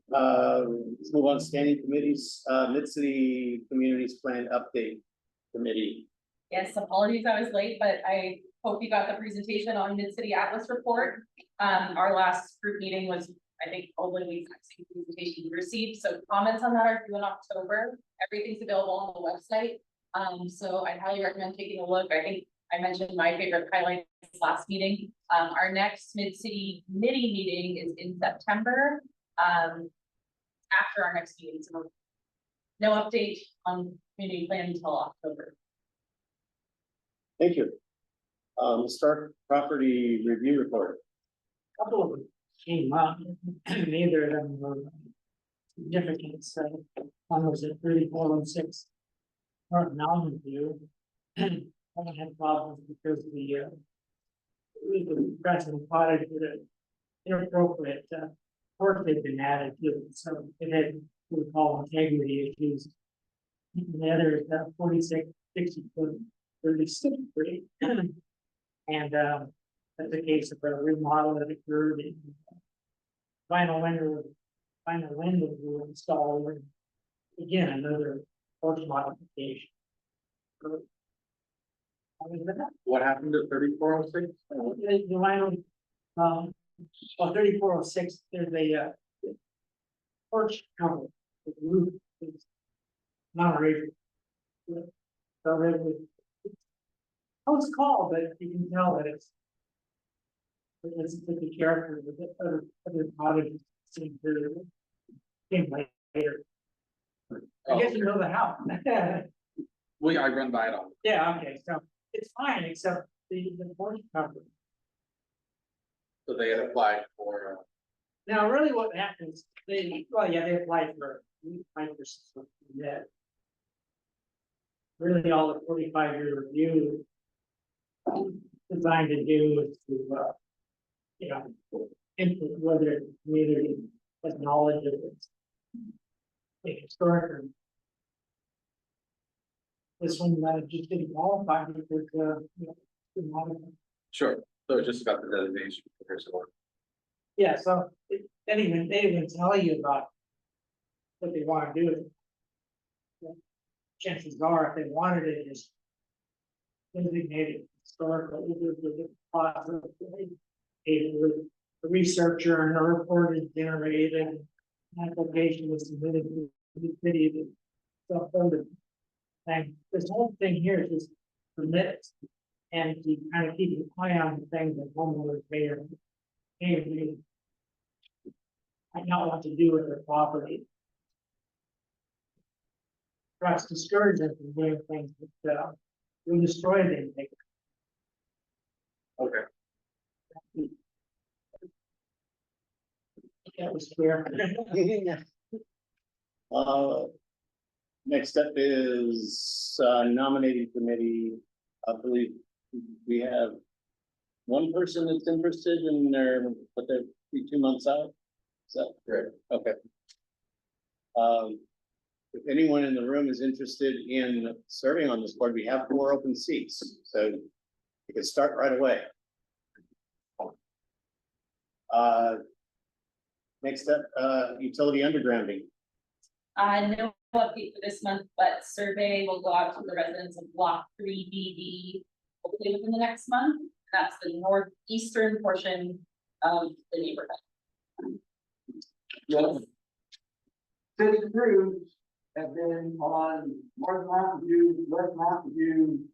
Let's move on to standing committees. Mid-City Communities Plan Update Committee. Yes, apologies I was late, but I hope you got the presentation on Mid-City Atlas report. Our last group meeting was, I think, only the exact same presentation you received. So comments on that are due in October. Everything's available on the website. So I highly recommend taking a look. I think I mentioned my favorite highlights last meeting. Our next Mid-City committee meeting is in September. After our next meeting, so no update on community plan until October. Thank you. Start property review report. Couple of them came up, neither of them were significant. So one was at 3406 North Mountain View. I had problems because the Preston cottage with an inappropriate porch had been added to it, so it had what we call integrity issues. And the other is 4660 Street. And that's a case of a remodel that occurred. And final window were installed. And again, another porch modification. What happened to 3406? The line on 3406, there's a porch cover. The roof is not raised. So it was, I was called, but you can tell that it's the character of the other cottages seem to came later. I guess you know the house. I run by it all. Yeah, okay, so it's fine, except the porch cover. So they had applied for. Now, really what happens, they applied for something that. Really all the 45-year review designed to do is to, input whether the community has knowledge of its historic. This one just didn't qualify because, Sure, so it's just about the designation. Yeah, so they even tell you about what they want to do. Chances are, if they wanted it, is designated historical, the process. A researcher and a report is generated, an application was submitted to the city to hold it. And this whole thing here is just permits and to kind of keep an eye on the things that homeowners may or may. find out what to do with their property. Perhaps discourage them from doing things that, will destroy them. Okay. That was clear. Next up is nominating committee. I believe we have one person that's interested in their, but they're 2 months out. Is that correct? Okay. If anyone in the room is interested in serving on this board, we have 4 open seats, so you can start right away. Next up, utility undergrounding. No update for this month, but survey will go out to the residents of block 3BD hopefully within the next month. That's the northeastern portion of the neighborhood. Yes. City crews have been on North Mountain View, West Mountain View,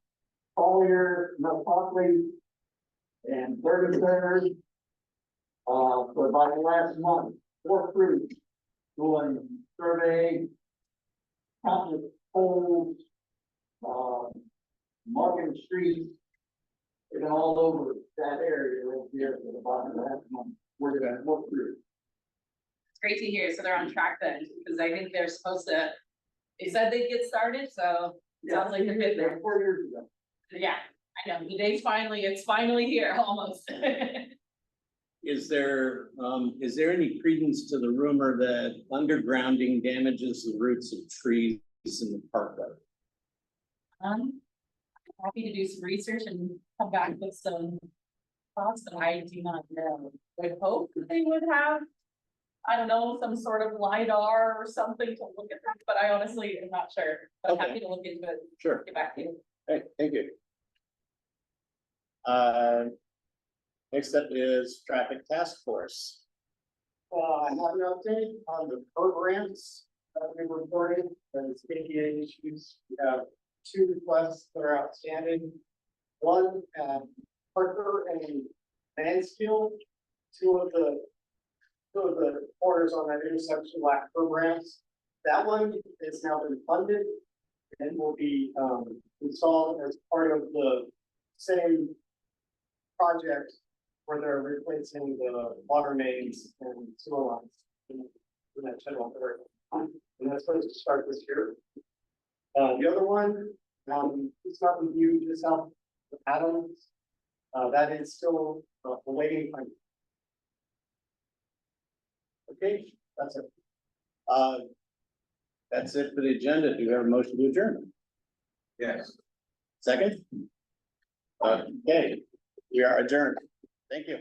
Collier, Milwaukee, and 33rd. For about the last month, 4 crews doing survey, counting poles, marking streets, and all over that area right there for about the last month. We're gonna work through. It's great to hear. So they're on track then, because I think they're supposed to, they said they'd get started, so it sounds like they're good there. 4 years ago. Yeah, I know, the day's finally, it's finally here, almost. Is there any credence to the rumor that undergrounding damages the roots of trees in the parkway? Happy to do some research and come back with some thoughts, but I do not know. I would hope that they would have, I don't know, some sort of LiDAR or something to look at that, but I honestly am not sure. But Okay. happy to look into it. Sure. Get back to you. Hey, thank you. Next up is traffic task force. I have an update on the programs that we reported and ADA issues. We have 2 requests that are outstanding. One at Parker and Mansfield, two of the corners on that intersection lack programs. That one has now been funded and will be installed as part of the same project where they're replacing the water mains and sewer lines in that general area. And that's supposed to start this year. The other one, it's not reviewed just out of Adams. That is still awaiting funding. Okay, that's it. That's it for the agenda. Do you have a motion to adjourn? Yes. Second? Okay, we are adjourned. Thank you.